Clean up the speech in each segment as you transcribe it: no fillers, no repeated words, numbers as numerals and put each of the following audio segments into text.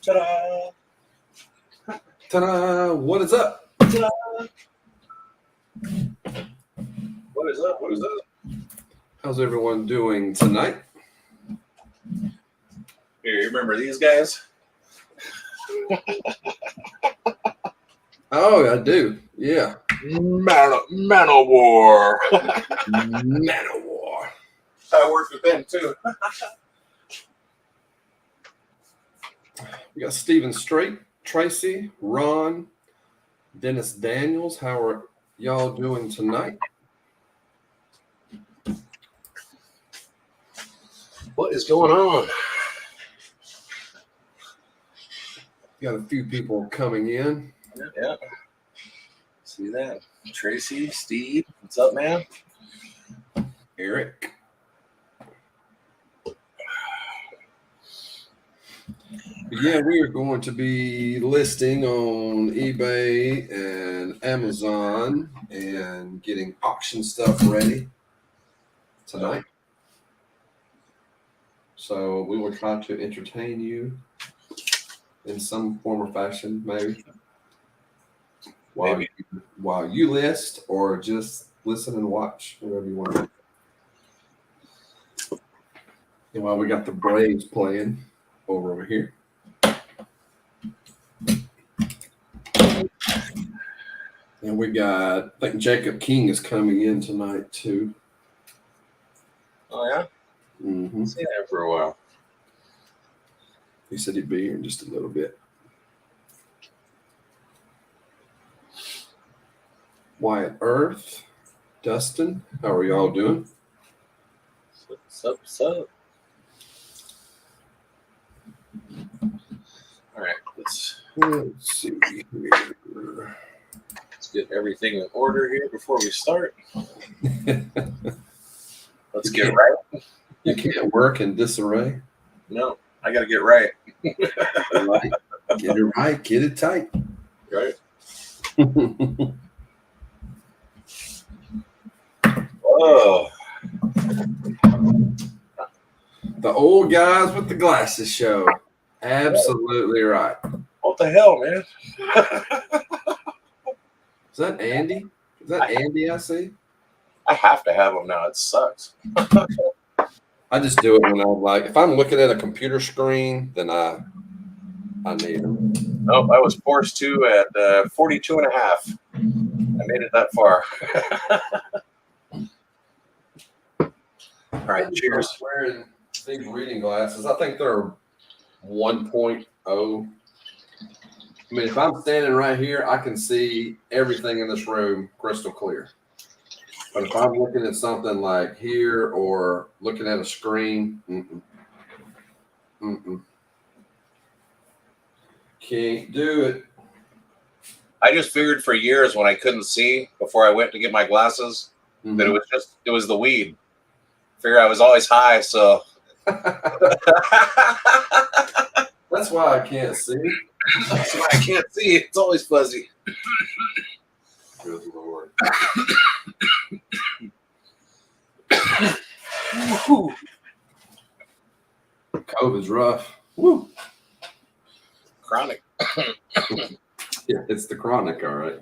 Ta-da! Ta-da! What is up? Ta-da! What is up? What is up? How's everyone doing tonight? Here, you remember these guys? Oh, I do. Yeah. Manowar. Manowar. I worked with them too. We got Steven Strait, Tracy, Ron, Dennis Daniels. How are y'all doing tonight? What is going on? Got a few people coming in. Yeah. See that? Tracy, Steve, what's up, man? Eric. Yeah, we are going to be listing on eBay and Amazon and getting auction stuff ready tonight. So we will try to entertain you in some form or fashion, maybe. While you list or just listen and watch, whatever you want. And while we got the Braves playing over here. And we got, I think Jacob King is coming in tonight too. Oh, yeah? Mm-hmm. Seen him for a while. He said he'd be here in just a little bit. Wyatt Earth, Dustin, how are y'all doing? What's up? What's up? All right, let's see here. Let's get everything in order here before we start. Let's get right. You can't work in disarray. No, I got to get right. Right. Get it right. Get it tight. Right. Oh. The old guys with the glasses show. Absolutely right. What the hell, man? Is that Andy? Is that Andy I see? I have to have them now. It sucks. I just do it when I'm like, if I'm looking at a computer screen, then I need them. Nope, I was forced to at 42 and a half. I made it that far. All right, cheers. I'm wearing these reading glasses. I think they're 1.0. I mean, if I'm standing right here, I can see everything in this room crystal clear. But if I'm looking at something like here or looking at a screen, can't do it. I just figured for years when I couldn't see before I went to get my glasses that it was the weed. Figure I was always high, so that's why I can't see. That's why I can't see. It's always fuzzy. Good Lord. COVID's rough. Woo. Chronic. Yeah, it's the chronic, all right.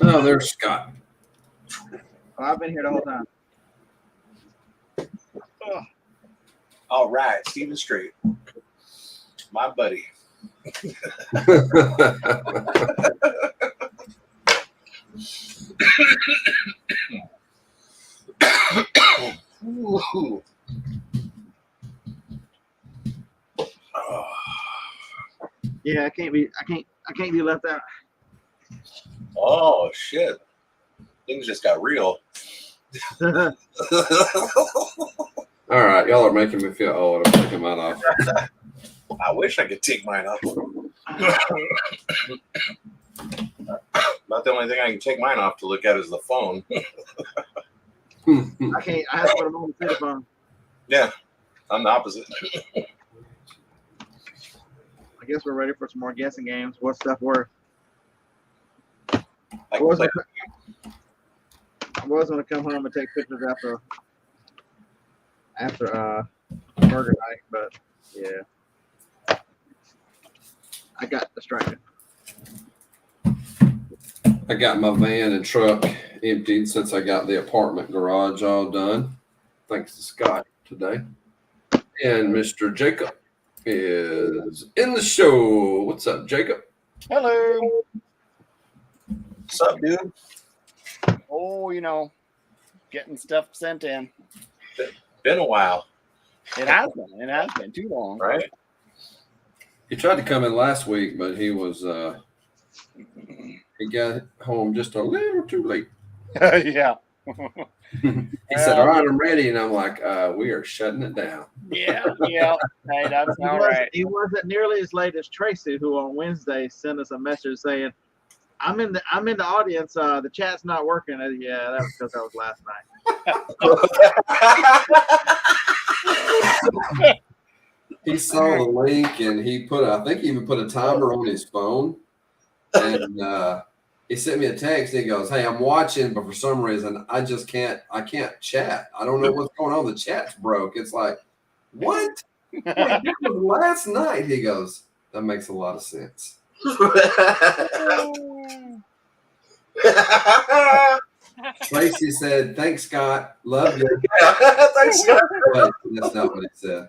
Oh, there's Scott. Oh, I've been here the whole time. Oh. All right, Steven Strait, my buddy. Yeah, I can't be left out. Oh shit! Things just got real. All right, y'all are making me feel old. I'm taking mine off. I wish I could take mine off. Not the only thing I can take mine off to look at is the phone. I can't. I have to put them on the telephone. Yeah, I'm the opposite. I guess we're ready for some more guessing games. What's stuff worth? I can play. I'm was gonna come home and take pictures after burger night, but yeah, I got distracted. I got my van and truck emptied since I got the apartment garage all done. Thanks to Scott today. And Mr. Jacob is in the show. What's up, Jacob? Hello. What's up, dude? Oh, getting stuff sent in. Been a while, It has been. It has been too long. right? He tried to come in last week, but he was he got home just a little too late. Yeah. He said, "All right, I'm ready," and I'm like, "We are shutting it down." Yeah. Hey, that's all right. He wasn't nearly as late as Tracy, who on Wednesday sent us a message saying, "I'm in the audience. The chat's not working." Yeah, that was because that was last night. He saw the link and I think he even put a timer on his phone. And he sent me a text. He goes, "Hey, I'm watching, but for some reason I can't chat. I don't know what's going on. The chat's broke." It's like, what? Wait, that was last night. He goes, "That makes a lot of sense." Tracy said, "Thanks, Scott. Love you." Thanks, Scott. But that's not what he said.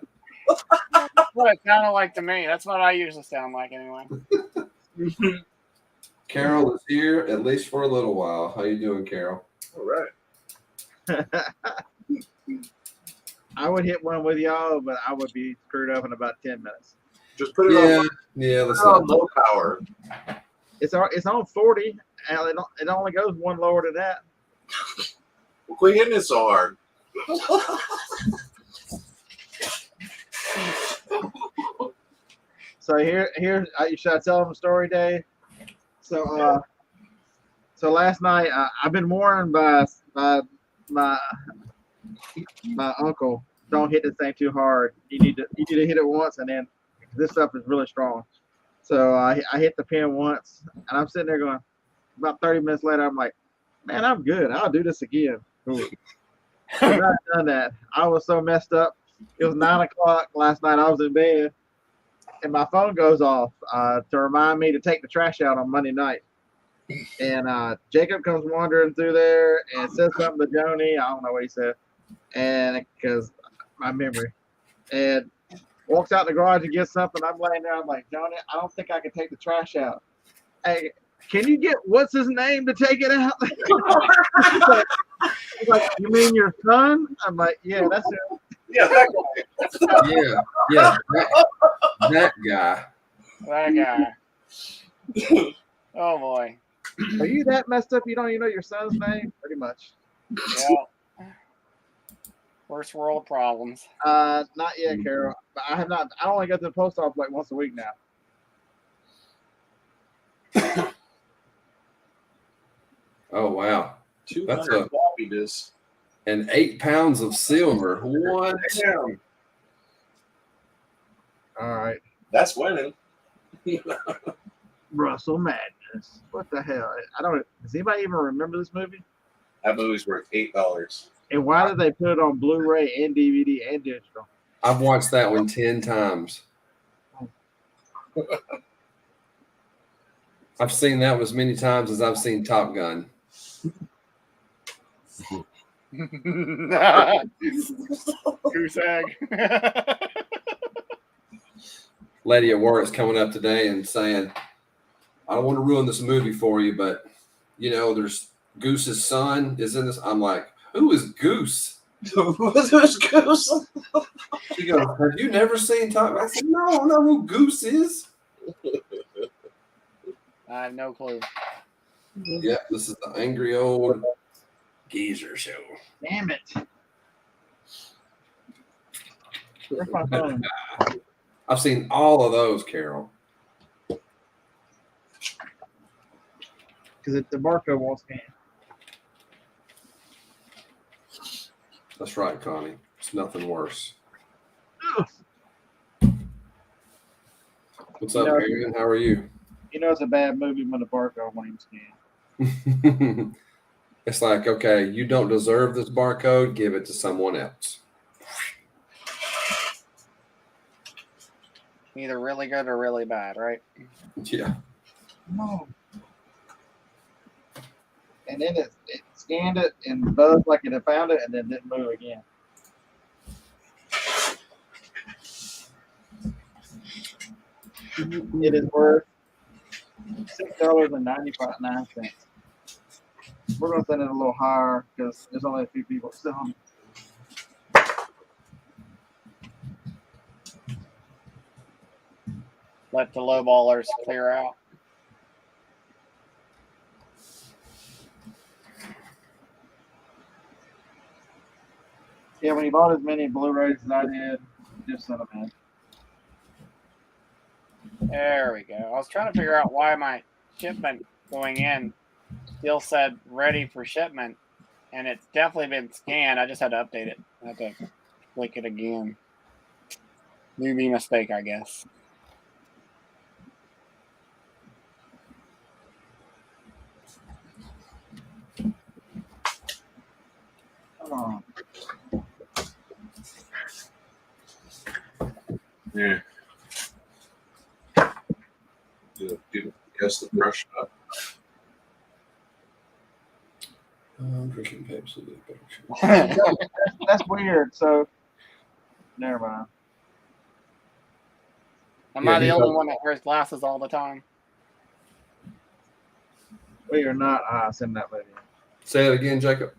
That's what it sounded like to me. That's what I usually sound like anyway. Carol is here, at least for a little while. How you doing, Carol? All right. I would hit one with y'all, but I would be screwed up in about 10 minutes. Just put it Yeah, let's on not. low power. It's on 40, and it only goes one lower than that. Quit hitting it so hard. So here, should I tell them a story, Dave? So last night I've been warned by my uncle, don't hit this thing too hard. You need to hit it once, and then this stuff is really strong. So I hit the pin once, and I'm sitting there going. About 30 minutes later, I'm like, man, I'm good. I'll do this again. I've not done that. I was so messed up. It was 9 o'clock last night. I was in bed, and my phone goes off to remind me to take the trash out on Monday night. And Jacob comes wandering through there and says something to Joni. I don't know what he said, and because my memory, and walks out in the garage and gets something. I'm laying there. I'm like, Joni, I don't think I can take the trash out. Hey, can you get what's his name to take it out? He's like, you mean your son? I'm like, yeah, that's it. Yeah, that guy. Yeah, that guy. That guy. Oh boy. Are you that messed up? You don't even know your son's name? Pretty much. Yeah. First world problems. Not yet, Carol. But I have not. I only go to the post office like once a week now. Oh wow, 200 floppy disks. and 8 pounds of silver. What? Damn. All right. That's winning. Russell Madness. What the hell? I don't. Does anybody even remember this movie? That movie's worth $8. And why did they put it on Blu-ray and DVD and digital? I've watched that one 10 times. I've seen that one as many times as I've seen Top Gun. Goose egg. Lady at work's coming up today and saying, "I don't want to ruin this movie for you, but there's Goose's son is in this." I'm like, "Who is Goose?" Who's Goose? She goes, "Have you never seen Top Gun?" I said, "No, I don't know who Goose is." I have no clue. Yep, this is the angry old geezer show. Damn it! Where's my phone? I've seen all of those, Carol. Because the barcode won't scan. That's right, Connie. It's nothing worse. What's up, Aaron? How are you? You know it's a bad movie when the barcode won't even scan. It's like, okay, you don't deserve this barcode, give it to someone else. Either really good or really bad, right? Yeah. No. And then it scanned it and buzzed like it had found it and then didn't move again. It is worth $6.99. We're gonna send it a little higher because there's only a few people selling. Let the low ballers clear out. Yeah, when he bought as many Blu-rays as I did, just sent them in. There we go. I was trying to figure out why my shipment going in still said ready for shipment, and it's definitely been scanned. I just had to update it. I had to click it again. Newbie mistake, I guess. Come on. Yeah. Guess the brush up. I'm drinking Pepsi. That's weird. So, never mind. Am Yeah, I the he's only up. one that wears glasses all the time? We are not sending that lady. Say it again, Jacob.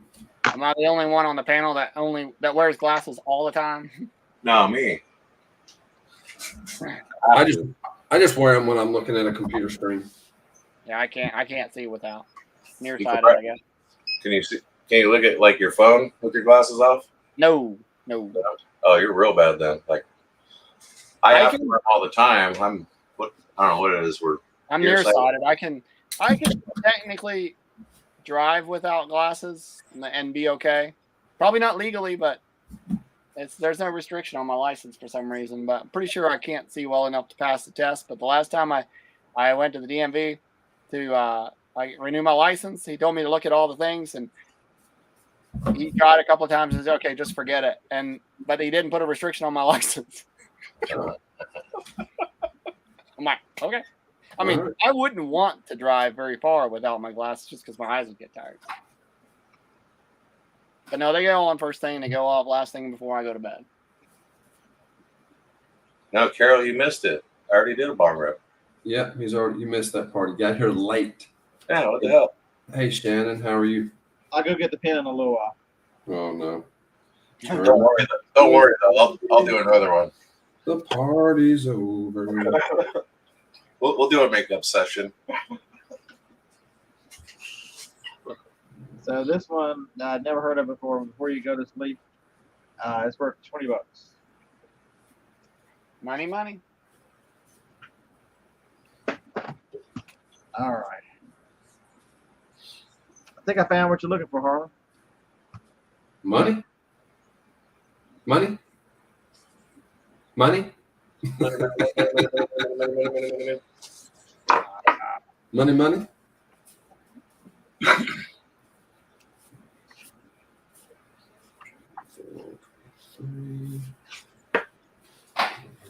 Am I the only one on the panel that wears glasses all the time? No, me. I just wear them when I'm looking at a computer screen. Yeah, I can't see without. You can Nearsighted, probably- I guess. Can you see? Can you look at like your phone with your glasses off? No. Oh, you're real bad then. Like I have to can- wear them all the time. I don't know what it is. I'm Nearsighted. nearsighted. I can technically drive without glasses and be okay. Probably not legally, but there's no restriction on my license for some reason. But I'm pretty sure I can't see well enough to pass the test. But the last time I went to the DMV to I renew my license, he told me to look at all the things, and he tried a couple of times and said, "Okay, just forget it." But he didn't put a restriction on my license. I'm like, okay. I mean, Alright. I wouldn't want to drive very far without my glasses just because my eyes would get tired. But no, they go on first thing, they go off last thing before I go to bed. No, Carol, you missed it. I already did a bar rip. Yeah, you missed that part. You got here late. Yeah, what the hell? Hey, Shannon, how are you? I'll go get the pen in a little while. Oh, no. Don't worry though. I'll do another one. The party's over. We'll do a makeup session. So this one I'd never heard of before. Before you go to sleep, it's worth $20. Money. All right. I think I found what you're looking for, Harlan. Money? Money? Money? Money, money?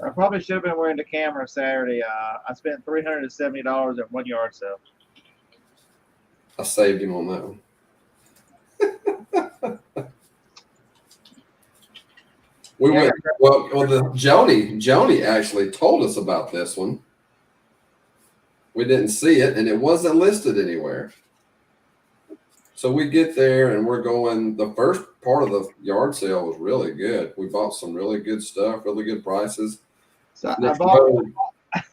I probably should have been wearing the camera Saturday. I spent $370 at 1 yard sale. I saved him on that one. We went well. The Joni actually told us about this one. We didn't see it, and it wasn't listed anywhere. So we get there, and we're going. The first part of the yard sale was really good. We bought some really good stuff, really good prices. So I Next bought road,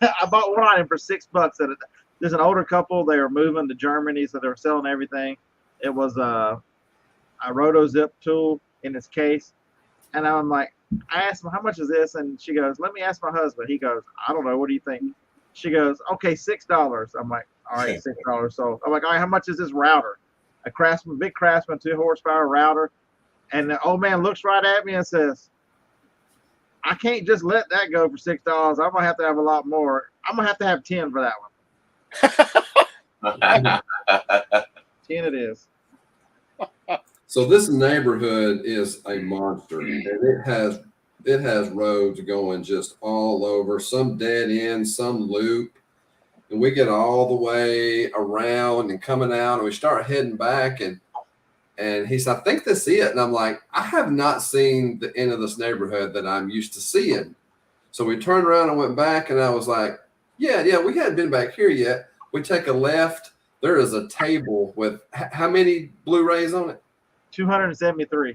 I bought one item for $6. There's an older couple. They were moving to Germany, so they were selling everything. It was a RotoZip tool in its case, and I'm like, I asked them, how much is this? And she goes, let me ask my husband. He goes, I don't know. What do you think? She goes, okay, $6. I'm like, all right, $6. So I'm like, all right, how much is this router? A Craftsman, big Craftsman 2 horsepower router. And the old man looks right at me and says, I can't just let that go for $6. I'm gonna have to have a lot more. I'm gonna have to have 10 for that one. 10 it is. So this neighborhood is a monster, and it has roads going just all over. Some dead end, some loop, and we get all the way around and coming out, and we start heading back, and he said, "I think that's it." And I'm like, "I have not seen the end of this neighborhood that I'm used to seeing." So we turned around and went back, and I was like, "Yeah, we hadn't been back here yet." We take a left. There is a table with how many Blu-rays on it? 273.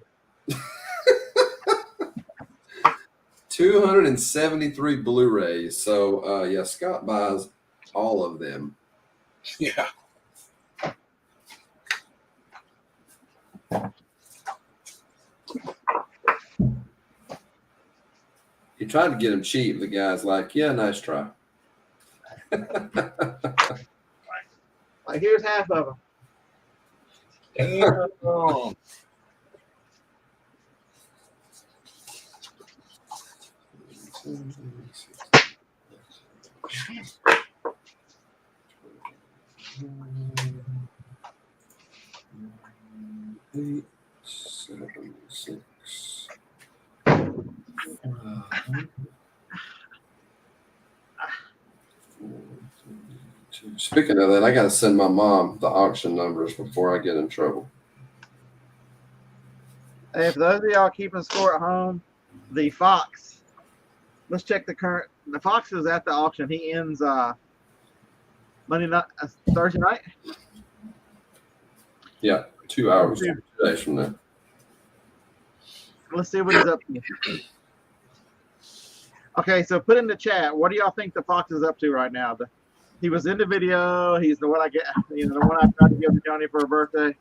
273 Blu-rays. So yeah, Scott buys all of them. Yeah. He tried to get him cheap. The guy's like, "Yeah, nice try." Like, here's half of them. Damn. Eight, 7, 6. Speaking of that, I got to send my mom the auction numbers before I get in trouble. Hey, for those of y'all keeping score at home, the Fox. Let's check the current. The Fox is at the auction. He ends Monday night, Thursday night. Yeah, 2 hours, 2 days from now. Let's see what he's up to. Okay, so put in the chat. What do y'all think the Fox is up to right now? He was in the video. He's the one I get. The one I tried to give to Johnny for her birthday.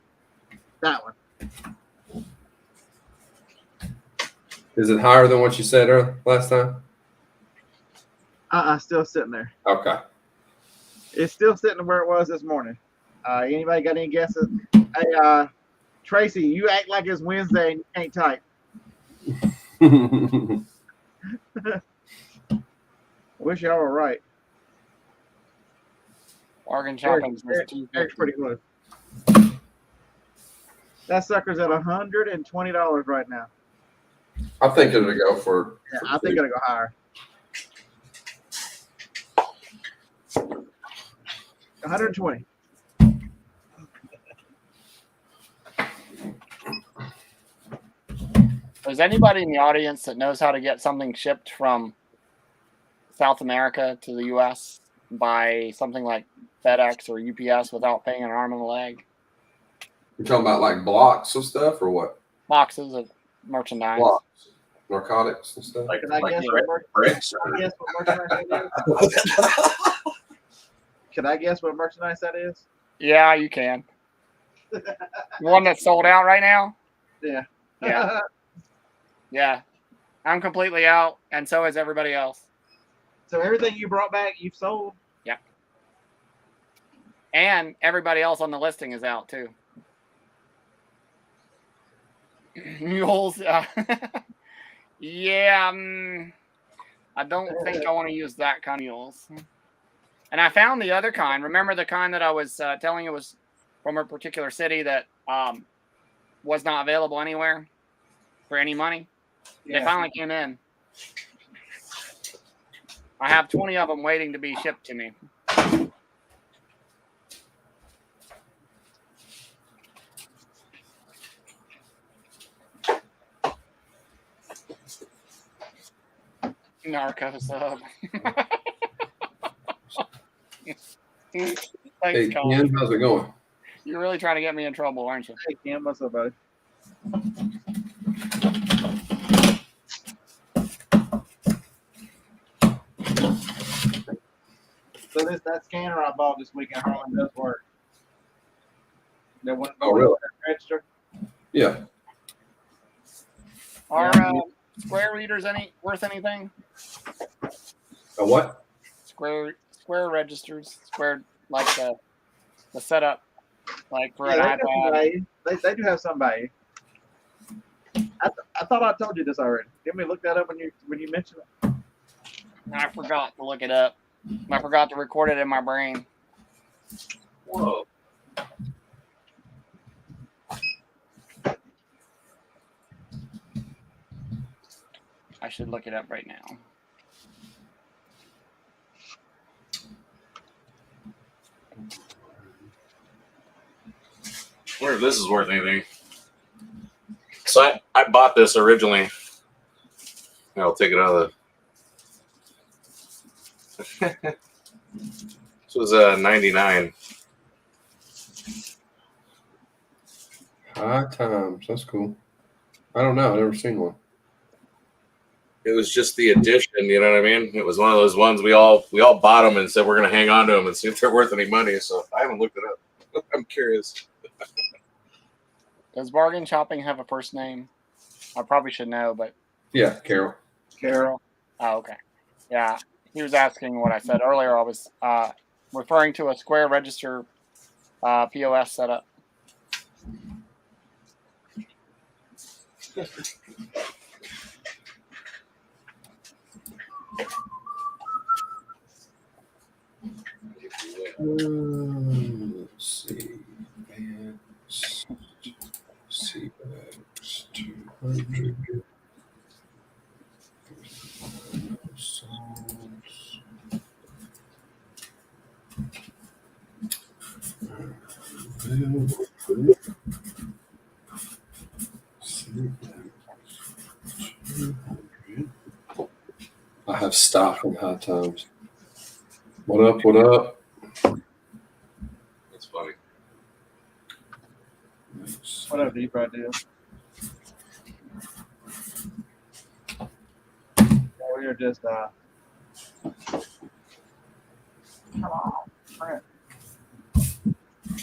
That one. Is it higher than what you said last time? Still sitting there. Okay. It's still sitting where it was this morning. Anybody got any guesses? Hey, Tracy, you act like it's Wednesday and you can't type. Wish y'all were right. Bargain shopping is Eric's pretty close. That sucker's at $120 right now. I think it'll go for. Yeah, I think it'll go higher. 120. Is anybody in the audience that knows how to get something shipped from South America to the U.S. by something like FedEx or UPS without paying an arm and a leg? You're talking about like blocks of stuff or what? Boxes of merchandise. Blocks, narcotics and stuff. Like, Can I like guess bricks. Can I guess what merchandise that is? Can I guess what merchandise that is? Yeah, you can. One that's sold out right now? Yeah. Yeah. Yeah. I'm completely out, and so is everybody else. So everything you brought back, you've sold? Yeah. And everybody else on the listing is out, too. Mules. Yeah. I don't think I want to use that kind of mules. And I found the other kind. Remember the kind that I was telling you was from a particular city that was not available anywhere for any money? Yeah. They finally came in. I have 20 of them waiting to be shipped to me. Narco sub. Thanks, Hey, Colin. Ken, how's it going? You're really trying to get me in trouble, aren't you? Hey, Kim, what's up, buddy? So that scanner I bought this weekend, Harlan, does work. That one Oh, really? register. Yeah. Are square readers worth anything? A what? Square registers, square like the setup, like for Yeah, an they, got some iPad. value. They do have some value. I thought I told you this already. Didn't we look that up when you mentioned it? I forgot to look it up. I forgot to record it in my brain. Whoa. should look it up right now. I wonder if this is worth anything. So I bought this originally. I'll take it out of the. This was 99. High Times. That's cool. I don't know. I've never seen one. It was just the edition, you know what I mean? It was one of those ones we all bought them and said we're gonna hang on to them and see if they're worth any money. So I haven't looked it up. I'm curious. Does Bargain Shopping have a first name? I probably should know, but Yeah, Carol. Carol. Oh, okay. Yeah, he was asking what I said earlier. I was referring to a Square Register POS setup. Let's see. Vans. Sea bags. 200. Songs. I have stock on High Times. What up? What up? That's funny. Whatever deep I do. We are just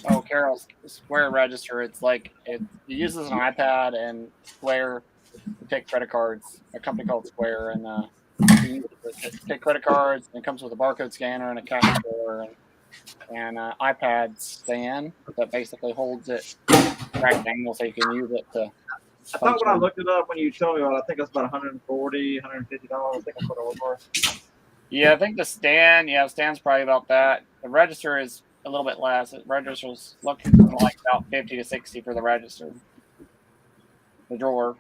Oh, Carol's Square Register. It's like it uses an iPad and Square to take credit cards. A company called Square, and you use it to take credit cards. And it comes with a barcode scanner and a cash drawer and an iPad stand that basically holds it rectangle so you can use it to. I thought when I looked it up when you told me about it, I think it was about $140, $150. I think that's what it was worth. Yeah, I think the stand's probably about that. The register is a little bit less. The register's looking like about 50 to 60 for the register. The drawer.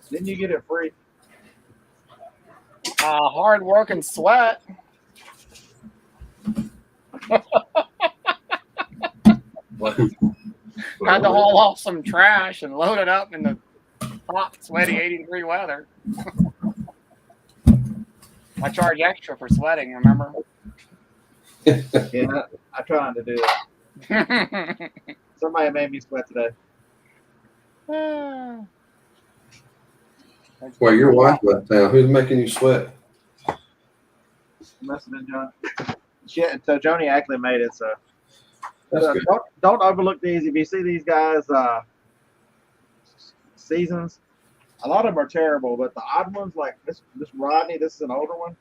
Didn't you get it free? Hard work and sweat. What? Had to haul off some trash and load it up in the hot, sweaty 80-degree weather. I charge extra for sweating, remember? Yeah, I tried to do that. Somebody made me sweat today. Well, your wife left town. Who's making you sweat? Must have been John. Shit, so Joni actually made it. So That's good. don't overlook these. If you see these guys' seasons, a lot of them are terrible, but the odd ones like this Rodney, this is an older one.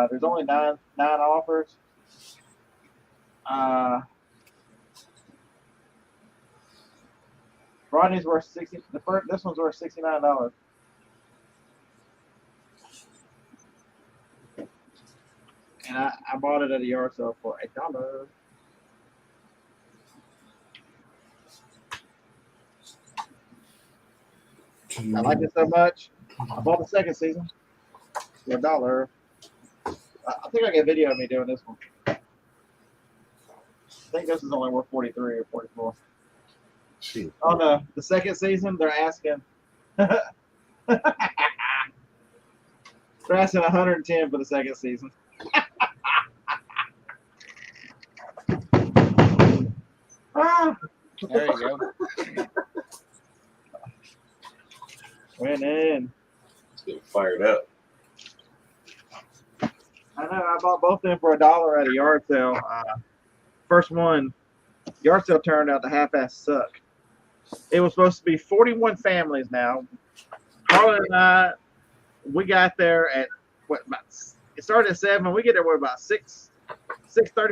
There's only nine offers. Rodney's worth $60. This one's worth $69. And I bought it at a yard sale for $8. I like it so much. I bought the second season for $1. I think I got a video of me doing this one. I think this is only worth 43 or 44. Gee. Oh no, the second season they're asking. They're asking 110 for the second season. Ah, There you go. went in. It's getting fired up. I know. I bought both of them for $1 at a yard sale. First one, yard sale turned out to half-ass suck. It was supposed to be 41 families now. Harlan and I, we got there at it started at 7. We get there at about 6:35,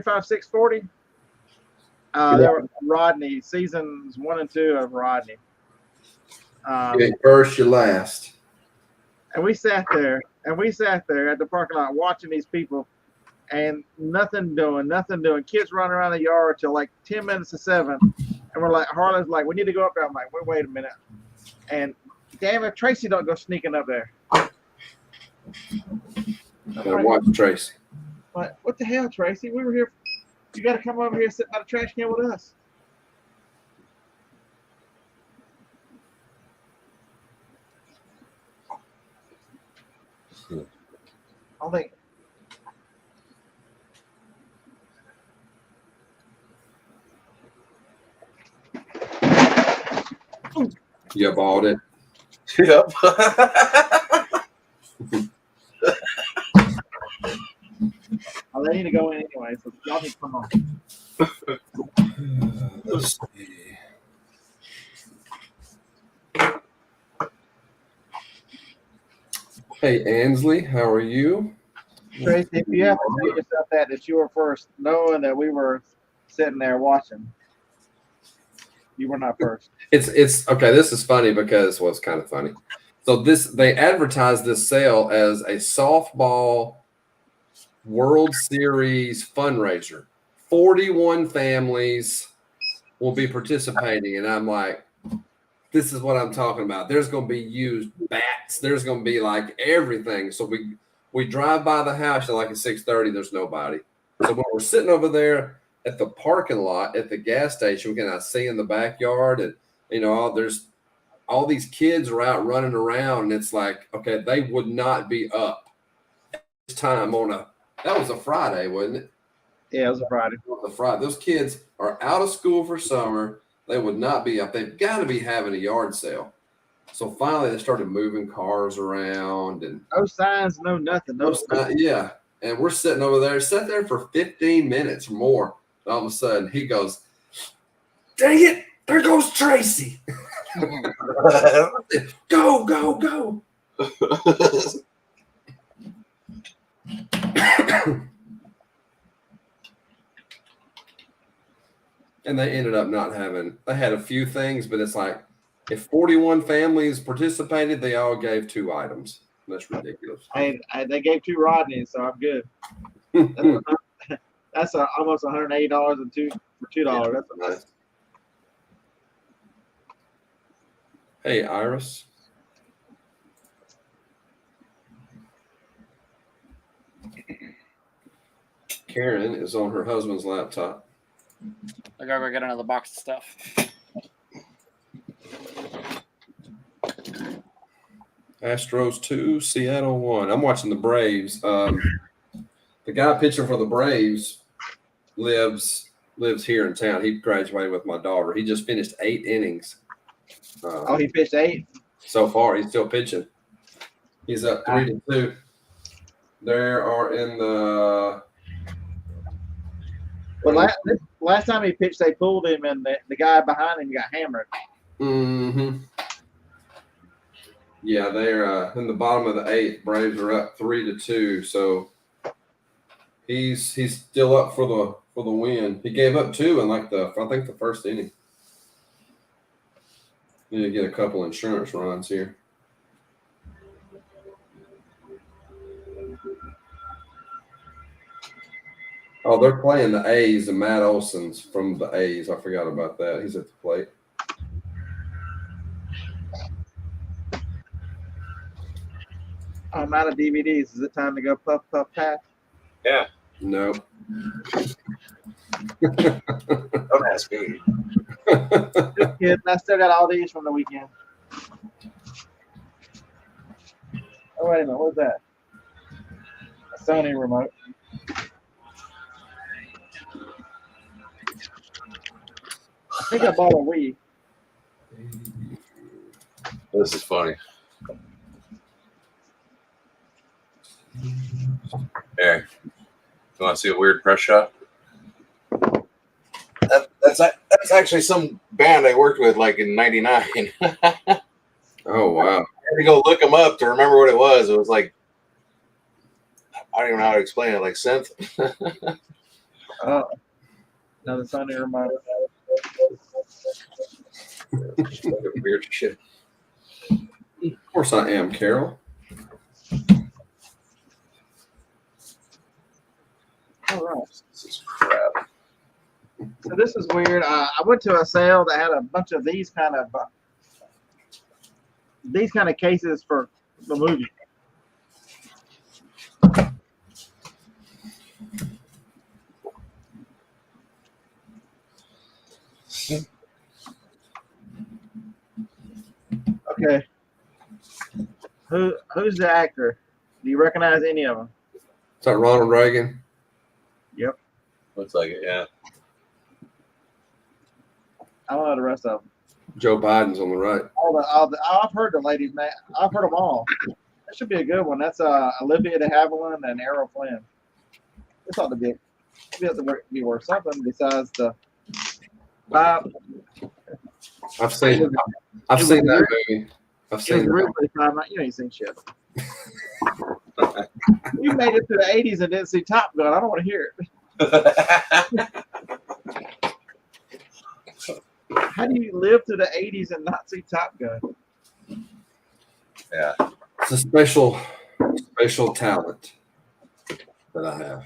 6:40. There were Rodney, seasons 1 and 2 of Rodney. You ain't first, you last. And we sat there at the parking lot watching these people and nothing doing. Kids running around the yard till like 10 minutes to 7. And we're like, Harlan's like, we need to go up there. I'm like, wait a minute. And Damn it, Tracy don't go sneaking up there. Gotta watch Tracy. What the hell, Tracy? We were here. You got to come over here and sit by the trash can with us. I think. You bought it. Yep. They need to go in anyway, so y'all need to come on. Let's see. Hey, Ansley, how are you? Tracy, if you have to tell yourself that you were first, knowing that we were sitting there watching, you were not first. It's okay. This is funny because it's kind of funny. So they advertised this sale as a softball World Series fundraiser. 41 families will be participating, and I'm like, this is what I'm talking about. There's going to be used bats. There's going to be like everything. So we drive by the house and like at 6:30, there's nobody. So when we're sitting over there at the parking lot at the gas station, we can see in the backyard, and there's all these kids are out running around, and it's like, okay, they would not be up this time that was a Friday, wasn't it? Yeah, it was a Friday. It was a Friday. Those kids are out of school for summer. They would not be up. They've got to be having a yard sale. So finally, they started moving cars around and no signs, no nothing, no stuff. Yeah, and we're sitting over there, sat there for 15 minutes or more. And all of a sudden, he goes, "Dang it! There goes Tracy! Go, go, go!" And they ended up not having. They had a few things, but it's like if 41 families participated, they all gave 2 items. That's ridiculous. They gave 2 Rodneys, so I'm good. That's almost $180 for $2. Yeah, That's nice. Hey, Iris. Karen is on her husband's laptop. I gotta go get another box of stuff. Astros 2, Seattle 1. I'm watching the Braves. The guy pitching for the Braves lives here in town. He graduated with my daughter. He just finished 8 innings. He pitched 8? So far, he's still pitching. He's up 3-2. There are in the Well, last time he pitched, they pulled him, and the guy behind him got hammered. Mm-hmm. Yeah, they're in the bottom of the 8th. Braves are up 3-2. So he's still up for the win. He gave up 2 in I think the first inning. Need to get a couple insurance runs here. Oh, they're playing the A's, and Matt Olson's from the A's. I forgot about that. He's at the plate. I'm out of DVDs. Is it time to go puff, puff, pass? Yeah. No. Don't ask me. Just kidding. I still got all these from the weekend. Oh, wait a minute. What's that? A Sony remote. I think I bought a Wii. This is funny. Here, you want to see a weird press shot? That's actually some band I worked with like in '99. Oh, wow. I had to go look them up to remember what it was. It was like, I don't even know how to explain it, like synth. Oh, another Sony remote. Weird shit. Of course I am, Carol. All right. This is crap. So this is weird. I went to a sale that had a bunch of these kind of these kind of cases for the movie. Okay. Who's the actor? Do you recognize any of them? Is that Ronald Reagan? Yep. Looks like it, yeah. I don't know the rest of them. Joe Biden's on the right. I've heard the ladies' name. I've heard them all. That should be a good one. That's Olivia de Havilland and Errol Flynn. This ought to be worth something besides the Bob. I've seen that movie. I've seen that. Really fun. You ain't seen shit. You made it to the 80s and didn't see Top Gun. I don't want to hear it. How do you live through the 80s and not see Top Gun? Yeah. It's a special talent that I have.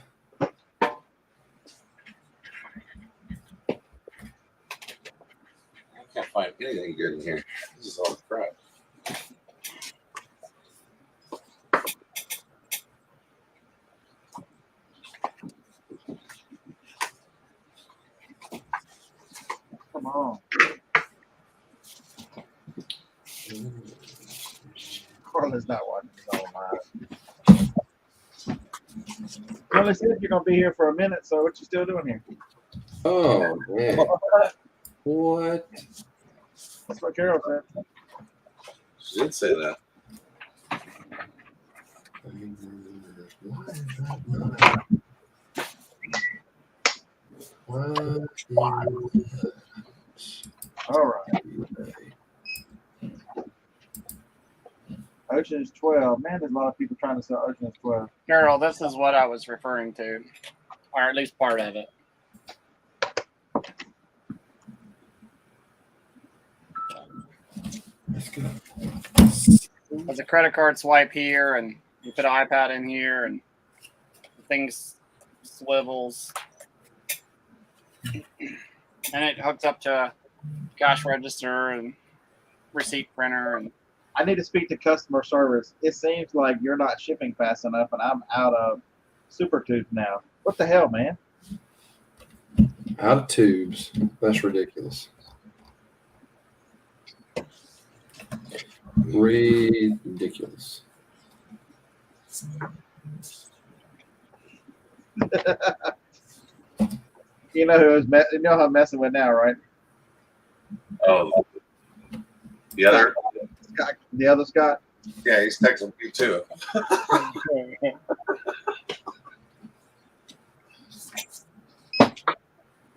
I can't find anything good in here. This is all crap. Come on. Carla's not watching his own live. You only said you're going to be here for a minute, so what you still doing here? Oh man. What? That's what Carol said. She did say that. All right. Ocean's 12. Man, there's a lot of people trying to sell Ocean's 12. Carol, this is what I was referring to, or at least part of it. There's a credit card swipe here, and you put an iPad in here, and things swivels. And it hooks up to a cash register and receipt printer. And I need to speak to customer service. It seems like you're not shipping fast enough, and I'm out of Super Tube now. What the hell, man? Out of tubes. That's ridiculous. Ridiculous. You know you know who I'm messing with now, right? Oh, the other. Scott, the other Scott. Yeah, he's texting me too.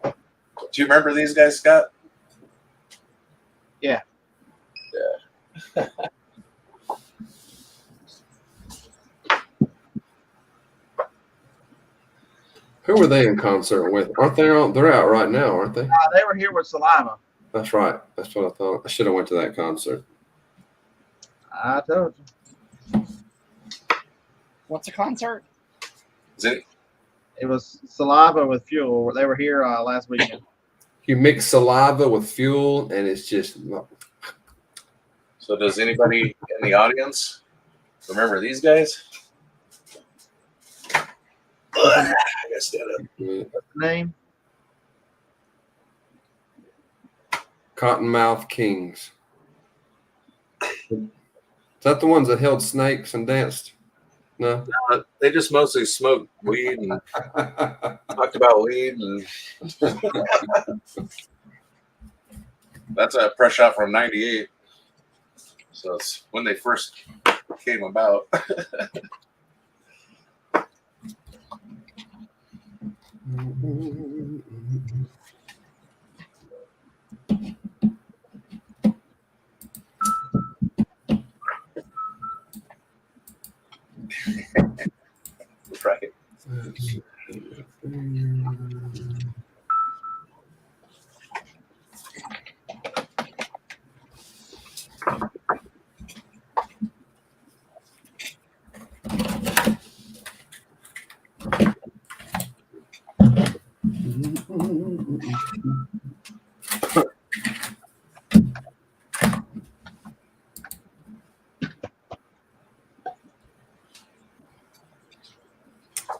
Do you remember these guys, Scott? Yeah. Yeah. Who were they in concert with? Aren't they on? They're out right now, aren't they? They were here with Saliva. That's right. That's what I thought. I should have went to that concert. I told you. what's a concert? Is it? It was Saliva with Fuel. They were here last weekend. You mix saliva with fuel, and it's just. So does anybody in the audience remember these guys? I gotta stand up. What's the name? Cottonmouth Kings. Is that the ones that held snakes and danced? No. They just mostly smoked weed and talked about weed, and that's a press shot from '98. So it's when they first came about. Right.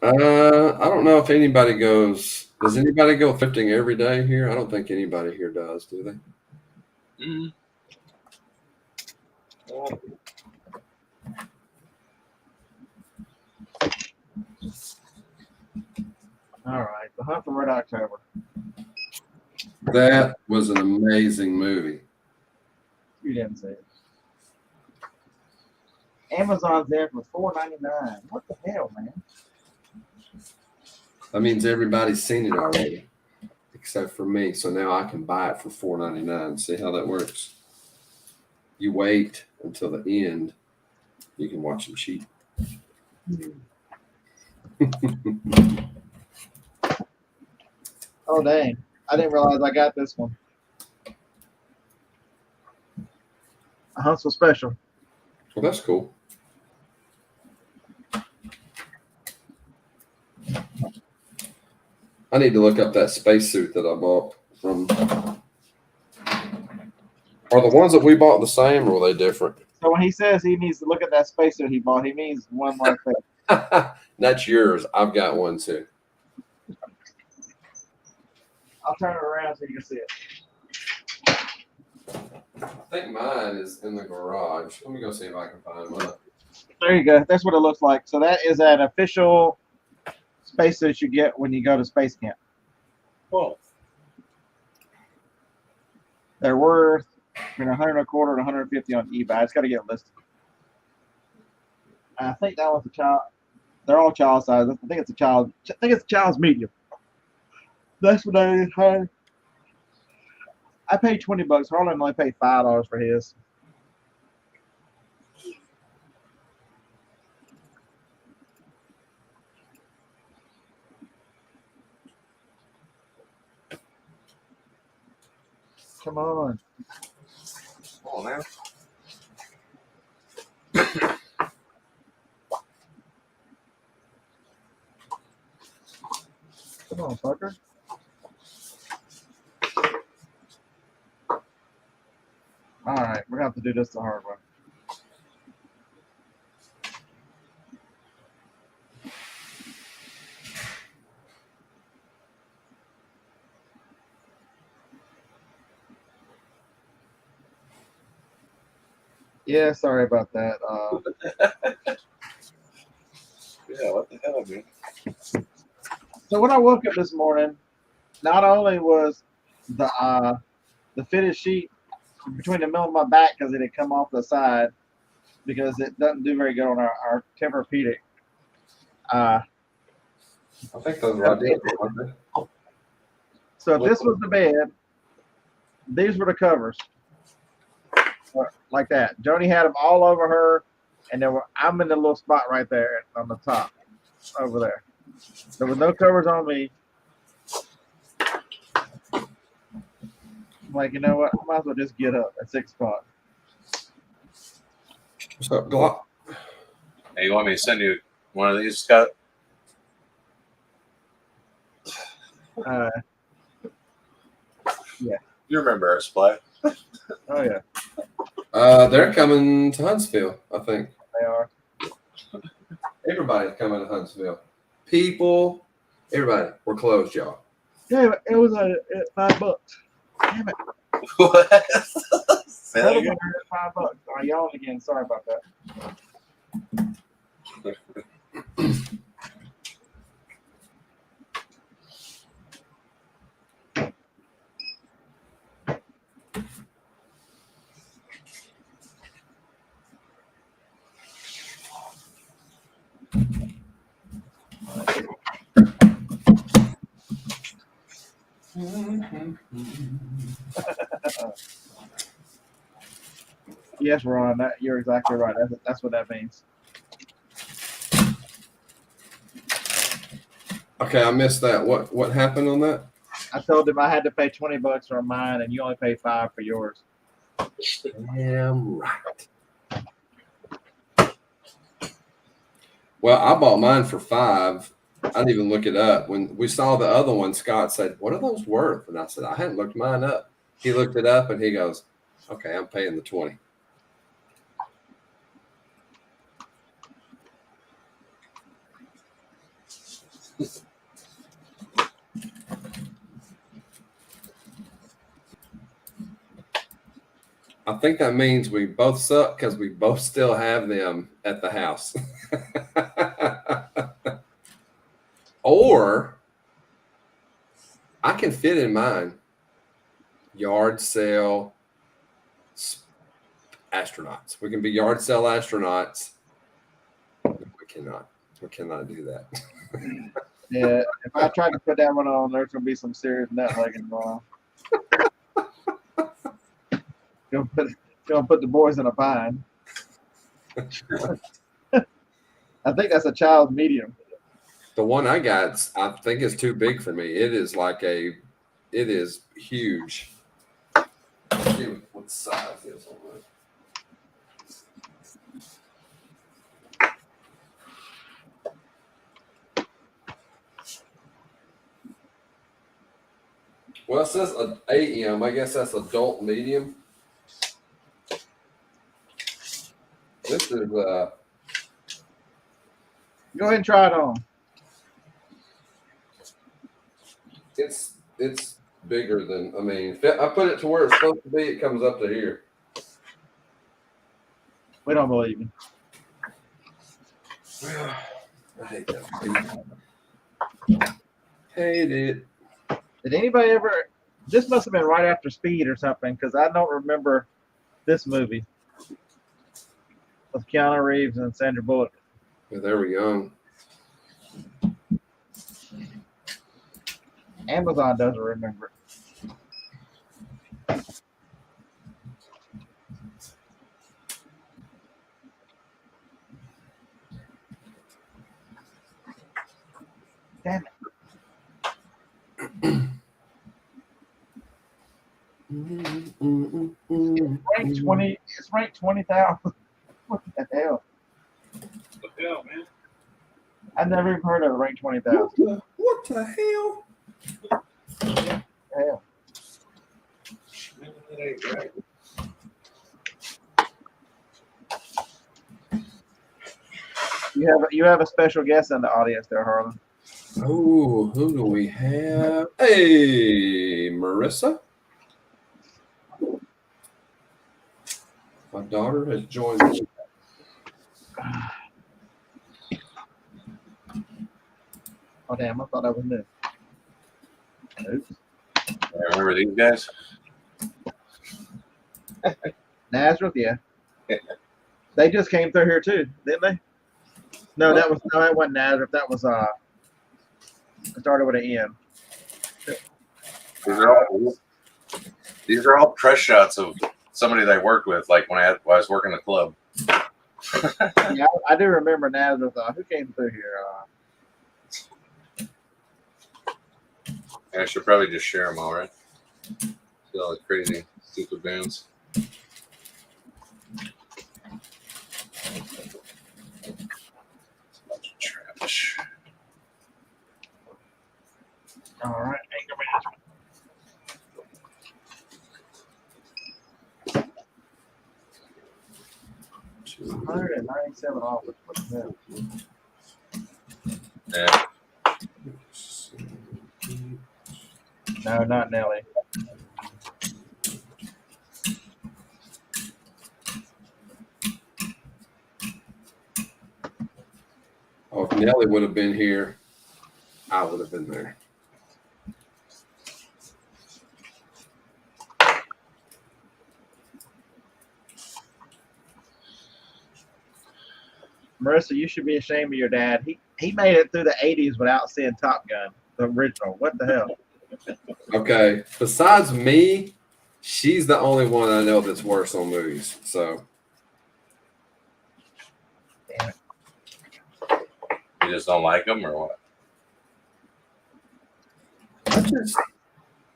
I don't know if anybody goes. Does anybody go thrifting every day here? I don't think anybody here does, do they? Mm. Well, All right, The Hunt for Red October. That was an amazing movie. You didn't see it. Amazon's there for $4.99. What the hell, man? That means everybody's seen it already, except for me. So now I can buy it for $4.99. See how that works? You wait until the end. You can watch them cheap. Oh dang! I didn't realize I got this one. A Huntsville special. Well, that's cool. I need to look up that spacesuit that I bought from. Are the ones that we bought the same, or are they different? So when he says he needs to look at that spacesuit he bought, he means one like that. That's yours. I've got one too. I'll turn it around so you can see it. I think mine is in the garage. Let me go see if I can find mine. There you go. That's what it looks like. So that is an official spacesuit you get when you go to space camp. well, They're worth between $100 and $150 on eBay. It's got to get listed. I think that was a child. They're all child size. I think it's a child. I think it's a child's medium. That's what I had. I paid $20. Harlan only paid $5 for his. Come on. oh man. Come on, fucker. All right, we're gonna have to do this the hard way. Yeah, sorry about that. Yeah, what the hell, man? So when I woke up this morning, not only was the fitted sheet between the middle of my back because it had come off the side because it doesn't do very good on our Tempur-Pedic. I think those are identical, aren't they? So if this was the bed, these were the covers, like that. Joni had them all over her, and I'm in the little spot right there on the top, over there. There were no covers on me. I'm like, you know what? I might as well just get up at 6 o'clock. What's up, Glock? Hey, you want me to send you one of these, Scott? You remember our supply? Oh yeah, They're coming to Huntsville, I think. they are. Everybody's coming to Huntsville. People, everybody. We're closed, y'all. Yeah, it was at $5. Damn it. What? Say that That was again? $5. Oh, y'all again. Sorry about that. Yes, Ron, you're exactly right. That's what that means. Okay, I missed that. What happened on that? I told him I had to pay $20 for mine, and you only pay $5 for yours. Damn right. Well, I bought mine for $5. I didn't even look it up. When we saw the other one, Scott said, "What are those worth?" And I said, "I hadn't looked mine up." He looked it up and he goes, "Okay, I'm paying the 20." I think that means we both suck because we both still have them at the house. Or I can fit in mine. Yard sale astronauts. We can be yard sale astronauts. We cannot. We cannot do that. Yeah, if I try to put that one on, there's gonna be some serious nut hugging going on. Gonna put the boys in a bind. I think that's a child medium. The one I got, I think is too big for me. It is huge. Let's see what size is on it. Well, it says an AM. I guess that's adult medium. This is Go ahead and try it on. it's bigger than, I mean, if I put it to where it's supposed to be, it comes up to here. We don't believe you. I hate that. Hate it. Did anybody ever? This must have been right after Speed or something, because I don't remember this movie with Keanu Reeves and Sandra Bullock. Yeah, there we go. Amazon doesn't remember it. Damn it. It's ranked 20. It's ranked 20,000. What the hell? What the hell, man? I've never even heard of it ranked 20,000. What the hell? Hell. Man, that ain't right. You have a special guest in the audience there, Harlan. Oh, who do we have? Hey, Marissa. My daughter has joined me. Oh damn! I thought that was new. Oops. I remember these guys. Nazareth, yeah. They just came through here too, didn't they? No, that wasn't Nazareth. That was it started with an M. These are all press shots of somebody that I worked with, like when I was working the club. Yeah, I do remember Nazareth. Who came through here? I should probably just share them all, right? See all the crazy, stupid bands. Trash. All right, anger management. 197 offers. What the hell? Yeah. No, not Nelly. Oh, if Nelly would have been here, I would have been there. Marissa, you should be ashamed of your dad. He made it through the 80s without seeing Top Gun, the original. What the hell? Okay. Besides me, she's the only one I know that's worse on movies. So Damn it. You just don't like them, or what?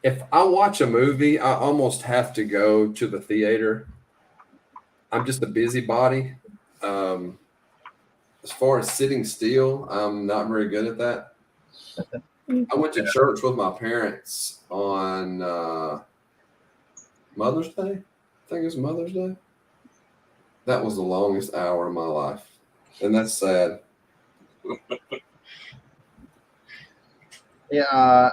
if I watch a movie, I almost have to go to the theater. I'm just a busybody. As far as sitting still, I'm not very good at that. I went to church with my parents on Mother's Day. I think it was Mother's Day. That was the longest hour of my life. And that's sad. Yeah, I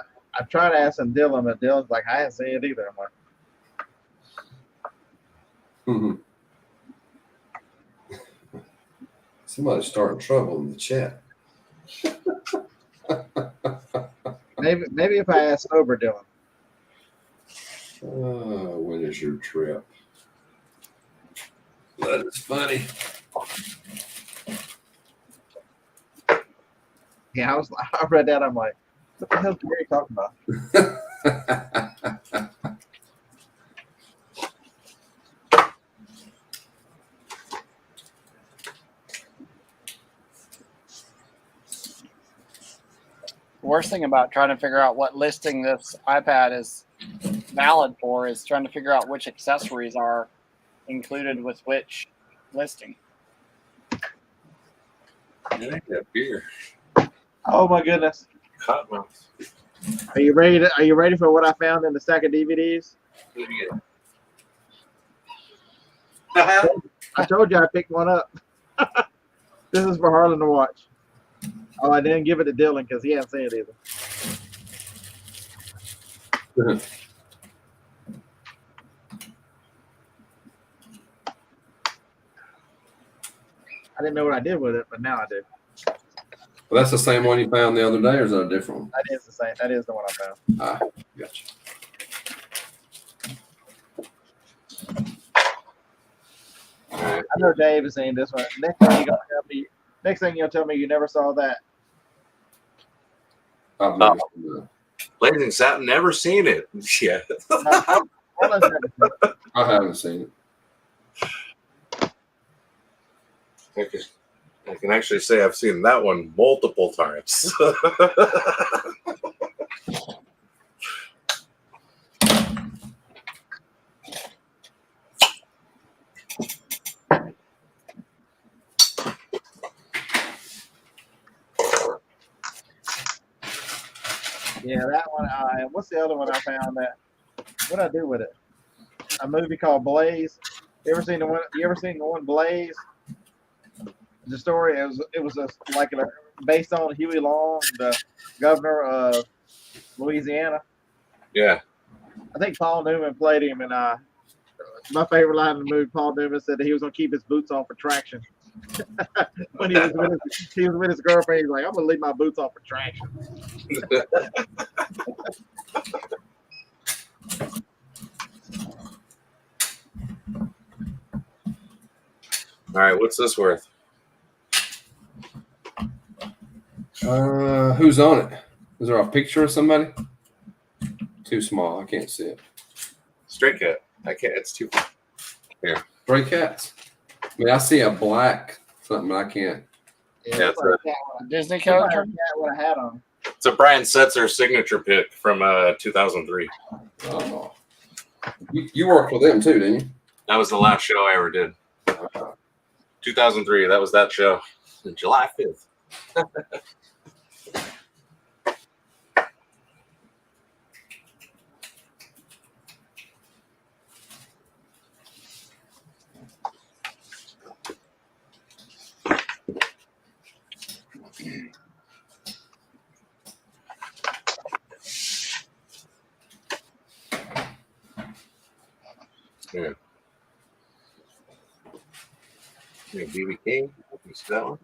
tried asking Dylan, but Dylan's like, I didn't see it either. I'm like, Mhm. Somebody's starting trouble in the chat. maybe if I ask sober Dylan. When is your trip? That is funny. Yeah, I read that. I'm like, what the hell is Gary talking about? The worst thing about trying to figure out what listing this iPad is valid for is trying to figure out which accessories are included with which listing. I think that beer. Oh my goodness. Cottonmouth. Are you ready for what I found in the stack of DVDs? What do you get? I told you I picked one up. This is for Harlan to watch. Oh, I didn't give it to Dylan because he hadn't seen it either. I didn't know what I did with it, but now I do. Well, that's the same one you found the other day, or is that a different one? That is the same. That is the one I found. Ah, gotcha. I know Dave has seen this one. Next thing you'll tell me you never saw that. I've never seen that. Blazing Satin, never seen it. Yeah. Harlan's never seen it. I haven't seen it. I can actually say I've seen that one multiple times. Yeah, that one. What's the other one I found? What did I do with it? A movie called Blaze. You ever seen the one? You ever seen the one Blaze? The story it was based on Huey Long, the governor of Louisiana. Yeah. I think Paul Newman played him, and my favorite line in the movie, Paul Newman said that he was gonna keep his boots on for traction. When he was with his girlfriend, he's like, I'm gonna leave my boots on for traction. All right, what's this worth? Who's on it? Is there a picture of somebody? Too small. I can't see it. Straight cat. I can't. It's too. Stray cats. I mean, I see a black something. But I can't. Yeah, it's Disney Cat character. with a hat on. It's a Brian Setzer signature pick from 2003. Oh. You worked with them too, didn't you? That was the last show I ever did. 2003. That was that show. July 5th. Yeah. Yeah, BB King. You see that one?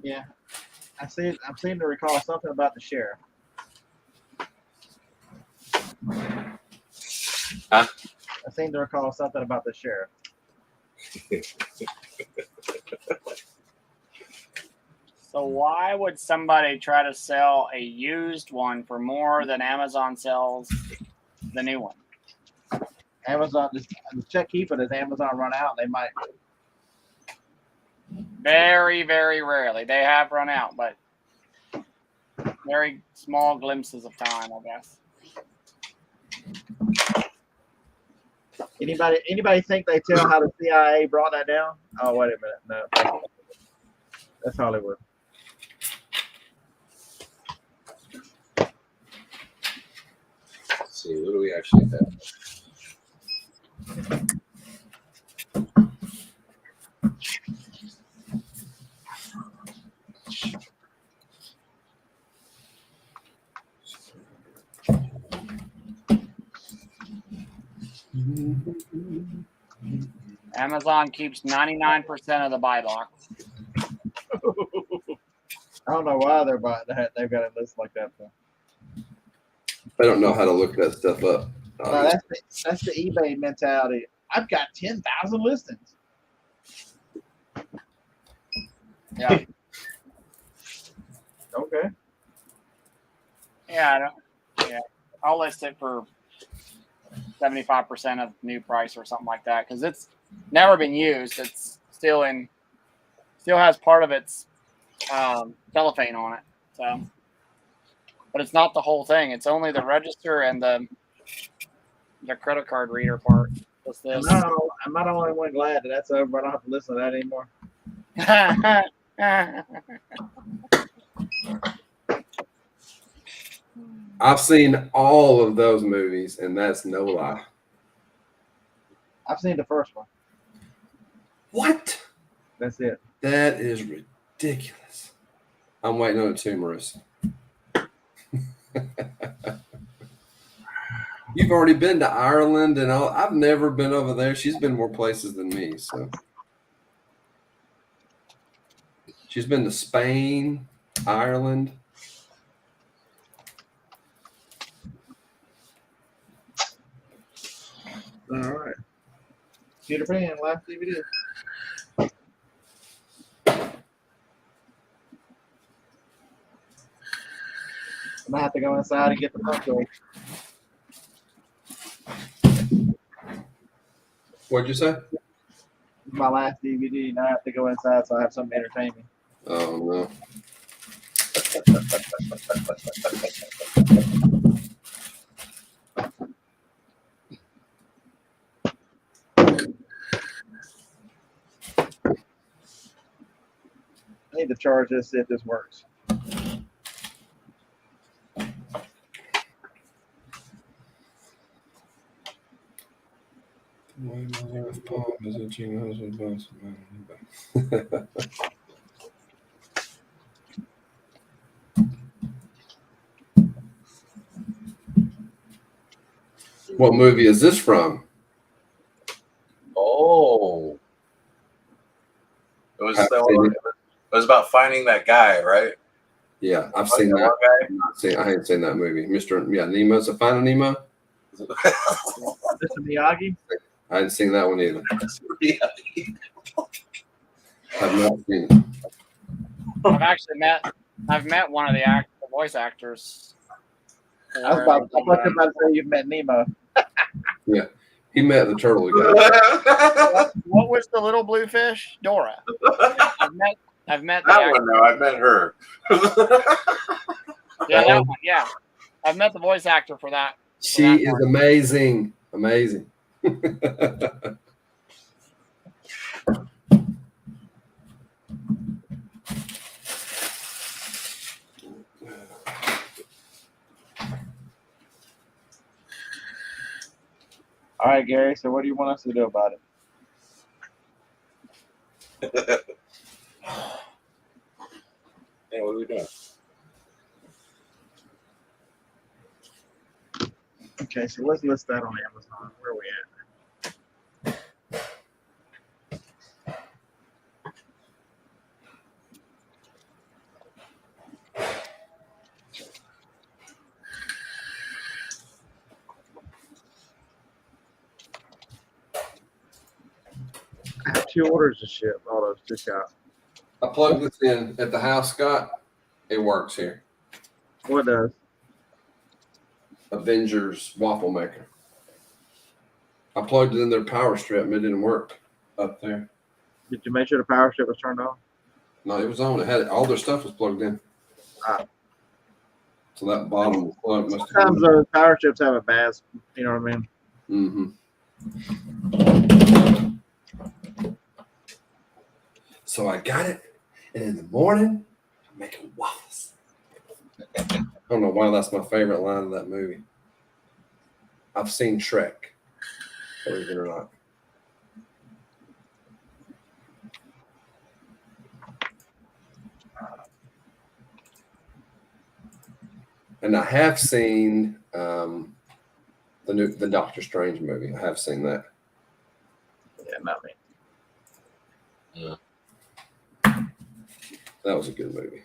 Yeah, I seem to recall something about the sheriff. Huh? I seem to recall something about the sheriff. So why would somebody try to sell a used one for more than Amazon sells the new one? Amazon, just check keep it as Amazon run out. They might. Very, very rarely. They have run out, but very small glimpses of time, I guess. Anybody think they tell how the CIA brought that down? Oh, wait a minute. No. That's Hollywood. Let's see, what do we actually have? Amazon keeps 99% of the buy box. I don't know why they're buying that. They've got a list like that. Though. They don't know how to look that stuff up. No, that's the eBay mentality. I've got 10,000 listings. Yeah. Okay. Yeah, I'll list it for 75% of new price or something like that because it's never been used. It's still has part of its cellophane on it. So, but it's not the whole thing. It's only the register and the credit card reader part. What's this? I'm not the only one glad that that's over. I don't have to listen to that anymore. I've seen all of those movies, and that's no lie. I've seen the first one. What? That's it. That is ridiculous. I'm waiting on it too, Marissa. You've already been to Ireland and all. I've never been over there. She's been more places than me, so. She's been to Spain, Ireland. All right. Peter Pan, last DVD. I might have to go inside and get the punctuation. What'd you say? My last DVD. Now I have to go inside so I have something to entertain me. Oh, no. I need to charge this, see if this works. What movie is this from? Oh, it was I've seen it. it was about finding that guy, right? Yeah, I've seen that. I haven't seen that movie. Nemo's a Finding Nemo. Mr. Miyagi? I hadn't seen that one either. Yeah. I've not seen it. I've met one of the voice actors. I thought you were about to say you've met Nemo. Yeah, he met the turtle guy. What was the little blue fish? Dora. I've met the That actor. one, no, I met her. Yeah, that one. Yeah, I've met the voice actor for that. She is amazing. Amazing. All right, Gary. So what do you want us to do about it? Hey, what are we doing? Okay, so let's list that on Amazon. Where are we at? I have 2 orders to ship. All those 2 shots. I plugged this in at the house, Scott. It works here. What does? Avengers waffle maker. I plugged it in their power strip and it didn't work up there. Did you make sure the power strip was turned on? No, it was on. It had all their stuff was plugged in. Ah. So that bottom plug must have Sometimes been. those power strips have a bad, you know what I mean? Mm-hmm. So I got it, and in the morning, I'm making waffles. I don't know why that's my favorite line of that movie. I've seen Shrek, believe it or not. And I have seen the Doctor Strange movie. I have seen that. not me. That was a good movie.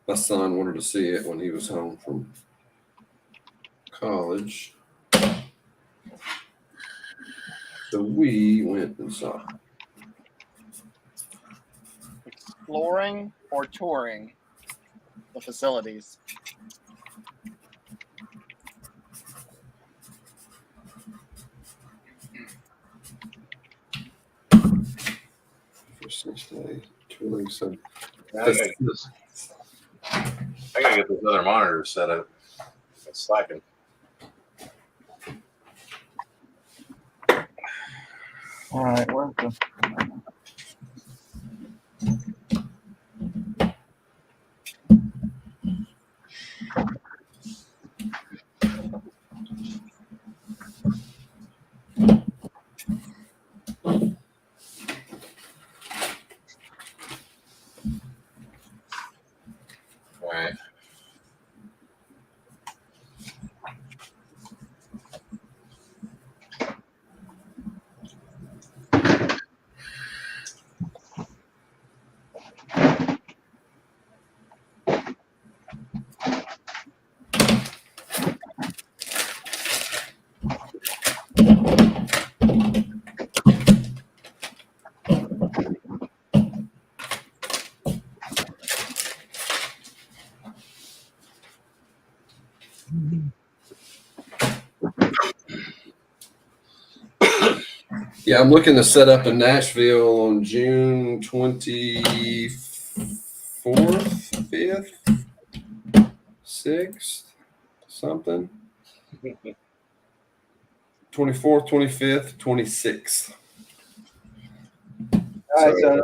My son wanted to see it when he was home from college. So we went and saw it. Exploring or touring the facilities. Christmas Day, touring some. I gotta get this other monitor set up. It's slacking. All right, where's the? All right. Yeah, I'm looking to set up in Nashville on June 24th, 5th, 6th, something. 24th, 25th, 26th. All right, so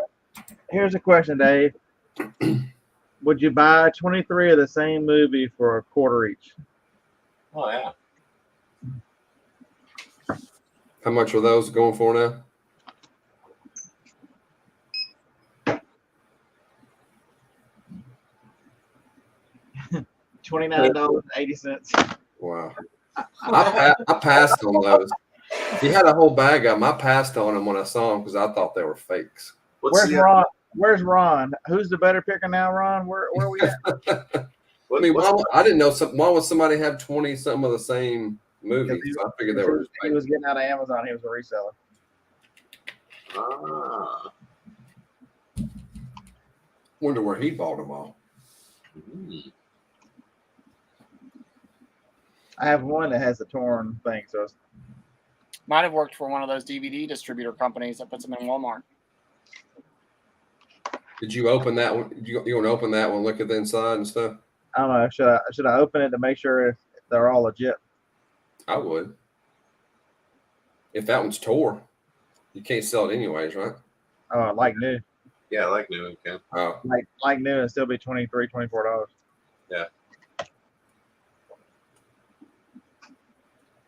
here's a question, Dave. Would you buy 23 of the same movie for a quarter each? Oh yeah. How much are those going for now? $29.80. Wow. I passed on those. He had a whole bag of them. I passed on them when I saw them because I thought they were fakes. Where's Ron? Where's Ron? Who's the better picker now, Ron? Where are we at? I mean, I didn't know. Why would somebody have 20 some of the same movies? I figured they were. He was getting out of Amazon. He was a reseller. Ah. Wonder where he bought them all. I have one that has a torn thing, so it's, Might have worked for one of those DVD distributor companies that puts them in Walmart. Did you open that one? You want to open that one? Look at the inside and stuff. I don't know. Should I open it to make sure if they're all legit? I would. If that one's tore, you can't sell it anyways, right? Like new, Yeah, I like new again. Oh, like new, and still be $23, $24. Yeah.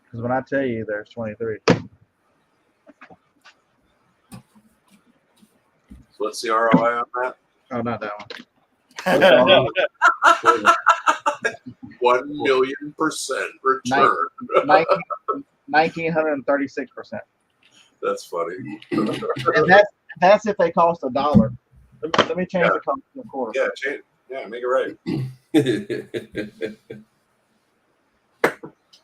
Because when I tell you there's 23. So what's the ROI on that? Oh, not that one. 1,000,000% return. 1,936%. That's funny. And that's if they cost $1. Let me change the cost to a quarter. Yeah, change. Yeah, make it right.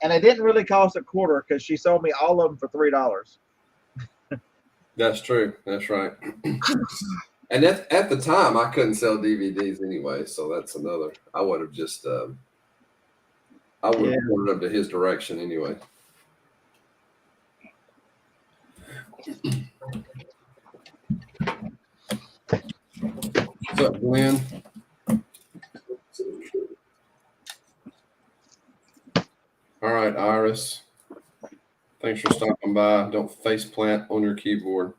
And it didn't really cost a quarter because she sold me all of them for $3. That's true. That's right. And at the time, I couldn't sell DVDs anyway, so that's another. I would have just, I would have pointed them to his direction anyway. What's up, Glenn? All right, Iris. Thanks for stopping by. Don't face plant on your keyboard.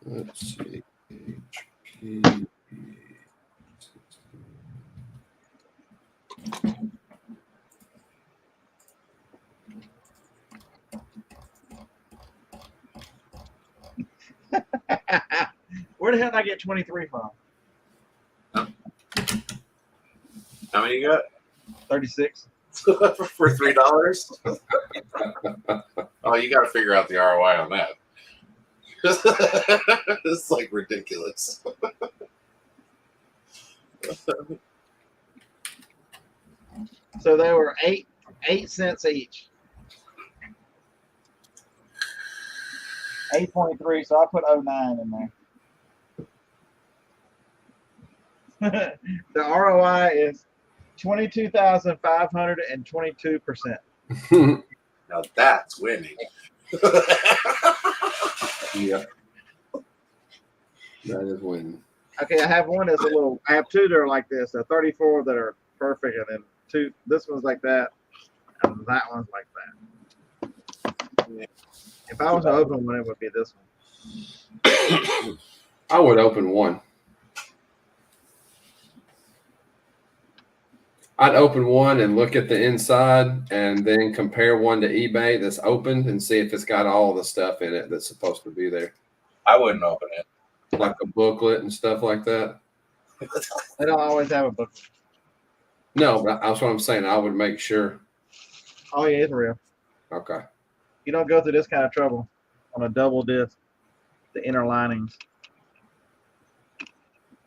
Let's see. HP. Where the hell did I get 23 from? How many you got 36. for $3? Oh, you got to figure out the ROI on that. It's like ridiculous. So they were 8 cents each. 8.3. So I put 09 in there. The ROI is 22,522%. Now that's winning. Yeah. That is winning. Okay, I have one that's a little. I have two that are like this. 34 that are perfect, and then two. This one's like that, and that one's like that. If I was to open one, it would be this one. I would open one. I'd open one and look at the inside and then compare one to eBay that's opened and see if it's got all the stuff in it that's supposed to be there. I wouldn't open it. Like a booklet and stuff like that. They don't always have a book. No, but that's what I'm saying. I would make sure. Oh yeah, it's real. Okay. You don't go through this kind of trouble on a double disc. The inner linings.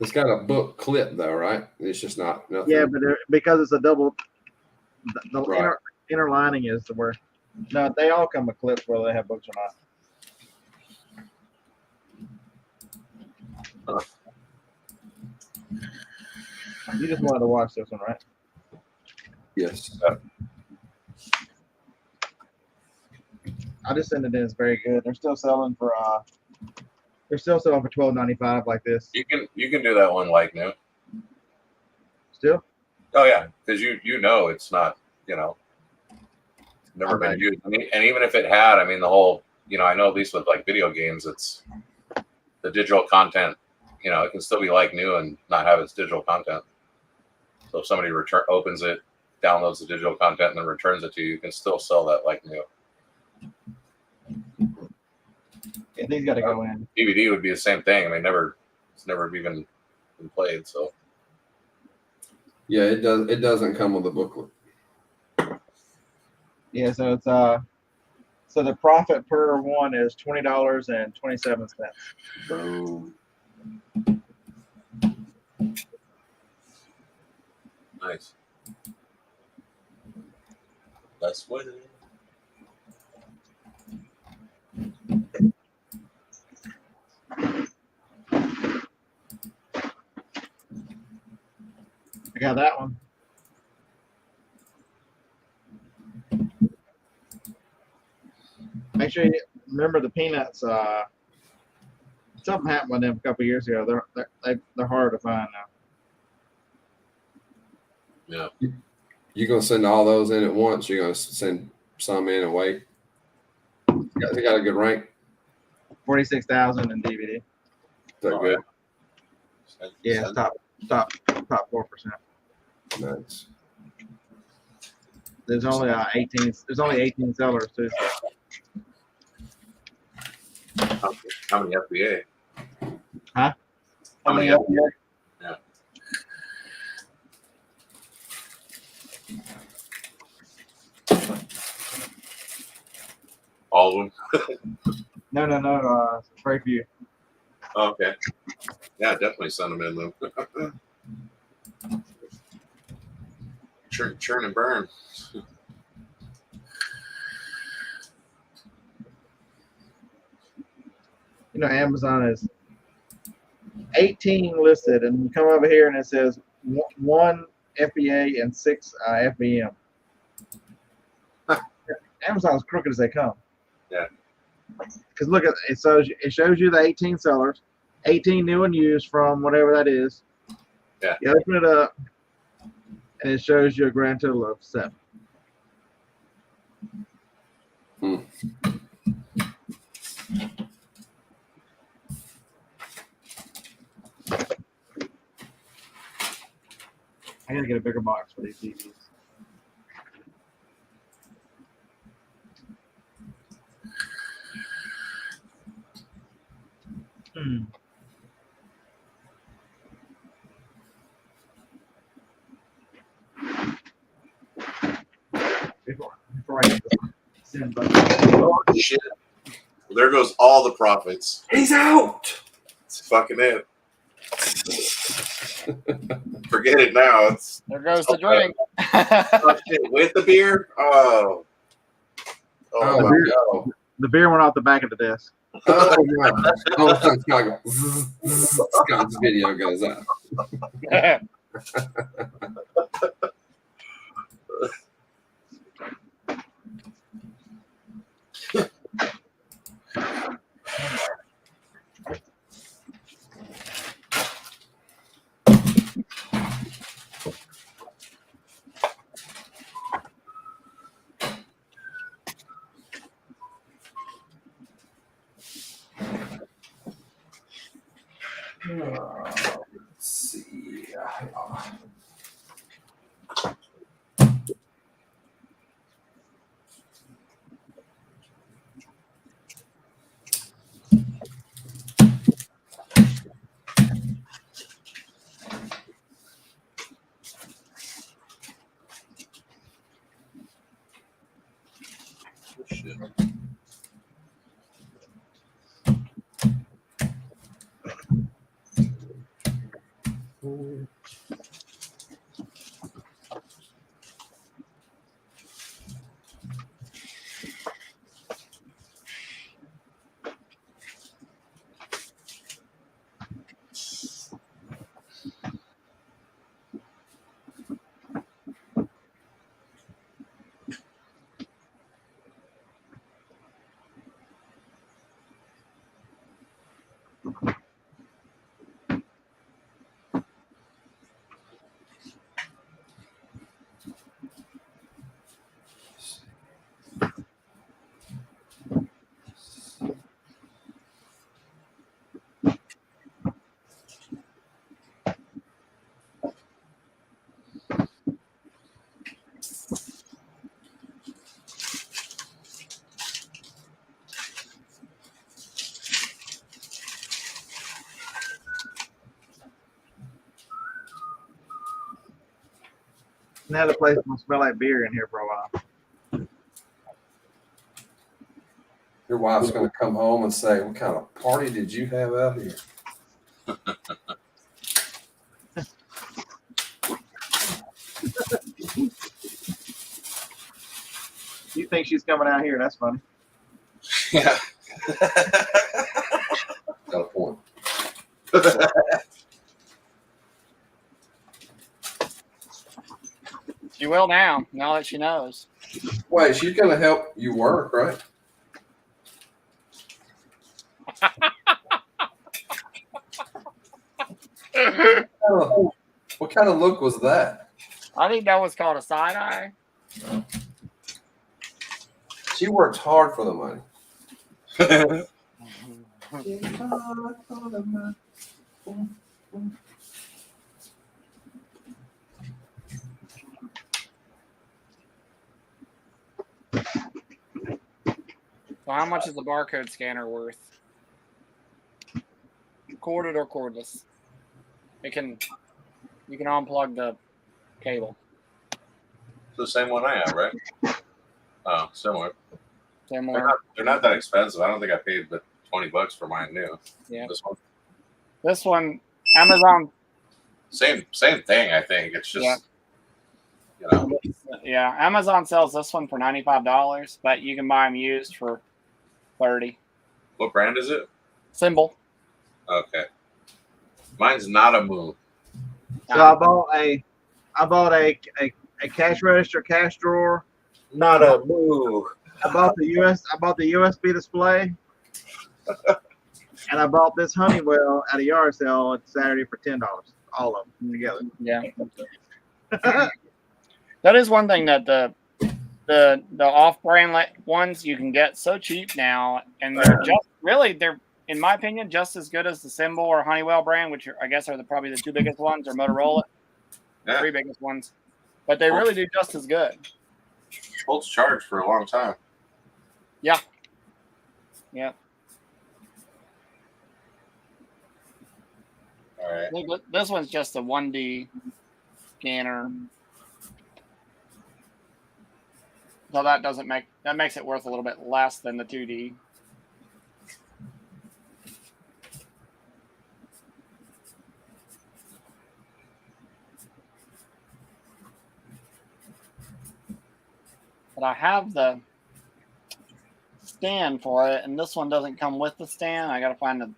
It's got a book clip though, right? It's just not nothing. Yeah, but because it's a double, the Right. inner lining is the where. No, they all come with clips whether they have books or not. You just wanted to watch this one, right? Yes. I just sent it in. It's very good. They're still selling for $12.95 like this. You can do that one like new. Still? Oh yeah, because you know it's not, never Okay. been used. I mean, and even if it had, I mean the whole, I know at least with like video games, it's the digital content. It can still be like new and not have its digital content. So if somebody opens it, downloads the digital content, and then returns it to you, you can still sell that like new. Yeah, these got to go in. DVD would be the same thing. I mean, it's never even been played. So Yeah, it does. It doesn't come with a booklet. Yeah, so it's so the profit per one is $20.27. Boom. nice. That's what it is. I got that one. Make sure you remember the peanuts. Something happened with them a couple years ago. They're hard to find now. Yeah. You gonna send all those in at once? You're gonna send some in and wait. They got a good rank. 46,000 in DVD. They're good. Yeah, it's top 4%. Nice. There's only 18. There's only 18 sellers too. How many FBA? Huh? How many FBA? Yeah. All of them? No. Very few. Oh, okay. Yeah, definitely send them in them. Churn and burn. Amazon is 18 listed, and you come over here and it says 1 FBA and 6 FBM. Amazon's crooked as they come. Yeah. Because look at it, shows you the 18 sellers, 18 new and used from whatever that is. Yeah. You open it up, and it shows you a grand total of 7. I gotta get a bigger box for these TVs. before I hit the send button. Oh shit! There goes all the profits. He's out. It's fucking it. Forget it now. It's There goes the drink. oh, shit. With the beer. Oh. Oh, my my God. God. The beer went off the back of the desk. Oh, my. All of a sudden, Scott goes, zzz, zzz, Scott's video goes out. Let's see. Shit. Now the place will smell like beer in here for a while. Your wife's going to come home and say, "What kind of party did you have out here?" You think she's coming out here? That's funny. Yeah. Got a point. She will now that she knows. Wait, she's going to help you work, right? Oh, what kind of look was that? I think that was called a side eye. She works hard for the money. So how much is the barcode scanner worth? Corded or cordless? You can unplug the cable. It's the same one I have, right? Oh, similar. Similar. They're not that expensive. I don't think I paid but $20 for mine new. Yeah. This one, This one, Amazon. same thing. I think it's just, Yeah. you know, Yeah, Amazon sells this one for $95, but you can buy them used for $30. what brand is it? Symbol. Okay, mine's not a move. So I bought a cash register, cash drawer. Not a move. I bought the USB display, and I bought this Honeywell at a yard sale on Saturday for $10. All of them together. Yeah. That is one thing that the off-brand ones you can get so cheap now, and they're in my opinion just as good as the Symbol or Honeywell brand, which I guess are probably the two biggest ones, or Motorola, Yeah. three biggest ones. But they really do just as good. Holds charge for a long time. Yeah. Yeah. All right. Look, this one's just a 1D scanner. So that makes it worth a little bit less than the 2D. But I have the stand for it, and this one doesn't come with the stand. I got to find the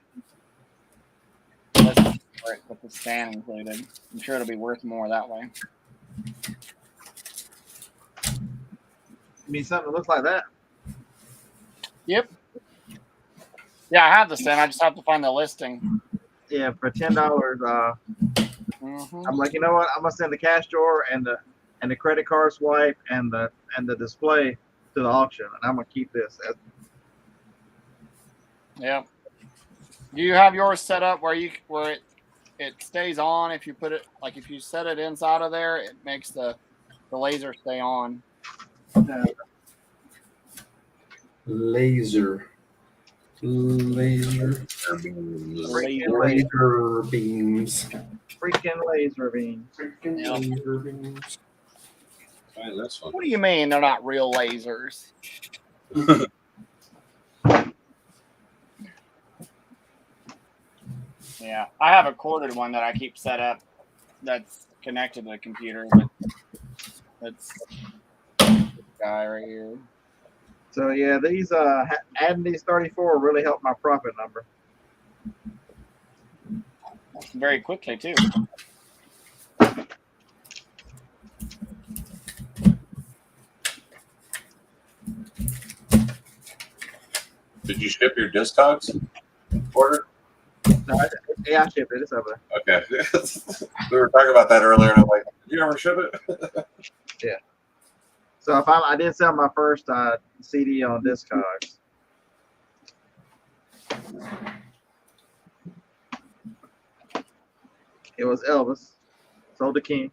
list for it with the stand included. I'm sure it'll be worth more that way. You mean something that looks like that? Yep. Yeah, I have the stand. I just have to find the listing. Yeah, for $10. Mm-hmm. I'm like, you know what? I'm gonna send the cash drawer and the credit card swipe and the display to the auction, and I'm gonna keep this. Yeah. Do you have yours set up where it stays on if you put it if you set it inside of there, it makes the laser stay on. Laser beams. Freaking laser beam. Laser beams. Find this one. What do you mean they're not real lasers? Yeah, I have a corded one that I keep set up that's connected to the computer. But that's this guy right here. So yeah, these adding these 34 really helped my profit number. Very quickly too. Did you ship your Discogs order? No, yeah, I shipped it. It's over Okay. We were talking about that earlier, and I'm like, did you ever ship it? there. So if I did sell my first CD on Discogs. It was Elvis, sold to King.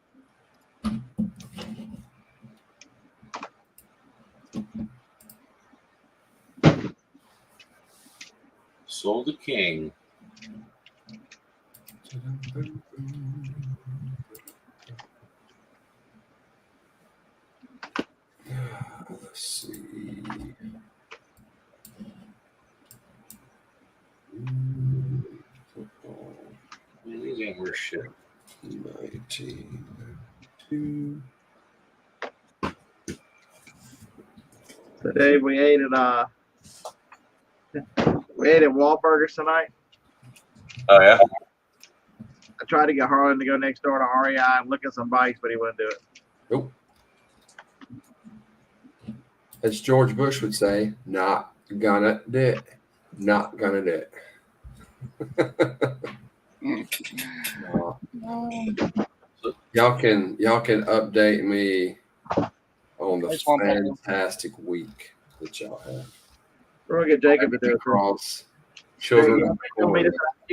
Sold the King. Let's see. Man, these ain't worth shit. 1992. Today we ate at Wahlburgers tonight. Oh yeah. I tried to get Harlan to go next door to REI and look at some bikes, but he wouldn't do it. Nope. As George Bush would say, not gonna do it. Not gonna do it. No. Y'all can update me on the Which one, Paul? fantastic week that y'all have. We're gonna get Jacob to do it. Across children. You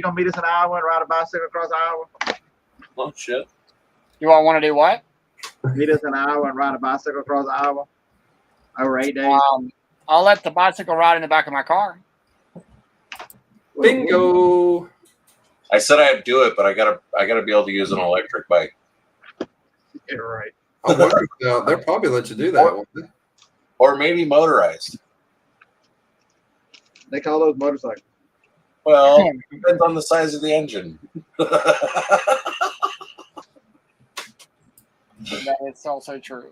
gonna meet us in Iowa and ride a bicycle across Iowa? Oh shit. You all want to do what? Meet us in Iowa and ride a bicycle across Iowa over 8 days. I'll let the bicycle ride in the back of my car. Bingo. I said I'd do it, but I gotta be able to use an electric bike. Yeah, right. I wonder, they'll probably let you do that. won't they? Or maybe motorized. They call those motorcycles. Well, depends on the size of the engine. That is also true.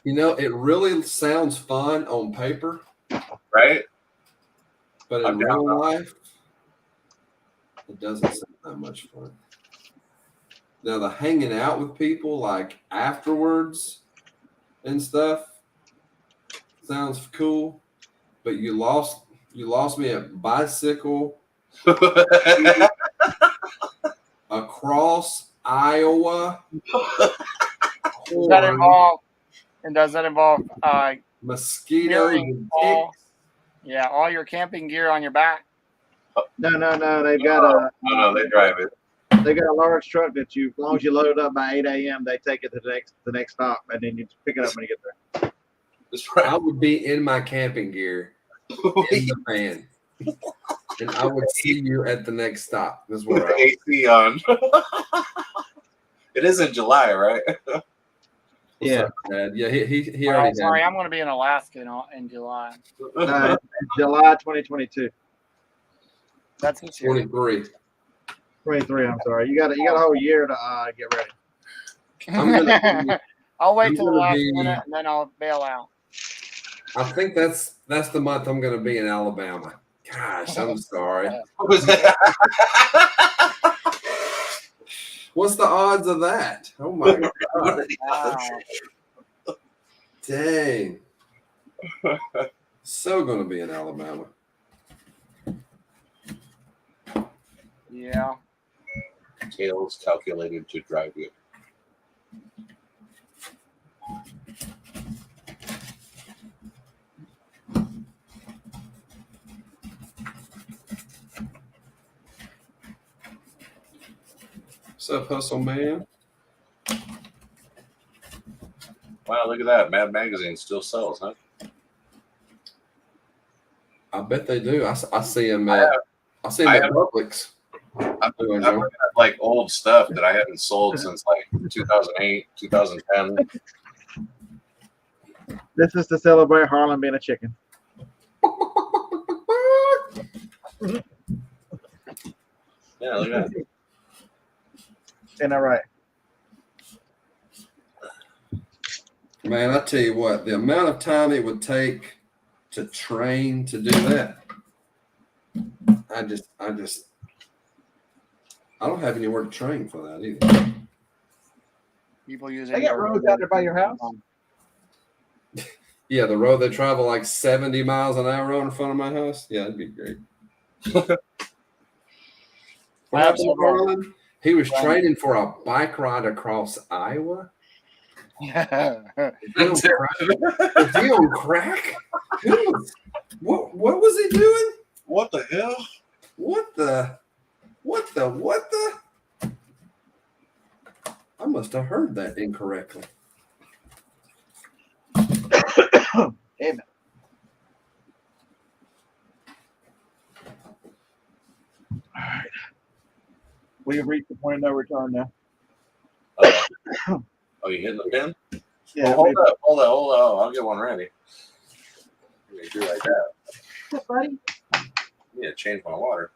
You know, it really sounds fun on paper, Right? but in I'm down real with life, it doesn't sound that much fun. Now, the hanging out with people like afterwards and stuff sounds cool, but you lost me at bicycle across Iowa. Does that involve Mosquitoes and all, ticks? yeah, all your camping gear on your back? No. They've got No, they drive it. they got a large truck that as long as you load it up by 8 a.m., they take it to the next stop, and then you pick it up when you get there. That's I right. would be in my camping gear in the van, and I would see you at the next stop. This is With where the AC on. It is in July, right? Yeah. up, Chad? Yeah, he Oh, already sorry, had. I'm going to be in Alaska in July. July 2022. That's this year. 23. 23. I'm sorry. You got a whole year to get ready. I'm gonna I'll wait I'm till the gonna last be- minute and then I'll bail out. I think that's the month I'm going to be in Alabama. Gosh, I'm sorry. What was that? What's the odds of that? Oh my god! Wow. Dang. So going to be in Alabama. Yeah. Tails calculated to drive you. What's up, hustle man? Wow, look at that. Mad Magazine still sells, huh? I bet they do. I see him I at have- at Publix. I'm Doing looking Joe. at like old stuff that I haven't sold since like 2008, 2010. This is to celebrate Harlan being a chicken. Yeah, look at that. Ain't that right? Man, I tell you what, the amount of time it would take to train to do that, I don't have anywhere to train for that either. People use They got roads out there by your house. Yeah, the road they travel like 70 miles an hour on in front of my house. Yeah, that'd be great. What happened to Harlan? He was training for a bike ride across Iowa. Is he on crack? What was he doing? What the hell? What the? I must have heard that incorrectly. Damn it. All right. We've reached the point of no return now. Oh, you hitting the pin? Yeah. Oh, hold up. I'll get one ready. You do like that. What's up, buddy? Yeah, change my water.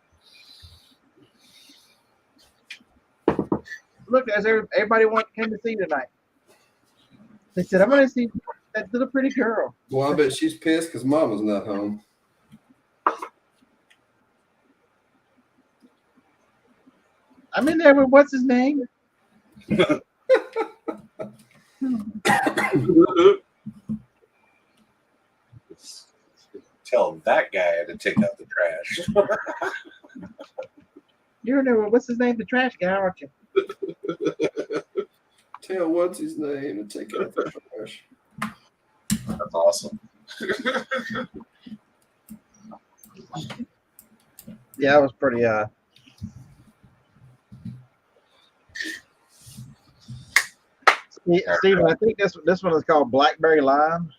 Look, everybody came to see you tonight. They said, I'm going to see that little pretty girl. Well, I bet she's pissed because Mama's not home. I'm in there with what's his name? Tell that guy to take out the trash. You're in there with what's his name? The trash guy, aren't you? Tell what's his name and take out the trash. That's awesome. Yeah, that was pretty Steven, I think this one is called Blackberry Lime.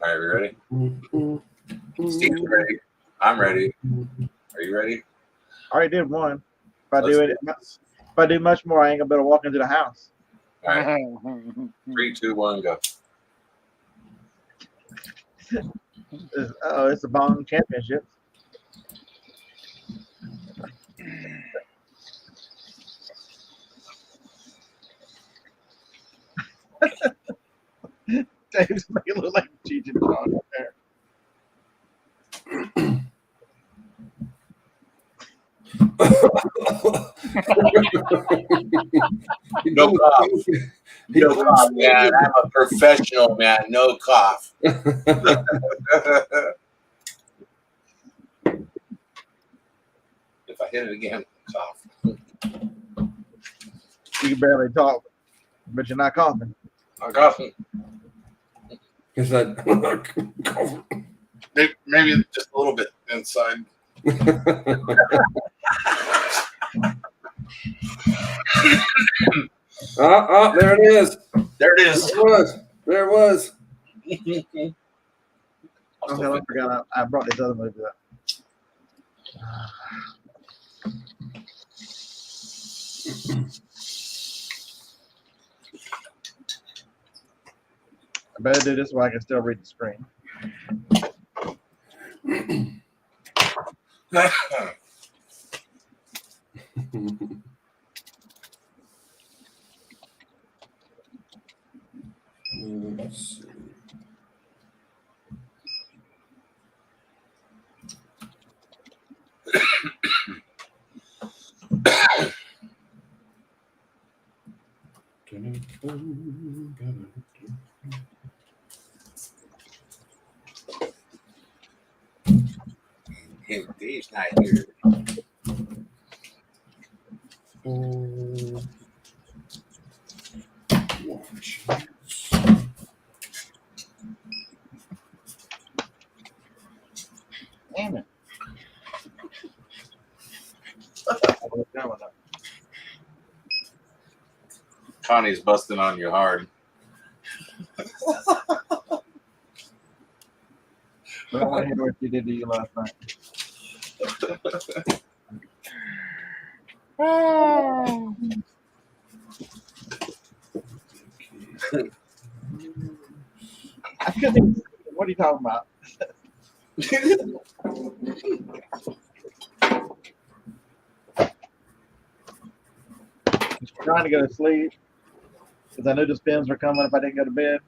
All right, we ready? Steve's ready. I'm ready. Are you ready? I already did one. If Let's I do much more, I ain't gonna be able to walk into the house. All right. 3, 2, 1, go. It's the Bong Championship. Dave's making it look like Cheech and Chong up there. No cough. No cough, man. I'm a professional, man. No cough. If I hit it again, cough. You can barely talk, but you're not coughing. I'm coughing. Is that Maybe just a little bit inside. there it is. There it is. There it was. Oh hell, I forgot I brought this other movie up. I better do this while I can still read the screen. Let's see. Hey, Dave's not here. Watch. Damn it. Connie's busting on you hard. I don't want to hear what you did to you last night. Oh. I couldn't even see it. What are you talking about? Just trying to go to sleep because I knew the spins were coming if I didn't go to bed.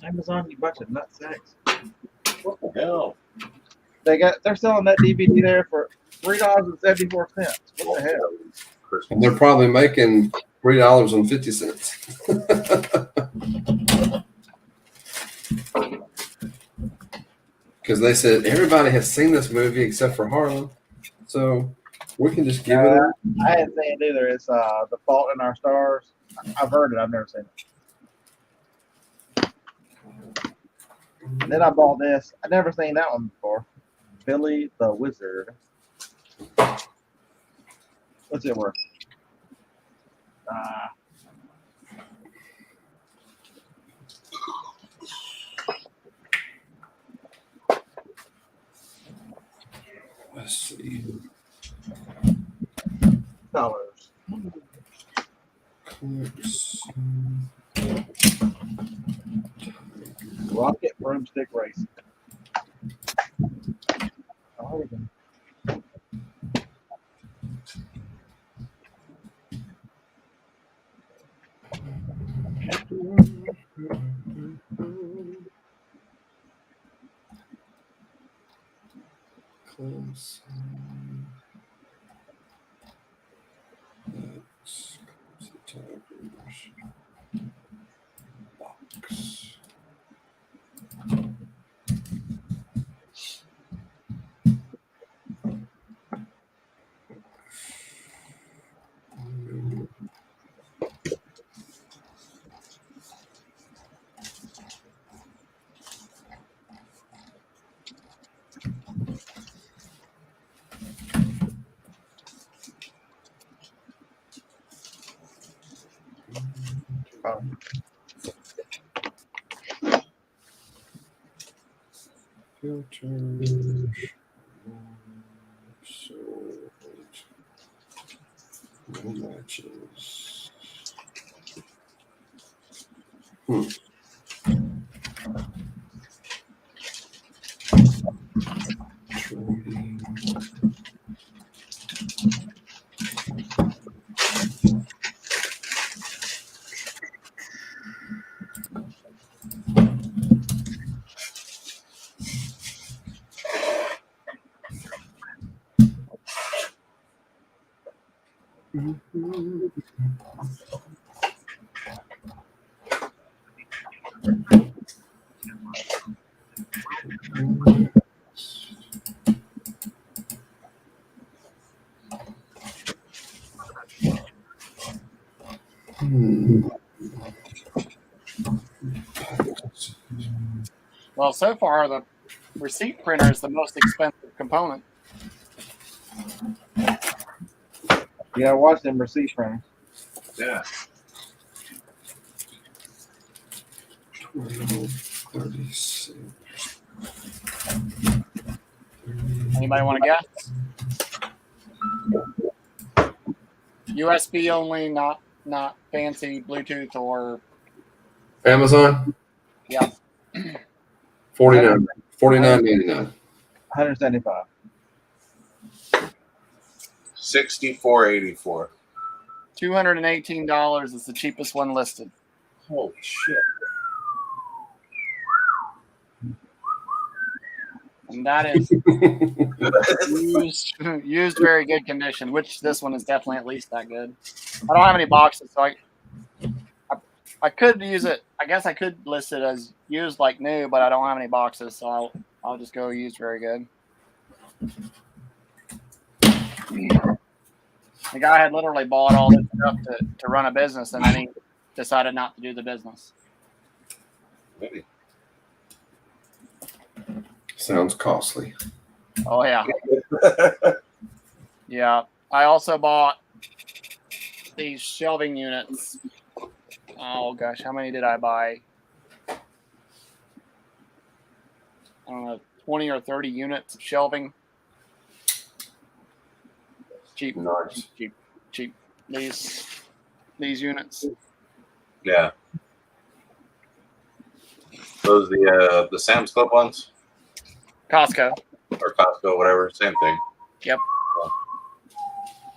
Amazon, you bunch of nutsacks. What the hell? They're selling that DVD there for $3.74. What the hell? And they're probably making $3.50. Because they said everybody has seen this movie except for Harlan, so we can just give it. I hadn't seen it either. It's The Fault in Our Stars. I've heard it. I've never seen it. And then I bought this. I'd never seen that one before. Billy the Wizard. What's it worth? Let's see. Dollars. Rocket Broomstick Race. Oh, Close. Let's close the Tigers box. Filters. Sold. No matches. Trading. Well, so far the receipt printer is the most expensive component. yeah, watch them receipt printers. Yeah. 36. Anybody want to guess? USB only, not fancy Bluetooth or Amazon? yeah. 49. 49.99. 175. 64.84. $218 is the cheapest one listed. Holy shit! And that is used very good condition, which this one is definitely at least that good. I don't have any boxes, so I could use it. I guess I could list it as used like new, but I don't have any boxes, so I'll just go used very good. The guy had literally bought all this stuff to run a business, and then he decided not to do the business. Maybe. Sounds costly. Oh yeah. Yeah. I also bought these shelving units. Oh gosh, how many did I buy? I don't know, 20 or 30 units of shelving. Cheap, Nice. cheap. These units. Yeah. Those the Sam's Club ones Costco. or Costco, whatever, same thing. Yep.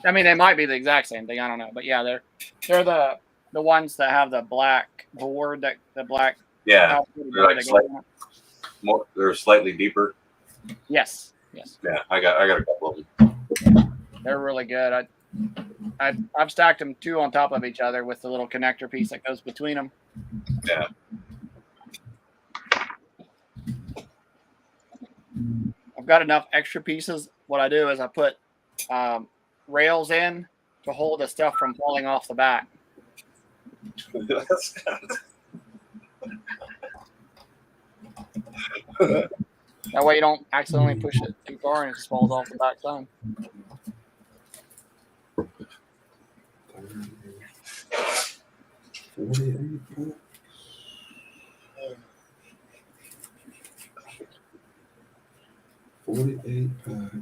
I mean, they might be the exact same thing. I don't know, but yeah, they're the ones that have the black board, that the black. Yeah, board they're like that goes on it. they're slightly deeper. Yes. Yeah, I got a couple of them. They're really good. I've stacked them two on top of each other with the little connector piece that goes between them. Yeah. I've got enough extra pieces. What I do is I put rails in to hold the stuff from falling off the back. That way you don't accidentally push it too far and it just falls off the back side. $48 packs.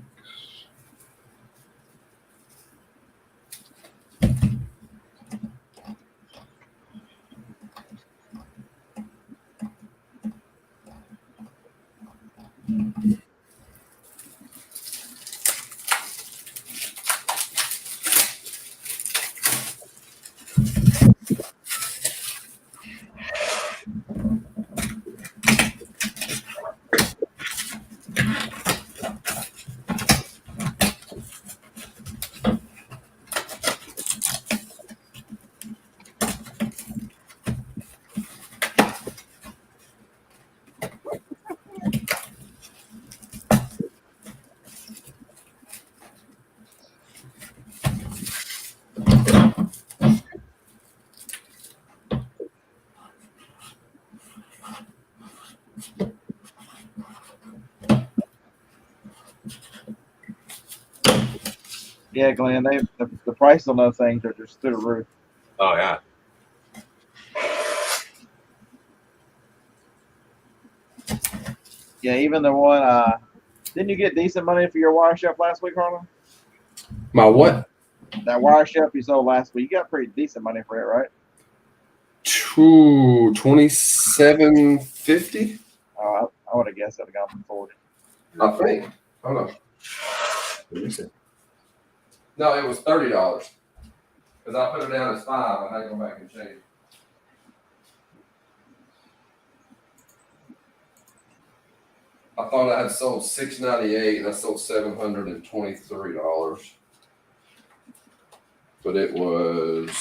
Yeah, Glenn. The price on those things are just through the roof. Oh yeah. Yeah, even the one. Didn't you get decent money for your wire shelf last week, Harlan? My what? That wire shelf you sold last week, you got pretty decent money for it, right? $27.50. I would have guessed it would have gone for 40. I think. Hold on. Let me see. No, it was $30. Because I put it down as $5. I had to go back and change. I thought I had sold $698 and I sold $723. But it was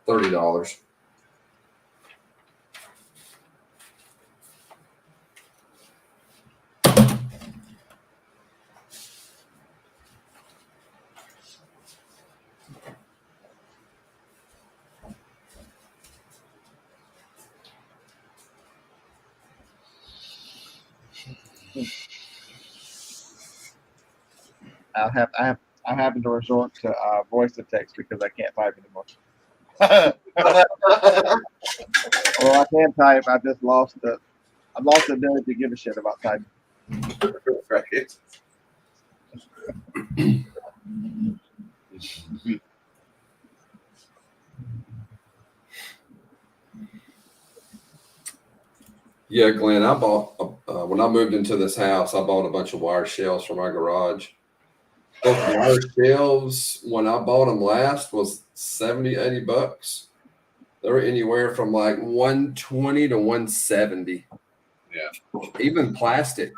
$30. I'm having to resort to voice to text because I can't type anymore. Well, I can type. I just lost the ability to give a shit about typing. Right. Yeah, Glenn, I bought, when I moved into this house, I bought a bunch of wire shelves for my garage. Those wire shelves, when I bought them last, was 70, 80 bucks. They were anywhere from like 120 to 170. Yeah. Even plastic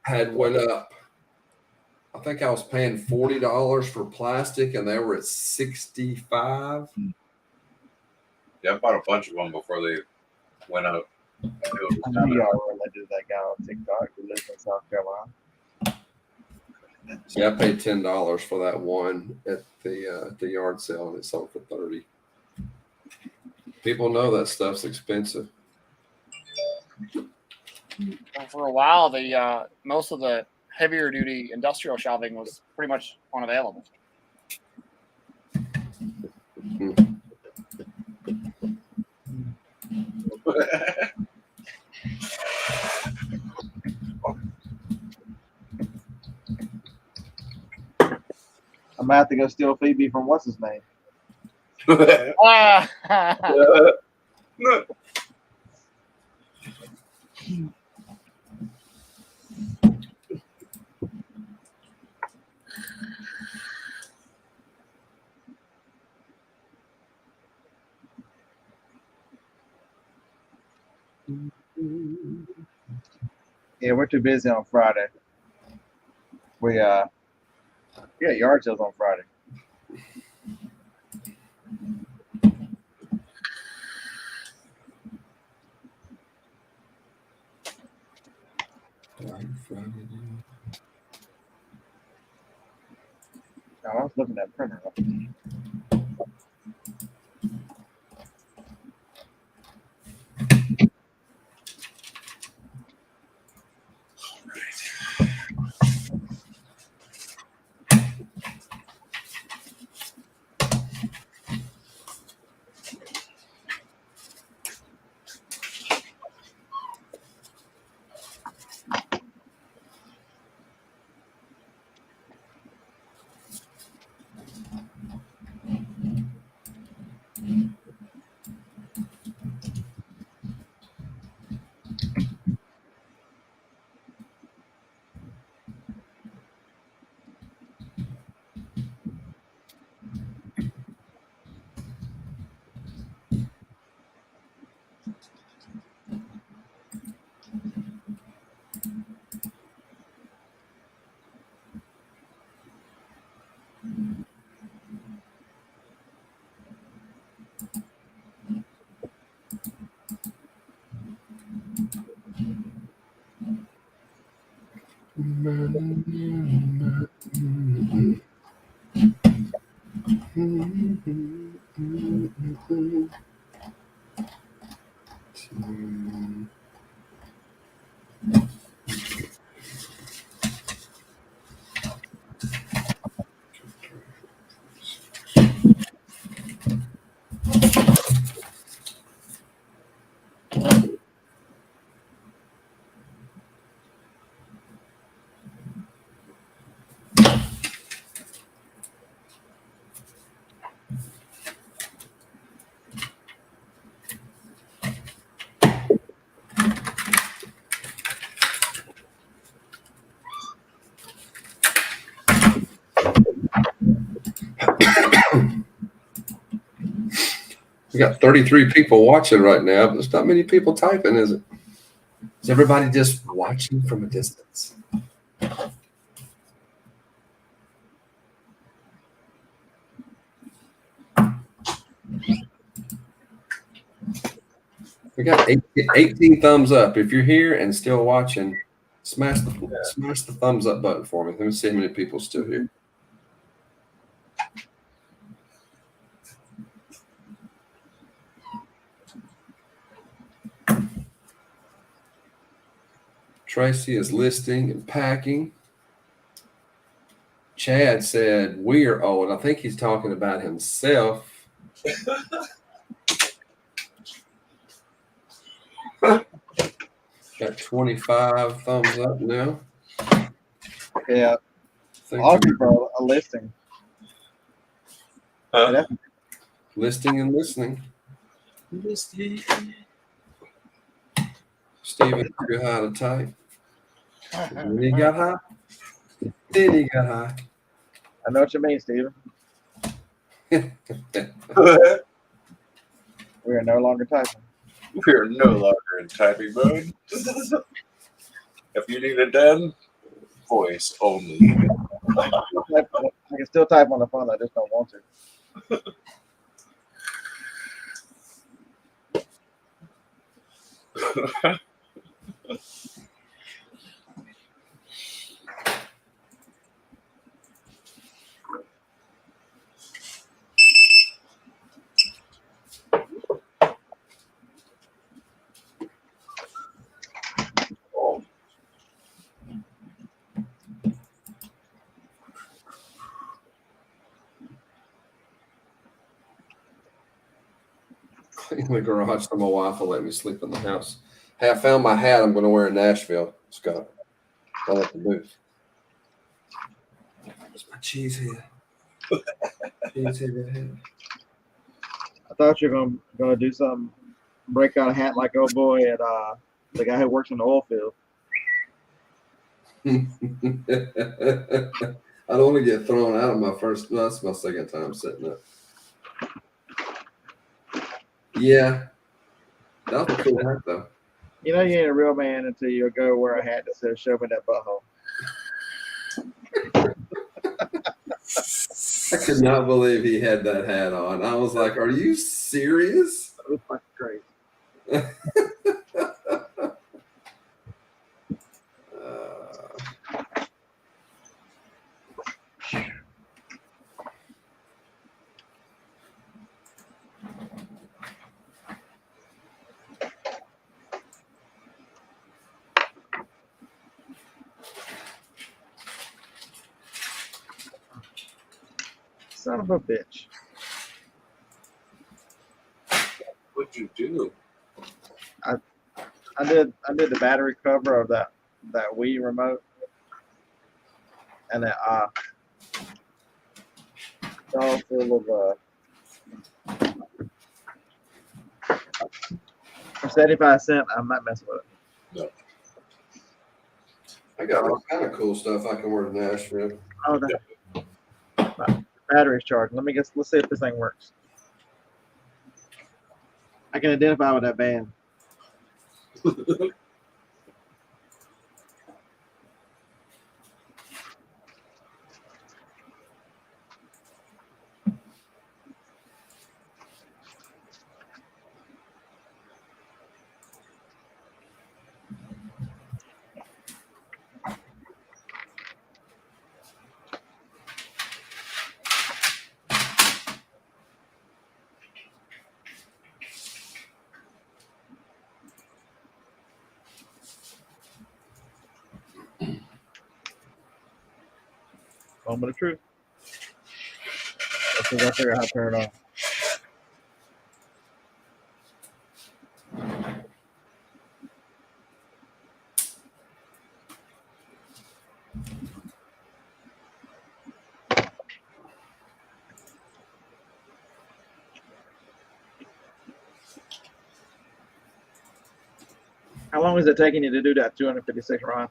had went up. I think I was paying $40 for plastic, and they were at 65. Yeah, I bought a bunch of them before they went up. I know y'all really did that guy on TikTok who lives in South Carolina. Yeah, I paid $10 for that one at the yard sale, and it sold for $30. People know that stuff's expensive. For a while, the most of the heavier duty industrial shelving was pretty much unavailable. I'm gonna have to go steal Phoebe from what's his name. Yeah, we're too busy on Friday. We got yard sales on Friday. Oh, I was looking at printer. We got 33 people watching right now, but there's not many people typing, is it? Is everybody just watching from a distance? We got 18 thumbs up. If you're here and still watching, smash the thumbs up button for me. Let me see how many people still here. Tracy is listing and packing. Chad said, we are old. I think he's talking about himself. Got 25 thumbs up now. Yeah, Thanks all for people are listing. Huh? That's listening and listening. Steven too high to type. Then he got high. Then he got high. I know what you mean, Steven. We are no longer typing. We are no longer in typing mode. If you need it done, voice only. I can still type on the phone. I just don't want to. Clean the garage so my wife will let me sleep in the house. Hey, I found my hat I'm going to wear in Nashville, Scott. I'll have to move. Where's my cheese head? Cheese head. I thought you were gonna do something, break out a hat like old boy at the guy who works in the oil field. I don't want to get thrown out of my first. No, that's my second time setting up. Yeah, that was a cool hat though. You know you ain't a real man until you go wear a hat that says "Show me that butthole." I could not believe he had that hat on. I was like, "Are you serious?" It was fucking crazy. Son of a bitch. What'd you do? I did the battery cover of that Wii remote, and that it's all full of for 75 cents. I'm not messing with it. I got all kind of cool stuff I can wear to Nashville. Oh, the battery's charging. Let's see if this thing works. I can identify with that band. Moment of truth. As soon as I figure out how to turn it on. How long is it taking you to do that 256 run?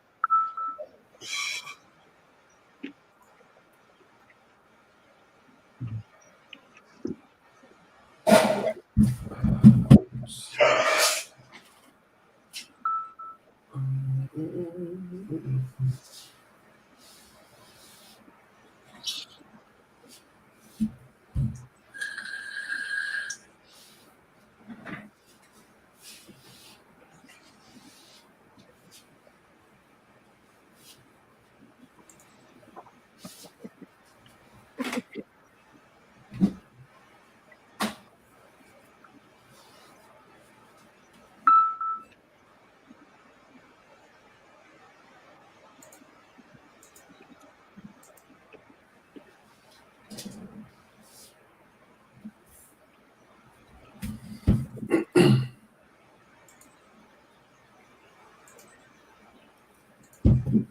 Did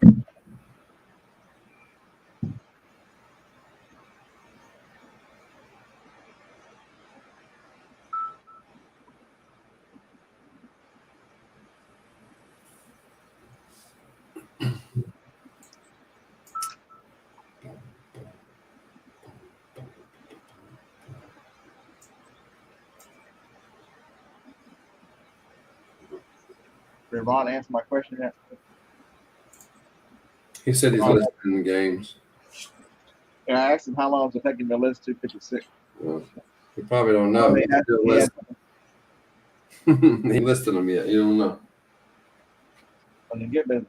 Ron answer my question yet? He said he's listening to games. And I asked him how long is it taking to list 256. Well, you probably don't know. Oh, yeah. He listed them yet. You don't know. When you get busy.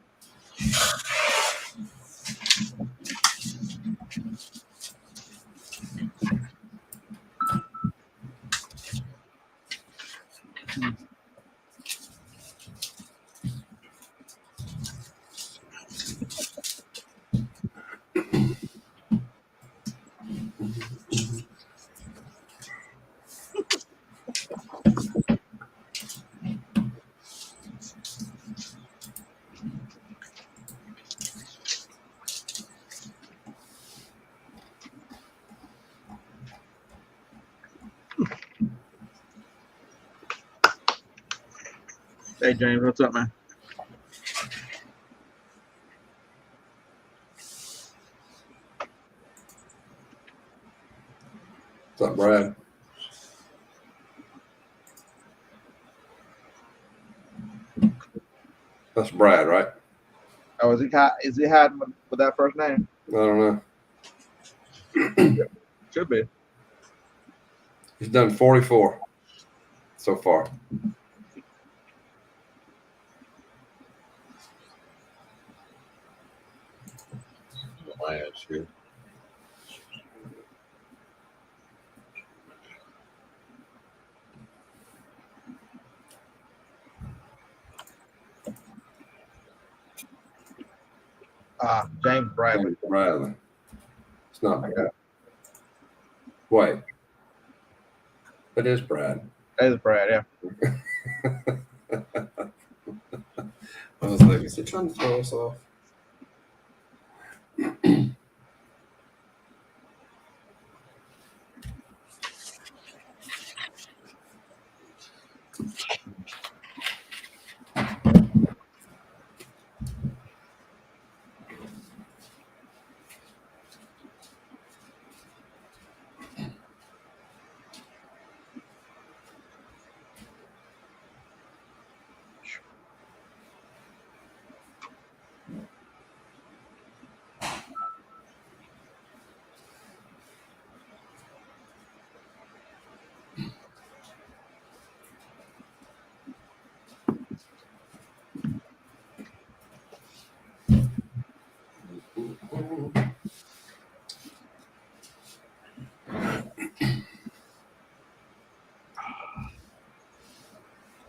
Hey, James, what's up, man? What's up, Brad? That's Brad, right? Oh, is he hiding with that first name? I don't know. Should be. He's done 44 so far. My issue. James Bradley. Bradley. It's not Brad. Wait. It is Brad. That is Brad, yeah. I was like, is he trying to throw us off?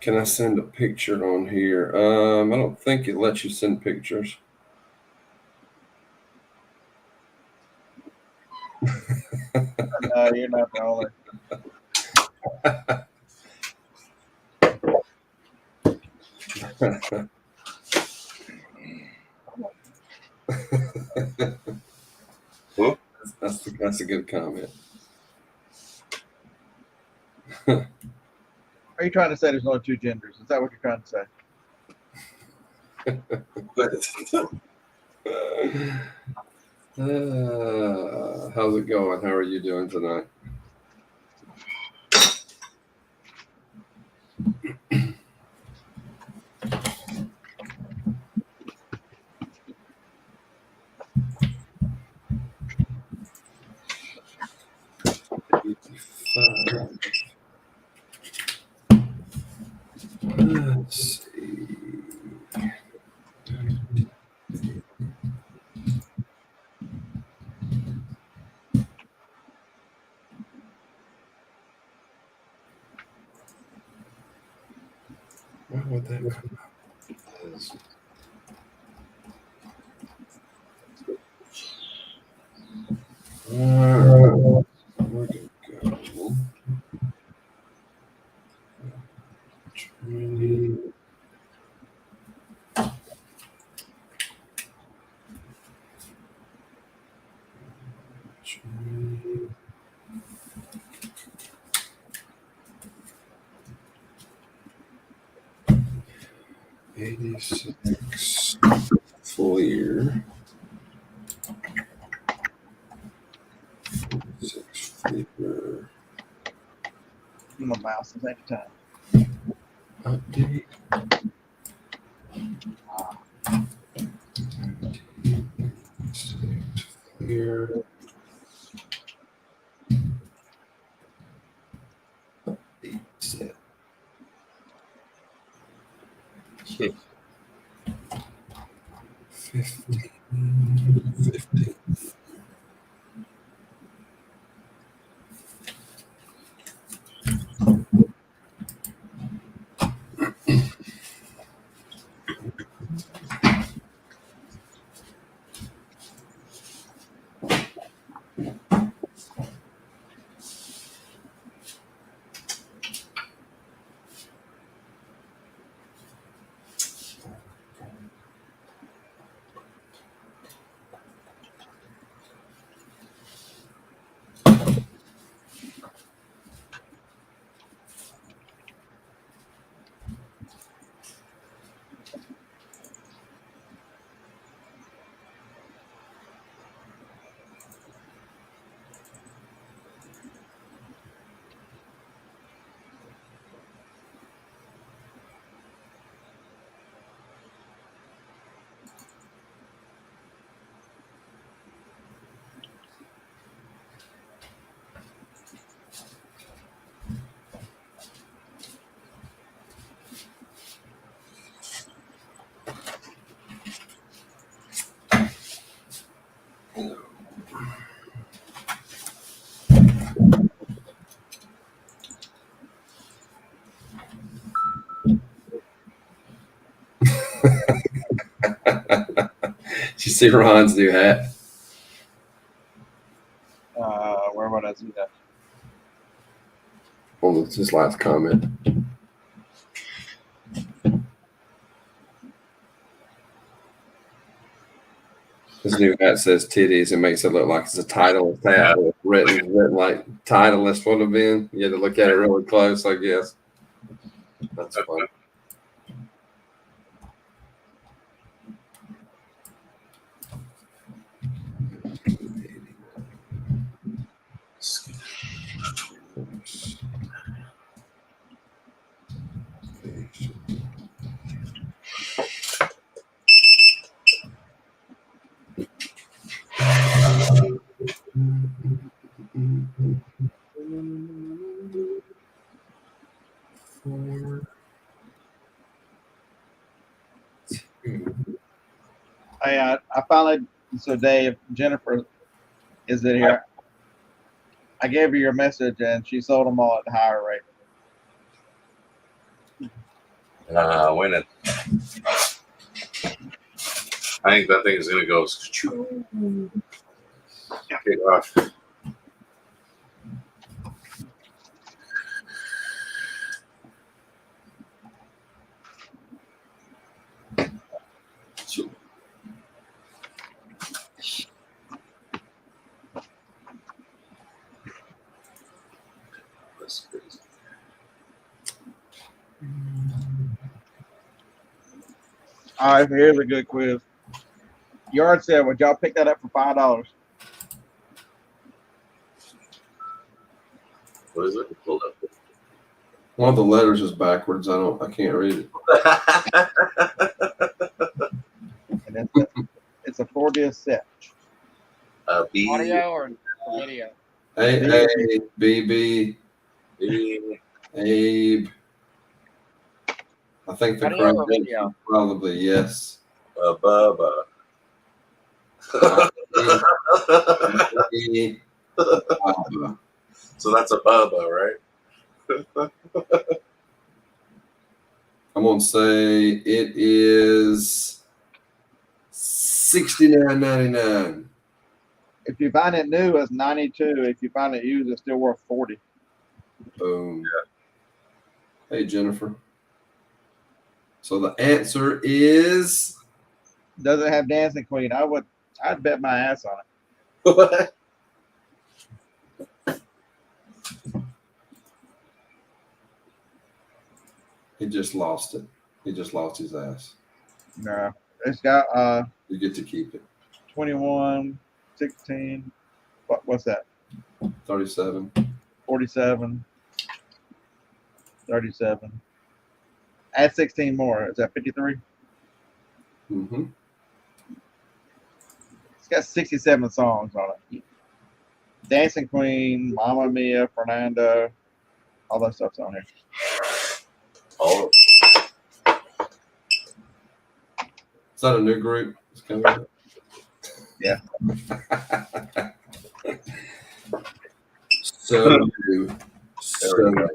Can I send a picture on here? I don't think it lets you send pictures. No, you're not the only. Who? That's a good comment. Are you trying to say there's only two genders? Is that what you're trying to say? How's it going? How are you doing tonight? Let's see. Why would that come up? Alright, we're good to go. 20. 86 Fleer. 86 Fleer. My mouse is every time. Update. Here. Update set. 15. Did you see Ron's new hat? Where would I see that? On his last comment. His new hat says titties and makes it look like it's a Titleist hat. Written like Titleist would have been. You had to look at it really close, I guess. That's fun. Hey, I finally. So Dave, Jennifer, is it here? I gave her your message, and she sold them all at the higher rate. When it, I think that thing is gonna go. Kick off. That's crazy. All right, here's a good quiz. Yard sale, would y'all pick that up for $5? What is it? Hold up. One of the letters is backwards. I can't read it. And it's a 4-disc set. B. Audio or video? A B B B. Abe. I think the Audio correct or answer video? is probably yes. Bubba. So that's a Bubba, right? I'm gonna say it is $69.99. If you find it new, it's 92. If you find it used, it's still worth 40. Boom. Hey Jennifer. So the answer is Doesn't have Dancing Queen. I'd bet my ass on it. What? he just lost it. He just lost his ass. No, it's got You get to keep it. 21, 16. What's that? 37. 47, 37. Add 16 more. Is that 53? Mm-hmm. It's got 67 songs on it. Dancing Queen, Mamma Mia, Fernando, all that stuff's on here. Oh, Is that a new group? It's coming up? Yeah. So new. So There we go.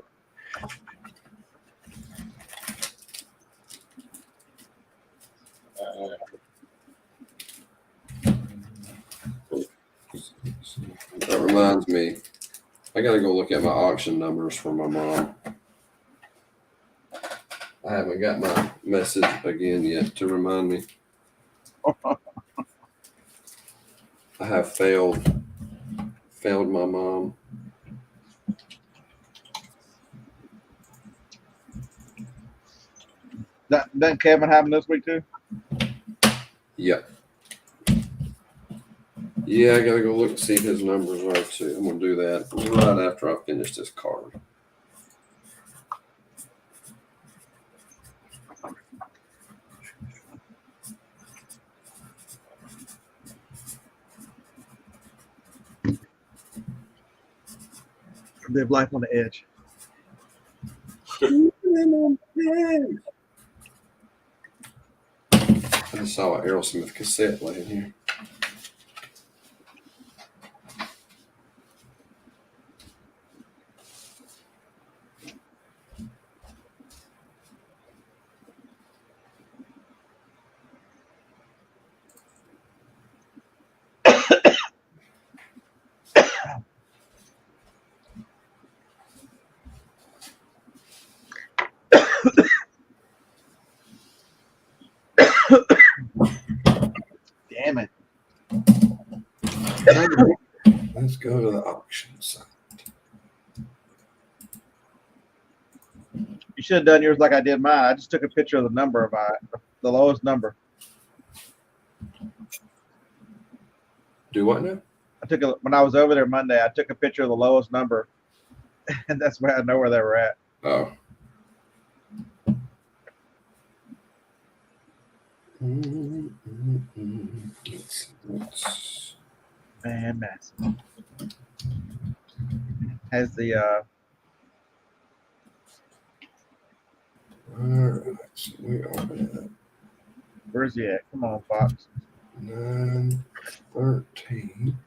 That reminds me, I gotta go look at my auction numbers for my mom. I haven't got my message again yet to remind me. I have failed my mom. Doesn't Kevin have them this week too? Yep. Yeah, I gotta go look and see if his numbers are too. I'm gonna do that right after I finish this card. Live life on the edge. I just saw an Aerosmith cassette laying here. Damn it. Let's go to the auction site. You should have done yours like I did mine. I just took a picture of the number of the lowest number. Do what now? When I was over there Monday, I took a picture of the lowest number, and that's where I know where they were at. Oh. Let's Man, massive. Has the all right, so we are at where's he at? Come on, Fox. 913.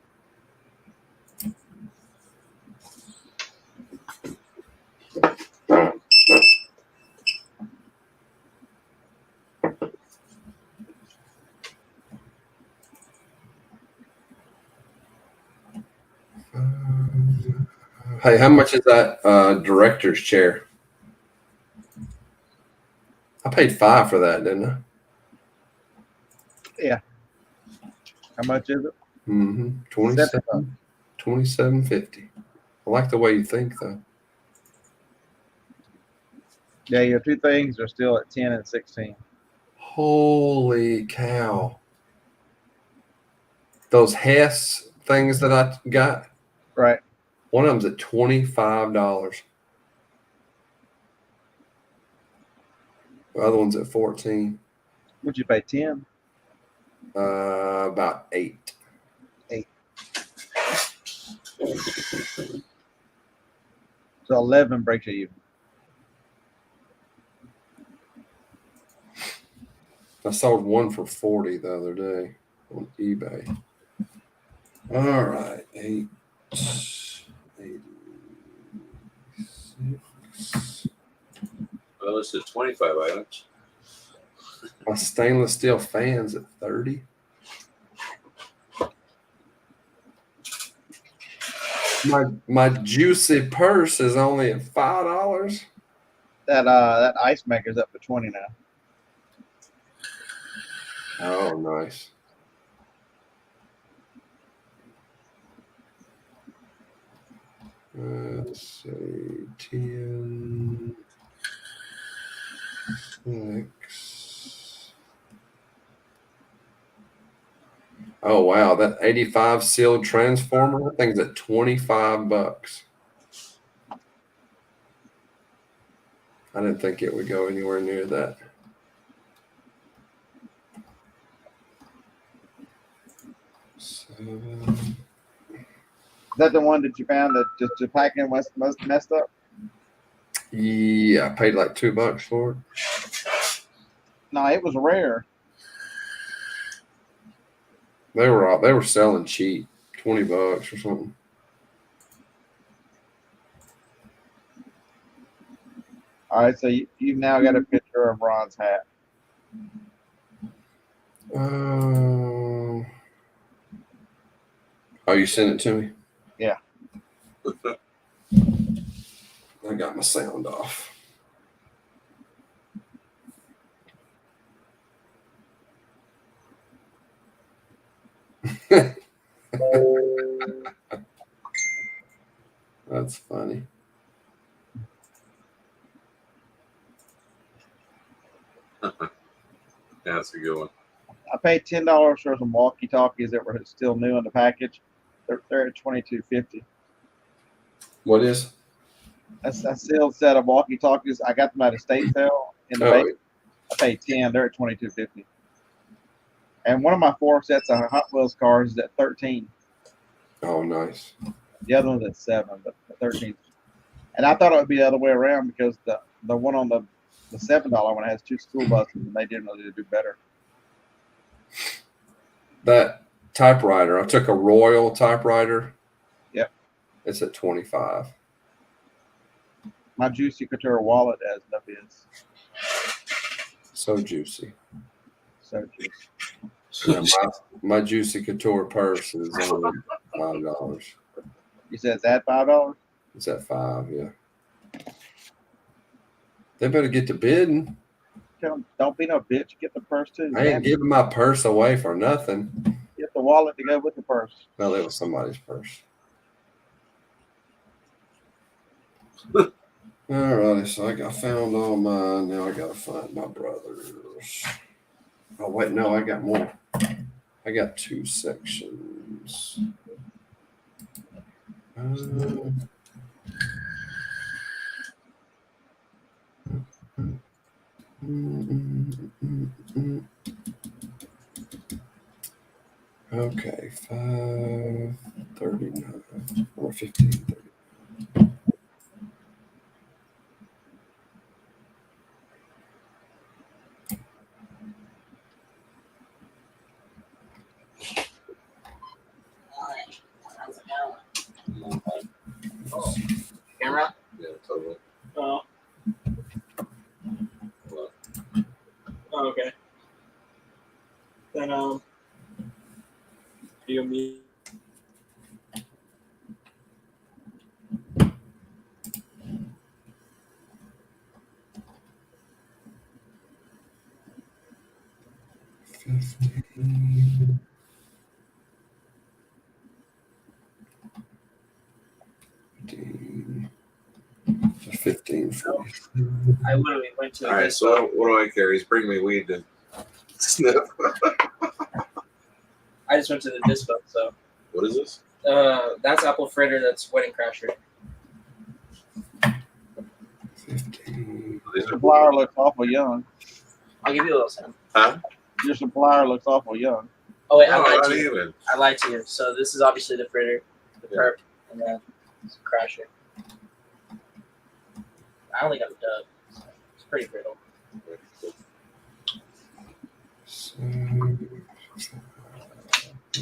Hey, how much is that director's chair? I paid $5 for that, didn't I? How much is it? Mm-hmm. 27.50. I like the way you think, though. Yeah, your two things are still at 10 and 16. Holy cow! Those Hess things that I got. Right. One of them's at $25. The other one's at 14. Would you pay 10? About 8. 8. So 11 breaks you even. I sold one for 40 the other day on eBay. All right, 886. well, this is 25 items. My stainless steel fan's at 30. My juicy purse is only at $5. That ice maker's up to 20 now. Oh, nice. Let's say 10. Six. Oh wow, that 85 sealed transformer, that thing's at $25. I didn't think it would go anywhere near that. Seven. Is that the one that you found that just the packing was messed up? Yeah, I paid like $2 for it. No, it was rare. They were selling cheap, $20 or something. All right, so you've now got a picture of Ron's hat. Oh, you sent it to me? Yeah. I got my sound off. That's funny. Yeah, that's a good one. I paid $10 for some walkie-talkies that were still new in the package. They're at $22.50. What is? That's a sealed set of walkie-talkies. I got them at a state sale in the Oh, base. I paid 10. They're at $22.50. And one of my 4 sets of Hot Wheels cars is at 13. oh, nice. The other one's at 7, but 13. And I thought it would be the other way around because the one on the $7 one has 2 school buses, and they didn't really do better. That typewriter, I took a Royal typewriter. Yep. It's at 25. My Juicy Couture wallet has no biz. So juicy. So juicy. Yeah, my Juicy Couture purse is only $5. You said it's at $5? It's at 5, yeah. They better get to bidding. Don't be no bitch. Get the purse too. I ain't giving my purse away for nothing. Get the wallet to go with the purse. Well, it was somebody's purse. Alrighty, so I found all mine. Now I gotta find my brother's. Oh wait, no, I got more. I got 2 sections. Okay, 539 or 1530. Camera? Yeah, totally. Oh. Oh, okay. Then you me. I literally went to. All right, so what do I carry? He's bring me weed to sniff. I just went to the dispo. So What is this? that's apple fritter. That's Wedding Crasher. 15. These Your are supplier looks awful young. I'll give you a little sound. Huh? Your supplier looks awful young. Oh wait, I No, lied not to you. even. I lied to you. So this is obviously the fritter, the Yeah. perp, and then it's a Crasher. I only got a dub. So it's pretty brittle. So,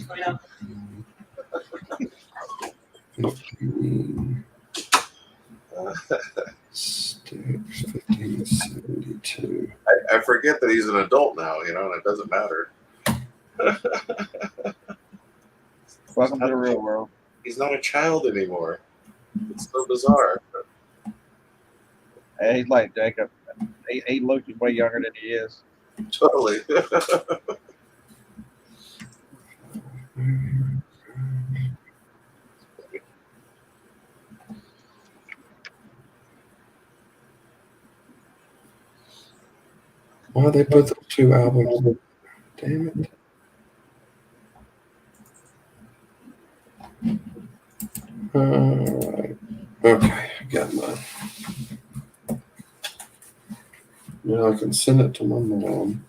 Oh, yeah. 15. Sticks, 1572. I forget that he's an adult now, you know, and it doesn't matter. Welcome to the real world. He's not a child anymore. It's so bizarre. Hey, he's like Jacob. He looks way younger than he is. Totally. Why they put those two albums? Damn it. All right. Okay, I got mine. Now I can send it to my mom.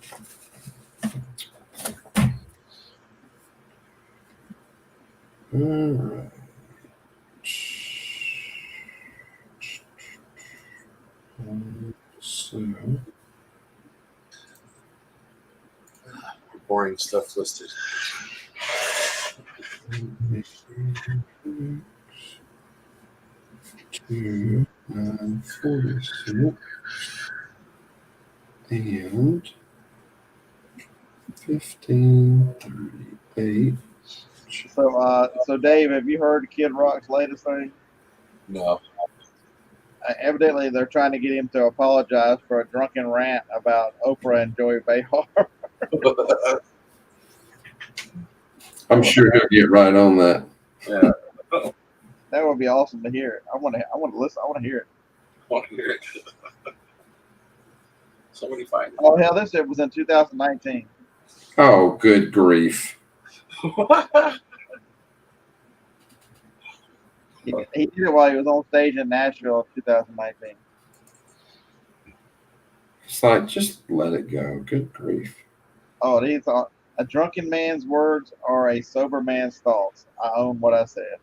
All right. So, Boring stuff listed. two, 946 and 1538. So Dave, have you heard Kid Rock's latest thing? No. Evidently, they're trying to get him to apologize for a drunken rant about Oprah and Joey Behar. I'm sure he'll get right on that. Yeah. That would be awesome to hear. I want to listen. I want to hear it. Want to hear it. Somebody find it. Oh hell, this shit was in 2019. Oh, good grief. He did it while he was on stage in Nashville in 2019. It's like, just let it go. Good grief. Oh, these are a drunken man's words are a sober man's thoughts. I own what I said.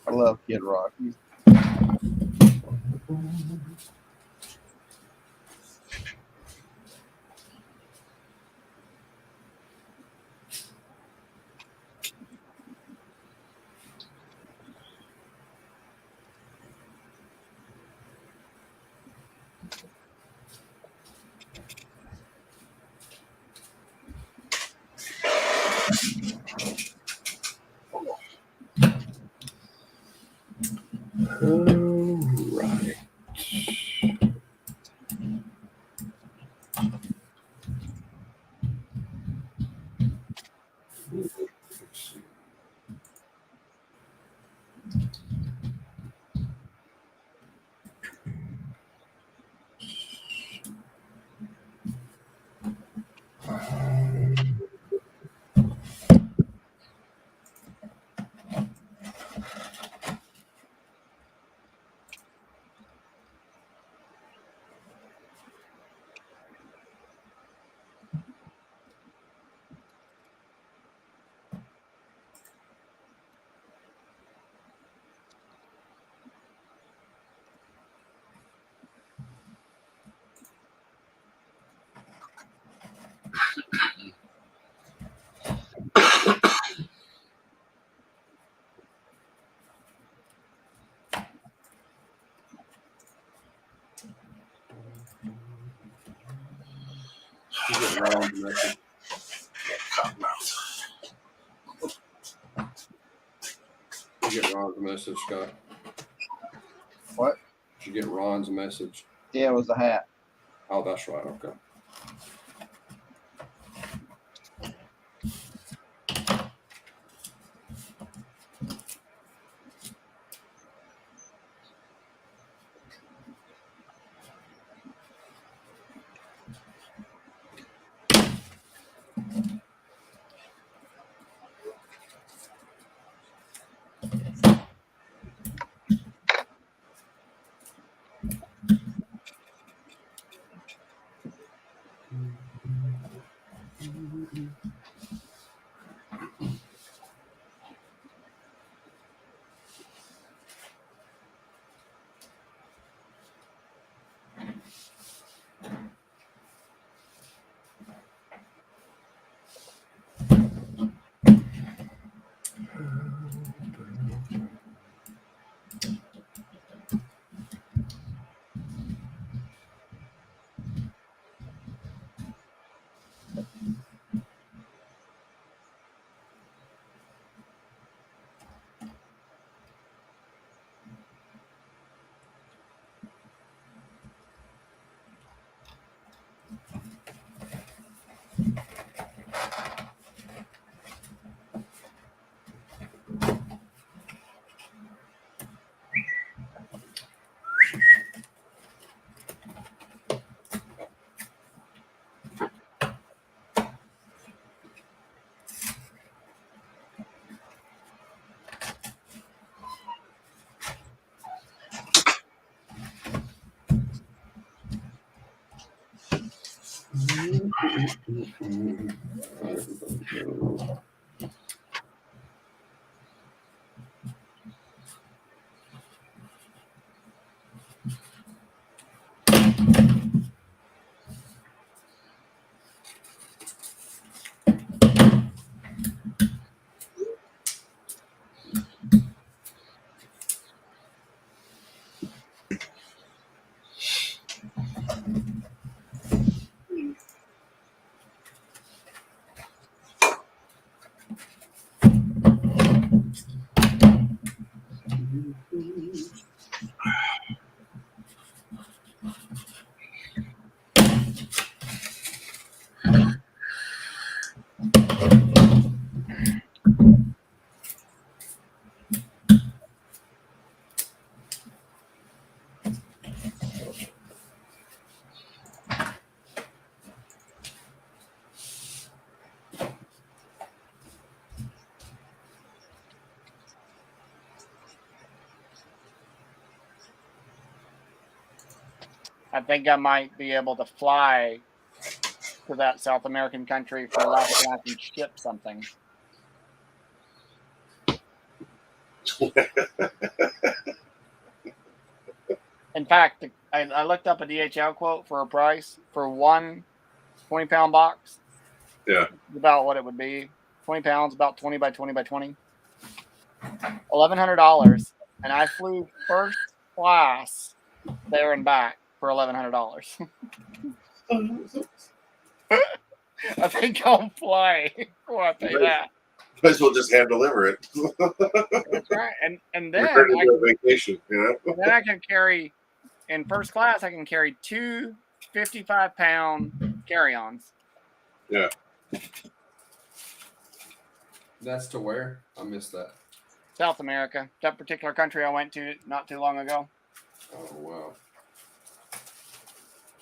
I love Kid Rock. All right. You get Ron's message. You get Ron's message, Scott. What? Did you get Ron's message? Yeah, it was a hat. Oh, that's right. Okay. I think I might be able to fly to that South American country for less than I can ship something. In fact, I looked up a DHL quote for a price for one 20-pound box. Yeah. About what it would be. 20 pounds, about 20 by 20 by 20. $1,100. And I flew first class there and back for $1,100. I think I'll fly before I pay that. Might as well just hand deliver it. That's right. And then Return to a vacation, you know? and then I can carry in first class. I can carry two 55-pound carry-ons. Yeah. That's to where? I missed that. South America, that particular country I went to not too long ago. Oh wow.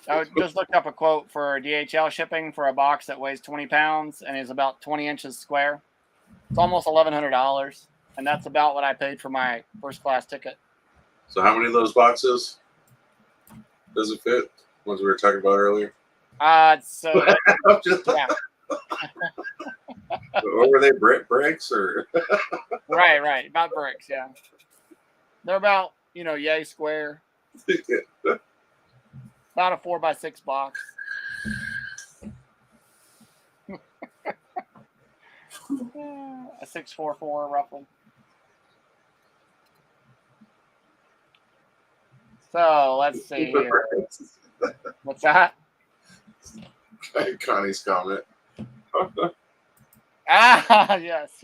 I just looked up a quote for DHL shipping for a box that weighs 20 pounds and is about 20 inches square. It's almost $1,100, and that's about what I paid for my first class ticket. So how many of those boxes does it fit? Ones we were talking about earlier? So I'm just, yeah, or were they bricks or? right, about bricks, yeah. They're about, yay square, about a 4x6 box. A 644 roughly. So let's see here. What's that? Connie's comment. Yes.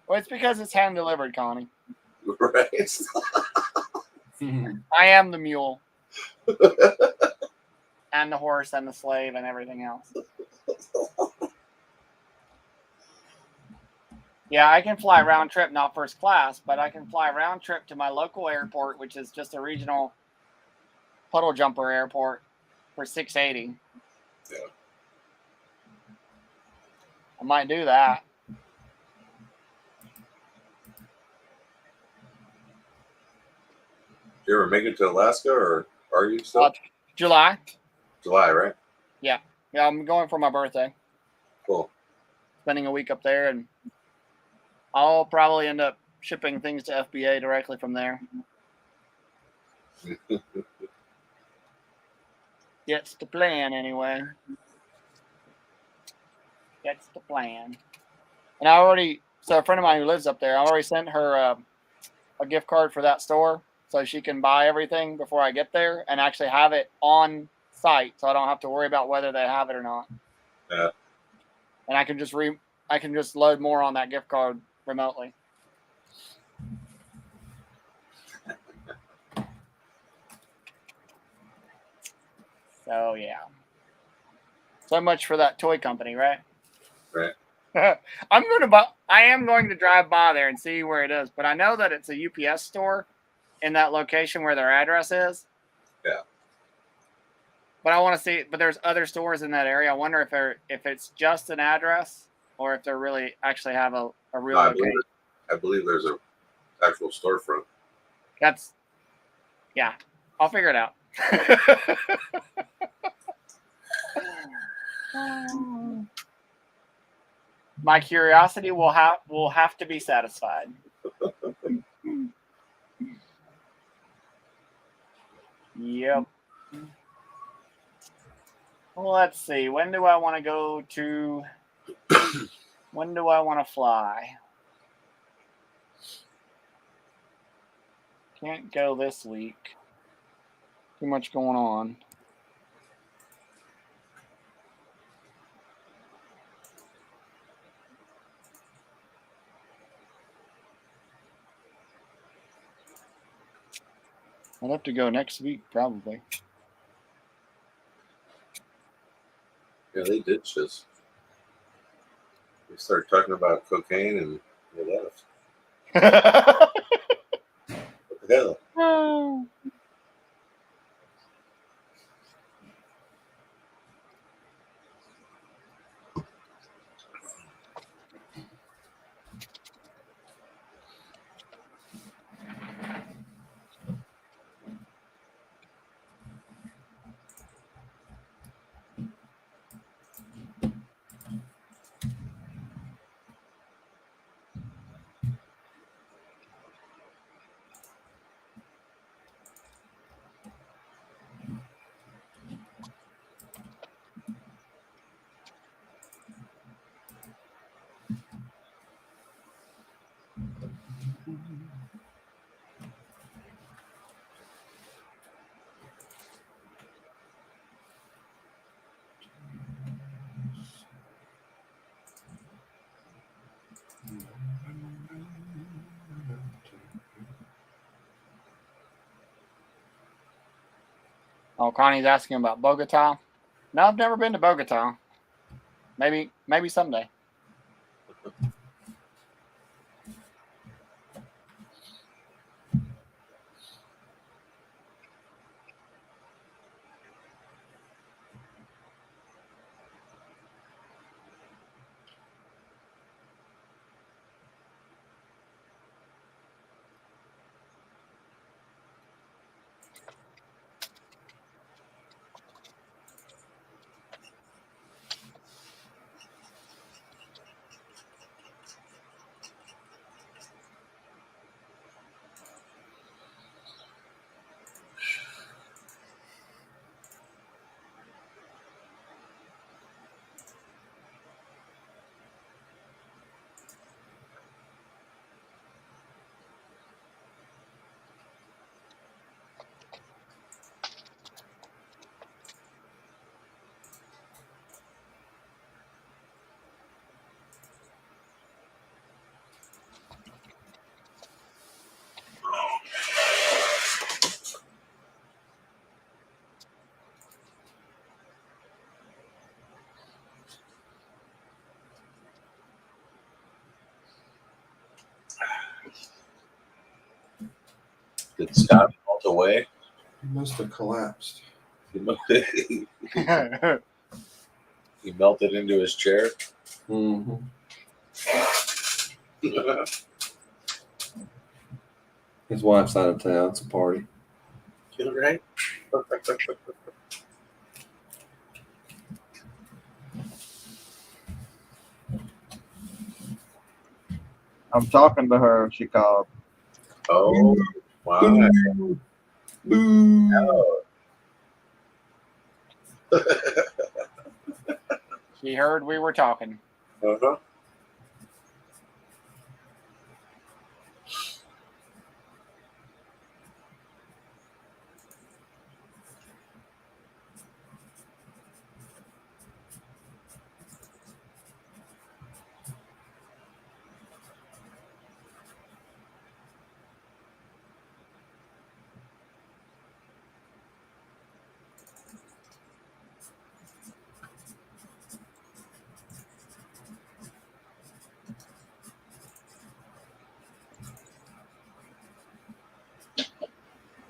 Well, it's because it's hand delivered, Connie. Right. I am the mule. And the horse and the slave and everything else. Yeah, I can fly round trip, not first class, but I can fly round trip to my local airport, which is just a regional puddle jumper airport, for $680. Yeah. I might do that. Did you ever make it to Alaska, or are you still? July. July, right? Yeah, I'm going for my birthday. Cool. Spending a week up there, and I'll probably end up shipping things to FBA directly from there. That's the plan, anyway. That's the plan. And so a friend of mine who lives up there, I already sent her a gift card for that store so she can buy everything before I get there and actually have it on site, so I don't have to worry about whether they have it or not. Yeah. And I can just load more on that gift card remotely. So yeah. So much for that toy company, right? Right. I am going to drive by there and see where it is, but I know that it's a UPS store in that location where their address is. Yeah. But I want to see. But there's other stores in that area. I wonder if it's just an address or if they really actually have a real location. I believe there's a actual storefront. Yeah. I'll figure it out. My curiosity will have to be satisfied. Yep. Well, let's see. When do I want to go to? When do I want to fly? Can't go this week. Too much going on. I'll have to go next week, probably. Yeah, they ditched us. We started talking about cocaine and they left. What the hell? Oh, Connie's asking about Bogota. No, I've never been to Bogota. Maybe someday. Did Scott melt away? He must have collapsed. He melted into his chair. Mm-hmm. His wife's out of town. It's a party. Right? I'm talking to her. She called. Oh, wow. Boo. Boo. Oh. She heard we were talking. Uh-huh.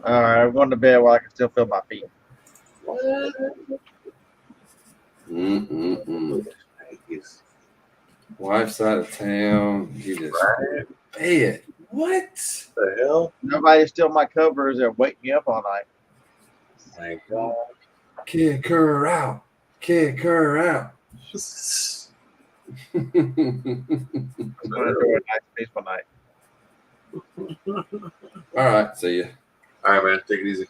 All right, I'm going to bed while I can still feel my feet. What? Mm-mm-mm. Wife's out of town. You just bed. What? The hell? Nobody steal my covers and wake me up all night. My God. Kick her out. Kick her out. I'm gonna enjoy a nice peaceful night. All right, see ya. All right, man. Take it easy.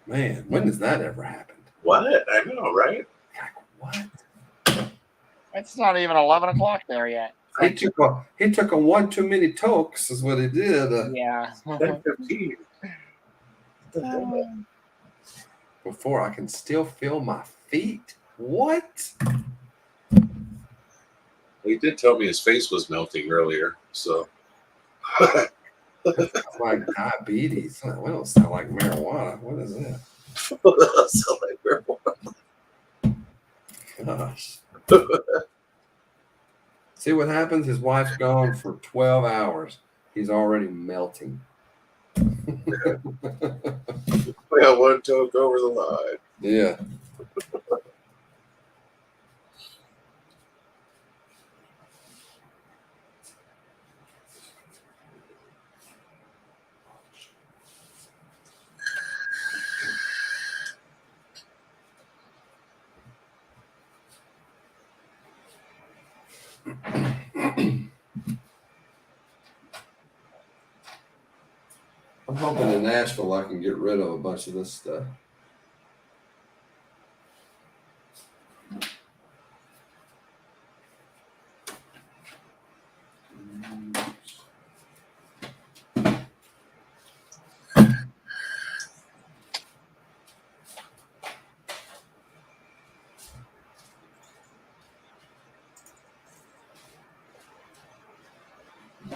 Man, when does that ever happen? What? I know, right? Like, what? It's not even 11 o'clock there yet. He took a one too many tokes, is what he did. Yeah. 10:15. Before I can still feel my feet. What? He did tell me his face was melting earlier, so. That's like diabetes. We don't sound like marijuana. What is that? So like, we're- Gosh. See what happens? His wife's gone for 12 hours. He's already melting. we got one toke over the line. Yeah. I'm hoping in Nashville I can get rid of a bunch of this stuff.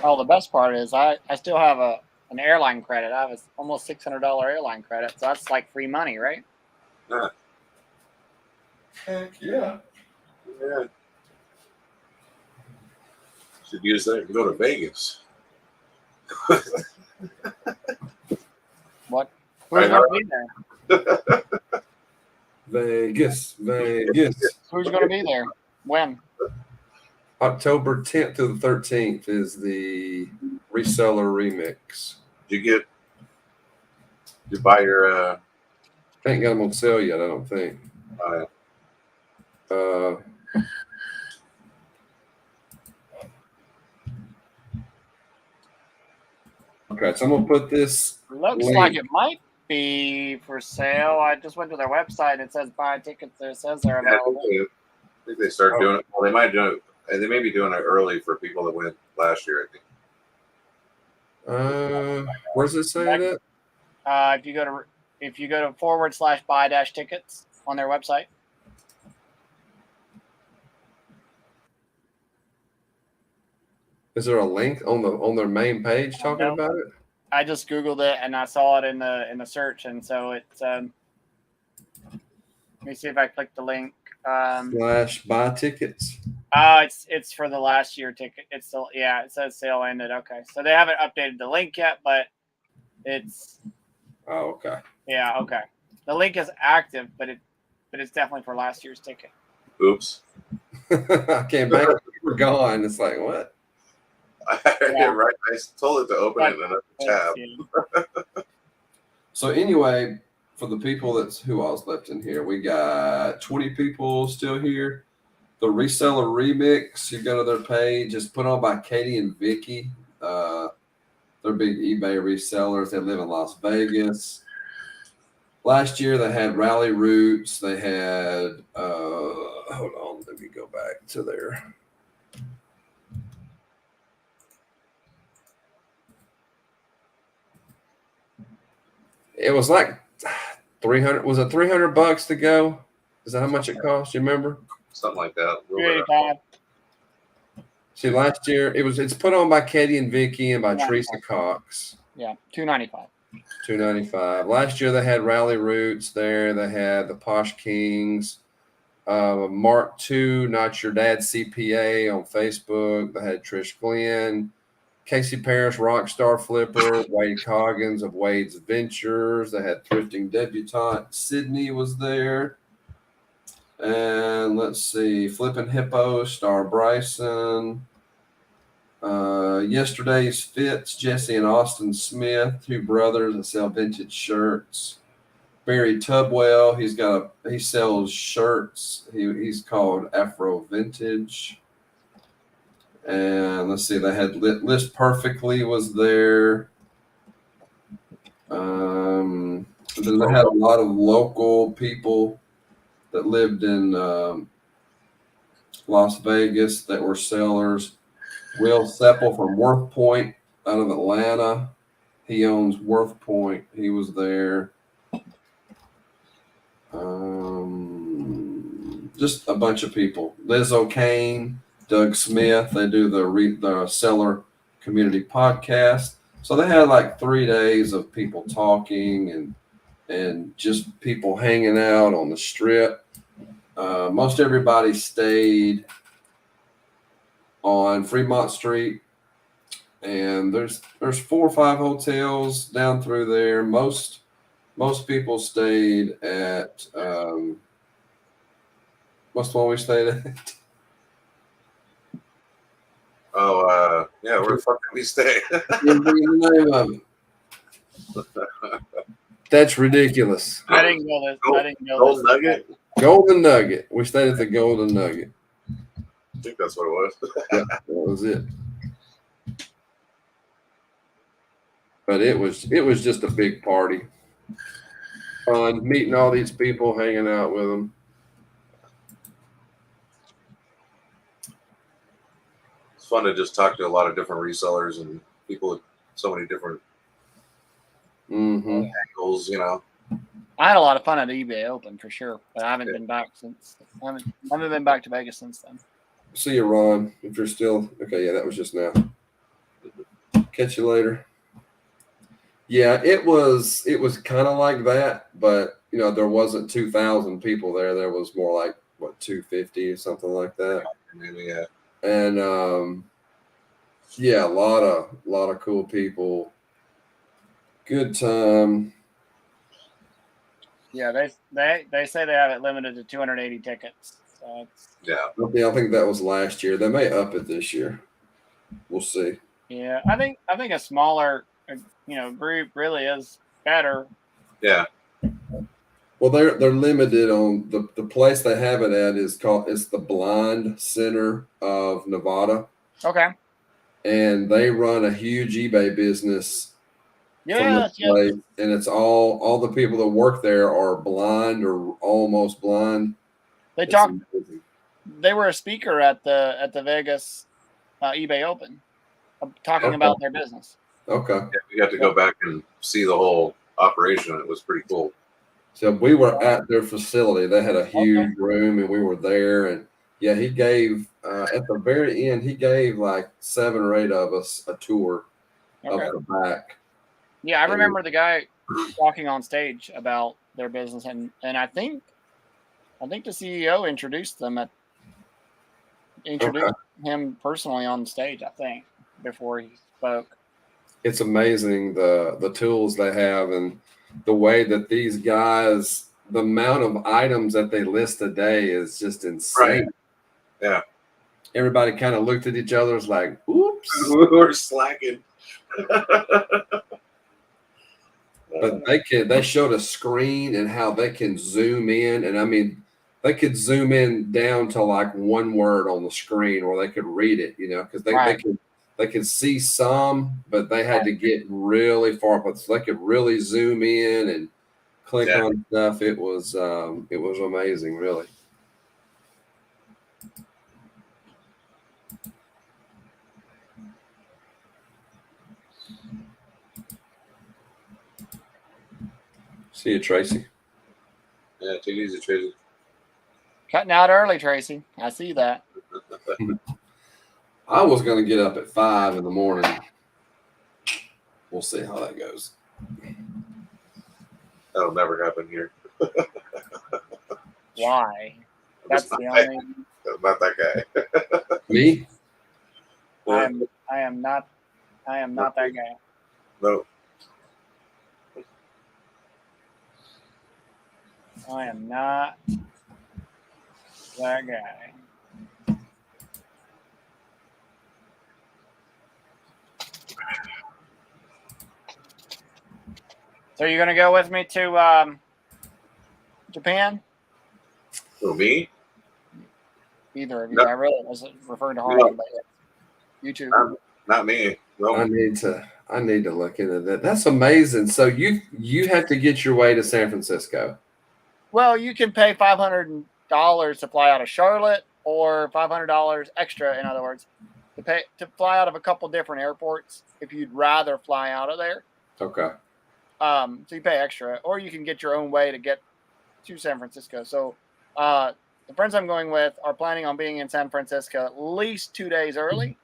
Oh, the best part is I still have an airline credit. I have a almost $600 airline credit, so that's like free money, right? Heck yeah. Yeah. Should use that and go to Vegas. What? Who's I going know. to be there? Vegas, Vegas. Who's going to be there? When? October 10th to the 13th is the reseller remix. Did you buy your Ain't got them on sale yet, I don't think. Okay, so I'm gonna put this. Looks link. like it might be for sale. I just went to their website and it says buy tickets. It says they're I available. think they start doing it. Well, they might do it. They may be doing it early for people that went last year, I think. Where's it saying it? If you go to /buy tickets on their website. Is there a link on their main page talking No. about it? I just Googled it and I saw it in the search, and so it's let me see if I click the link. /buy tickets. It's for the last year ticket. It's still, yeah, it says sale ended. Okay, so they haven't updated the link yet, but it's Oh, okay. yeah, okay. The link is active, but it's definitely for last year's ticket. Oops. I came back. We're gone. It's like what? Yeah. Right. I told it to open it in another tab. Yeah. So anyway, for the people who else left in here, we got 20 people still here. The reseller remix, you go to their page, it's put on by Katie and Vicky. They're big eBay resellers. They live in Las Vegas. Last year they had Rally Roots. They had hold on, let me go back to there. It was like 300. Was it $300 to go? Is that how much it cost? You remember? Something like that. See, last year it's put on by Katie and Vicky and by Yeah. Teresa Cox. Yeah, $295. $295. Last year they had Rally Roots there. They had the Posh Kings, Mark II, Not Your Dad CPA on Facebook. They had Trish Glenn, Casey Parrish, Rockstar Flipper, Wade Coggins of Wade's Ventures. They had Thrifting Debutante. Sydney was there. And let's see, Flippin' Hippo, Star Bryson. Yesterday's Fitz, Jesse and Austin Smith, two brothers that sell vintage shirts. Barry Tubwell, he sells shirts. He's called Afro Vintage. And let's see, they had List Perfectly was there. Then they had a lot of local people that lived in Las Vegas that were sellers. Will Seppel from Worth Point out of Atlanta. He owns Worth Point. He was there. Just a bunch of people. Liz O'Kane, Doug Smith. They do the Seller Community Podcast. So they had like 3 days of people talking and just people hanging out on the strip. Most everybody stayed on Fremont Street, and there's 4 or 5 hotels down through there. Most people stayed at what's the one we stayed at? Oh, yeah, where the fuck did we stay? Can't bring the name of it. That's ridiculous. I didn't know this. I didn't know Gold this. Nugget? Golden Nugget. We stayed at the Golden Nugget. I think that's what it was. Yeah, that was it. But it was just a big party. Fun meeting all these people, hanging out with them. It's fun to just talk to a lot of different resellers and people with so many different Mm-hmm. angles, you know. I had a lot of fun at eBay Open for sure, but I haven't been back since. I haven't been back to Vegas since then. See you, Ron. If you're still okay, yeah, that was just now. Catch you later. Yeah, it was kind of like that, but you know, there wasn't 2,000 people there. There was more like 250 or something like that. Maybe, yeah. And yeah, a lot of cool people. Good time. Yeah, they say they have it limited to 280 tickets. So it's, Yeah. I think that was last year. They may up it this year. We'll see. yeah, I think a smaller group really is better. Yeah. Well, they're limited on the place they have it at it's the Blind Center of Nevada, Okay. and they run a huge eBay business from Yeah. this place, and it's all the people that work there are blind or almost blind. They It's talked. amazing. They were a speaker at the Vegas eBay Open, talking Okay. about their business. Okay. Yeah, we got to go back and see the whole operation. It was pretty cool. So we were at their facility. They had a huge room, and we were there. And yeah, he gave at the very end, he gave like 7 or 8 of us a tour Okay. of the back. Yeah, I remember the guy talking on stage about their business, and I think the CEO introduced him personally on stage. I think before he spoke. It's amazing the tools they have and the way that these guys, the amount of items that they list a day is just insane. Right. Yeah. Everybody kind of looked at each other, was like, oops. We're slacking. But they showed a screen and how they can zoom in, and I mean they could zoom in down to like one word on the screen or they could read it, because they could see some, but they had to get really far, but so they could really zoom in and click on stuff. It was amazing, really. See you, Tracy. Yeah, take it easy, Tracy. Cutting out early, Tracy. I see that. I was going to get up at 5 in the morning. We'll see how that goes. That'll never happen here. Why? That's the not only. not that guy. Me? I am not that guy. No. I am not that guy. So you're gonna go with me to Japan? Who, me? Either of you. No. I really wasn't referring to No. Harley, but yeah. You two. Not me. I Roman. need to look into that. That's amazing. So you have to get your way to San Francisco. Well, you can pay $500 to fly out of Charlotte, or $500 extra, in other words, to fly out of a couple different airports if you'd rather fly out of there. Okay. So you pay extra, or you can get your own way to get to San Francisco. So the friends I'm going with are planning on being in San Francisco at least 2 days early.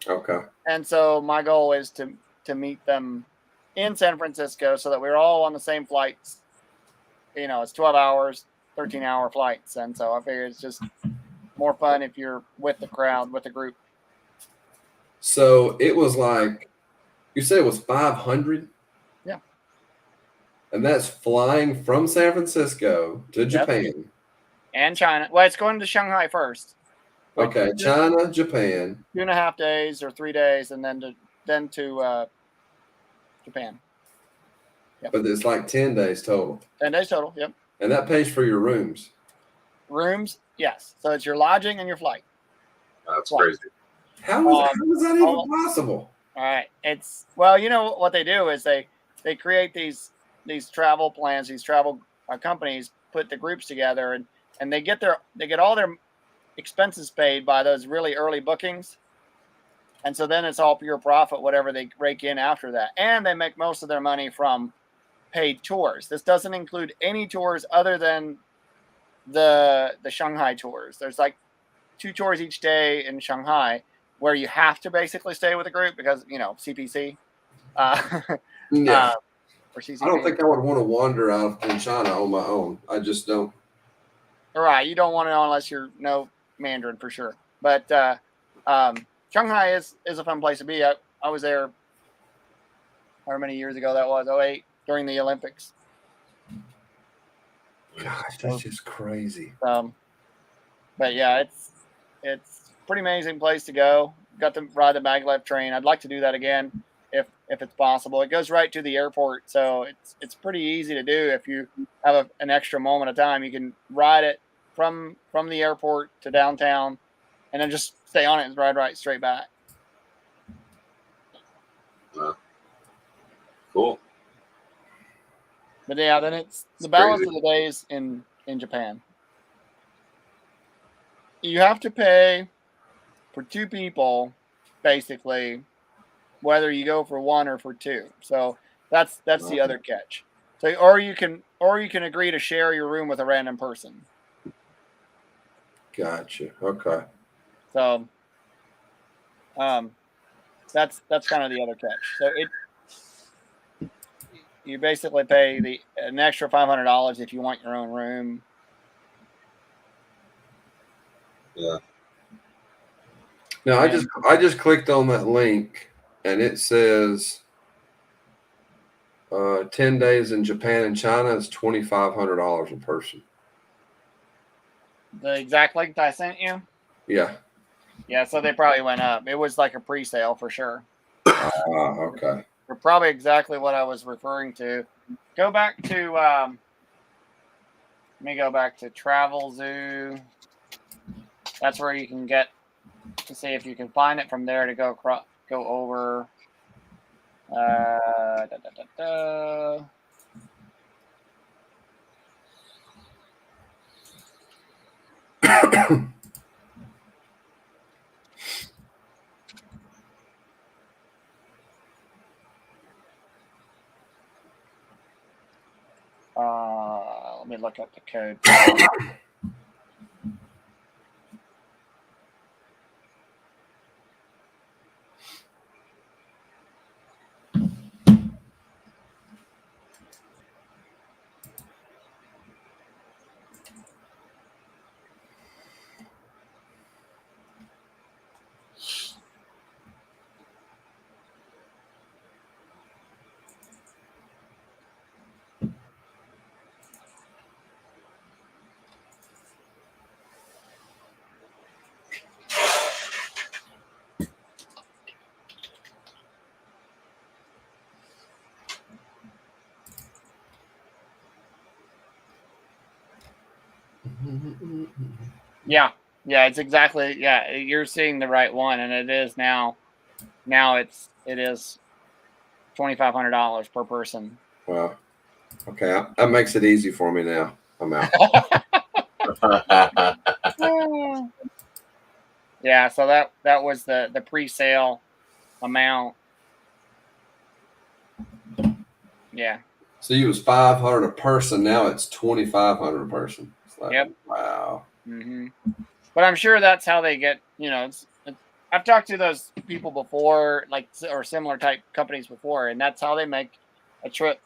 Okay. And so my goal is to meet them in San Francisco so that we're all on the same flights. You know, it's 12 hours, 13-hour flights. And so I figure it's just more fun if you're with the crowd, with the group. So it was like, you said it was 500? Yeah. And that's flying from San Francisco to Yep. Japan. And China. Well, it's going to Shanghai first. Okay. China, Japan. 2.5 days or 3 days, and then to Japan. Yep. But it's like 10 days total. 10 days total. Yep. And that pays for your rooms. Rooms, yes. So it's your lodging and your flight. That's What? crazy. How is that even possible? All right. It's well, you know what they do is they create these travel plans. These travel companies put the groups together, and they get all their expenses paid by those really early bookings. And so then it's all pure profit, whatever they rake in after that. And they make most of their money from paid tours. This doesn't include any tours other than the Shanghai tours. There's like 2 tours each day in Shanghai where you have to basically stay with a group because, you know, CPC. Yeah. Or CCP. I don't think I would want to wander out in China on my own. I just don't. All right, you don't want to know unless you know Mandarin for sure. But Shanghai is a fun place to be. I was there however many years ago that was, 2008, during the Olympics. Gosh, that's just crazy. But yeah, it's a pretty amazing place to go. Got to ride the maglev train. I'd like to do that again if it's possible. It goes right to the airport, so it's pretty easy to do. If you have an extra moment of time, you can ride it from the airport to downtown, and then just stay on it and ride right straight back. Cool. But yeah, then it's the It's balance crazy. of the days in Japan. You have to pay for 2 people, basically, whether you go for 1 or for 2. So that's the other catch. So or you can agree to share your room with a random person. Gotcha. Okay. So that's kind of the other catch. So you basically pay an extra $500 if you want your own room. Yeah. Now I just clicked on that link and it says 10 days in Japan and China is $2,500 a person. The exact link that I sent you. Yeah. Yeah, so they probably went up. It was like a pre-sale for sure. Okay. Or probably exactly what I was referring to. Go back to let me go back to Travel Zoo. That's where you can get to see if you can find it from there to go over. Da, da, da, da. Let me look up the code. Yeah, yeah, it's exactly. Yeah, you're seeing the right one, and it is now. Now it is $2,500 per person. Wow. Okay, that makes it easy for me now. I'm out. Yeah, so that was the pre-sale amount. Yeah. So it was 500 a person. Now it's 2,500 a person. It's like, Yep. wow. hmm But I'm sure that's how they get. I've talked to those people before, like or similar type companies before, and that's how they make a trip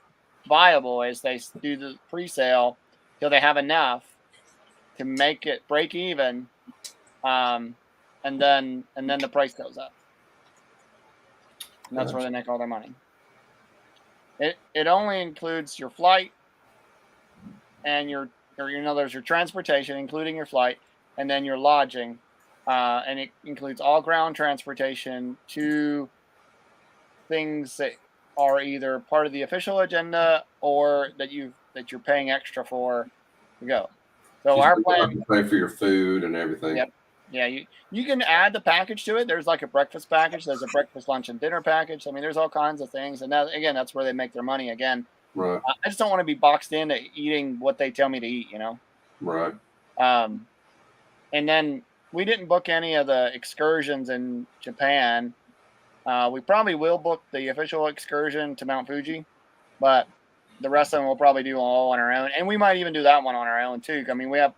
viable. Is they do the pre-sale till they have enough to make it break even, and then the price goes up, and that's where they make all their money. It only includes your flight and there's your transportation, including your flight, and then your lodging, and it includes all ground transportation to things that are either part of the official agenda or that you're paying extra for to go. So our plan, pay for your food and everything. yep, yeah, you can add the package to it. There's like a breakfast package. There's a breakfast, lunch, and dinner package. I mean, there's all kinds of things, and that's where they make their money again. Right. I just don't want to be boxed into eating what they tell me to eat, Right. And then we didn't book any of the excursions in Japan. We probably will book the official excursion to Mount Fuji, but the rest of them we'll probably do all on our own. And we might even do that one on our own too. I mean, we have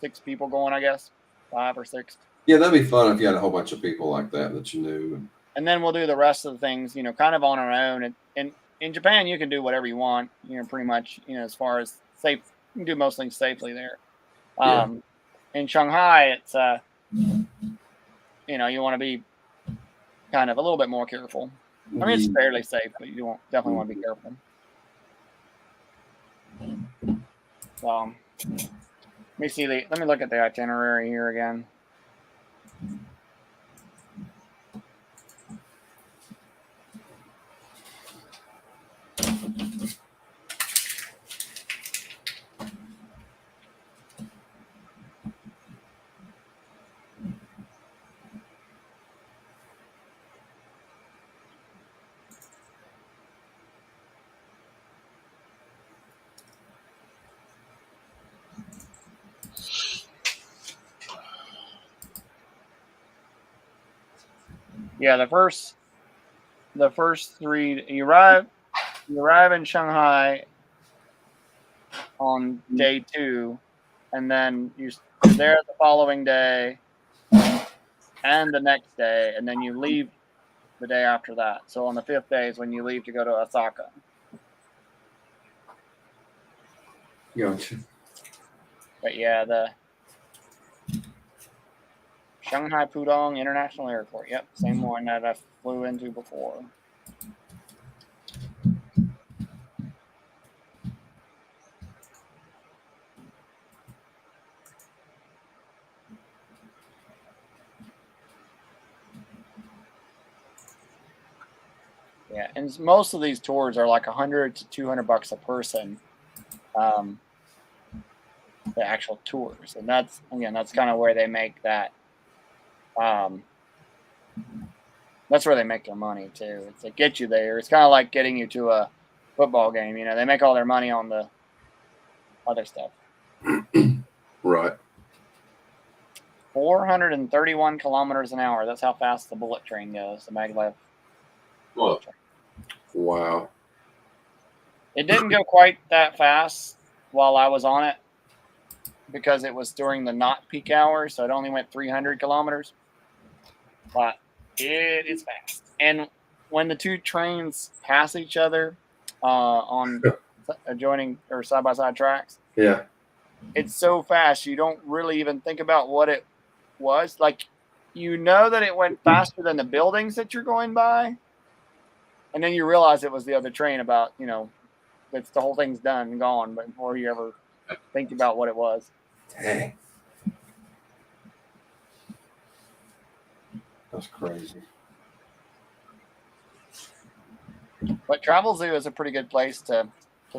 6 people going, I guess, 5 or 6. Yeah, that'd be fun if you had a whole bunch of people like that you knew. And then we'll do the rest of the things, kind of on our own. And in Japan, you can do whatever you want, pretty much, as far as safe, you can do most things safely there. In Shanghai, it's, you want to be kind of a little bit more careful. I mean, it's fairly safe, but you definitely want to be careful. So, let me look at the itinerary here again. Yeah, the first 3, you arrive in Shanghai on day 2, and then you're there the following day and the next day, and then you leave the day after that. So on the 5th day is when you leave to go to Osaka. Gotcha. But yeah, the Shanghai Pudong International Airport. Yep, same one that I flew into before. Yeah, and most of these tours are like $100 to $200 a person. The actual tours, and that's kind of where they make that. That's where they make their money too. It's to get you there. It's kind of like getting you to a football game. They make all their money on the other stuff. Right. 431 kilometers an hour. That's how fast the bullet train goes. The maglev. Well, wow. It didn't go quite that fast while I was on it because it was during the not peak hours, so it only went 300 kilometers. But it is fast. And when the 2 trains pass each other on adjoining or side-by-side tracks, Yeah. it's so fast you don't really even think about what it was. Like, that it went faster than the buildings that you're going by, and then you realize it was the other train about, it's the whole thing's done and gone, but before you ever think about what it was. Dang. That's crazy. But Travel Zoo is a pretty good place to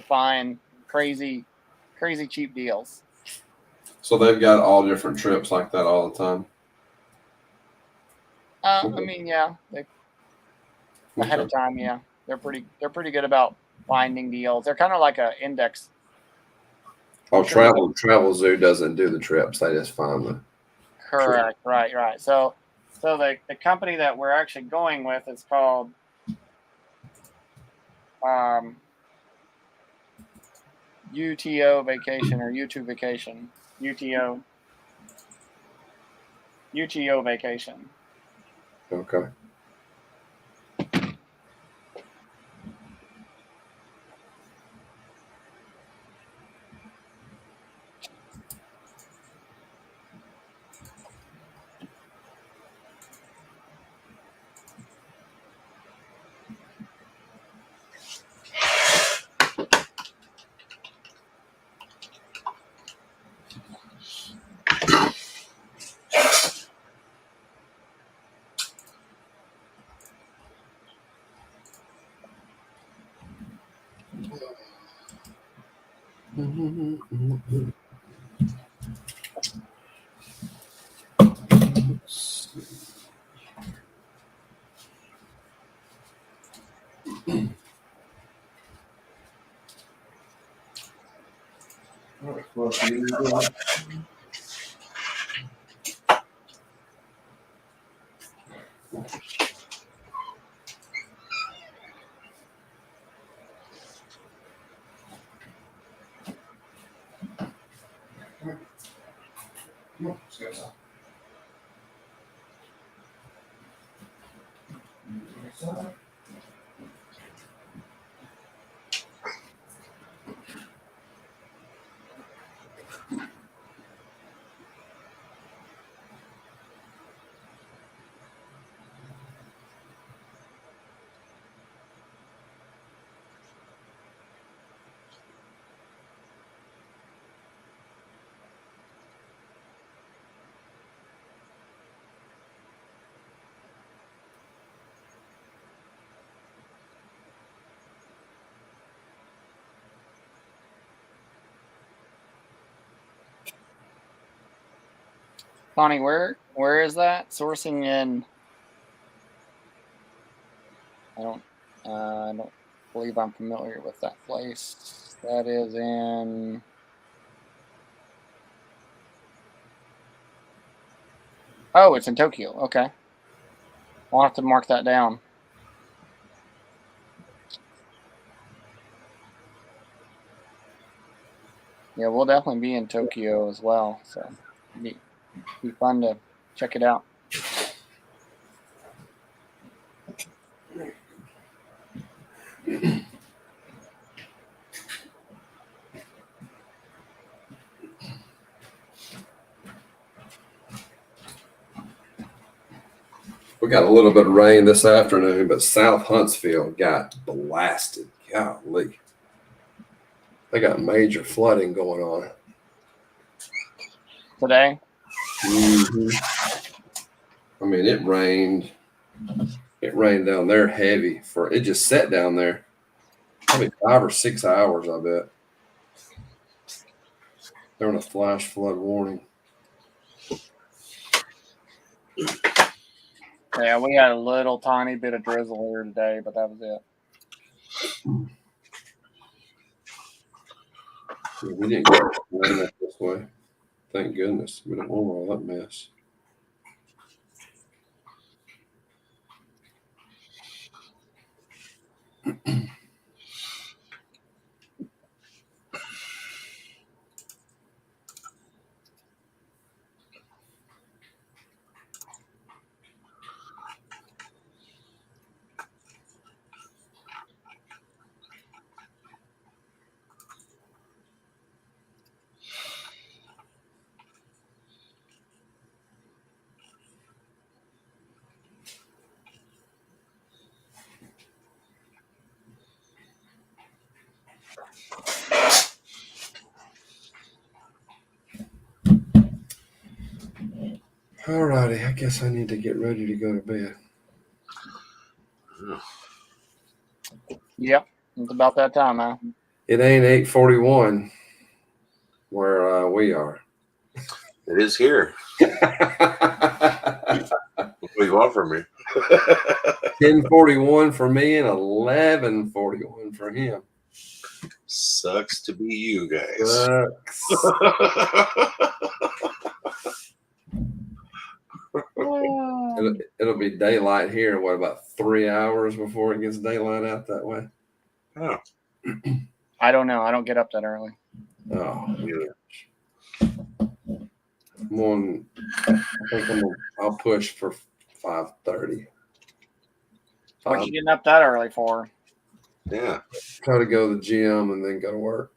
find crazy cheap deals. So they've got all different trips like that all the time. I mean, yeah, they ahead of time. Yeah, they're pretty good about finding deals. They're kind of like a index. Oh, Travel Zoo doesn't do the trips; they just find them. Correct. Right. So the company that we're actually going with is called UTO Vacation or U2 Vacation. UTO Vacation. Okay. Connie, where is that? Sourcing in. I don't believe I'm familiar with that place. That is in. Oh, it's in Tokyo. Okay, I'll have to mark that down. Yeah, we'll definitely be in Tokyo as well, so be fun to check it out. We got a little bit of rain this afternoon, but South Huntsville got blasted. Golly. They got major flooding going on. Today? I mean, it rained. It rained down there heavy it just sat down there probably 5 or 6 hours, I bet. They're on a flash flood warning. Yeah, we had a little tiny bit of drizzle here today, but that was it. Yeah, we didn't get rain up this way. Thank goodness. We don't want all that mess. All righty. I guess I need to get ready to go to bed. Yep, it's about that time, huh? It ain't 8:41 where we are. It is here. What do you want from me? 10:41 for me and 11:41 for him. Sucks to be you guys. Sucks. It'll be daylight here. What, about 3 hours before it gets daylight out that way? Oh, I don't know. I don't get up that early. Oh, yeah. I'm on. I'll push for 5:30. What you getting up that early for? Yeah. Try to go to the gym and then go to work.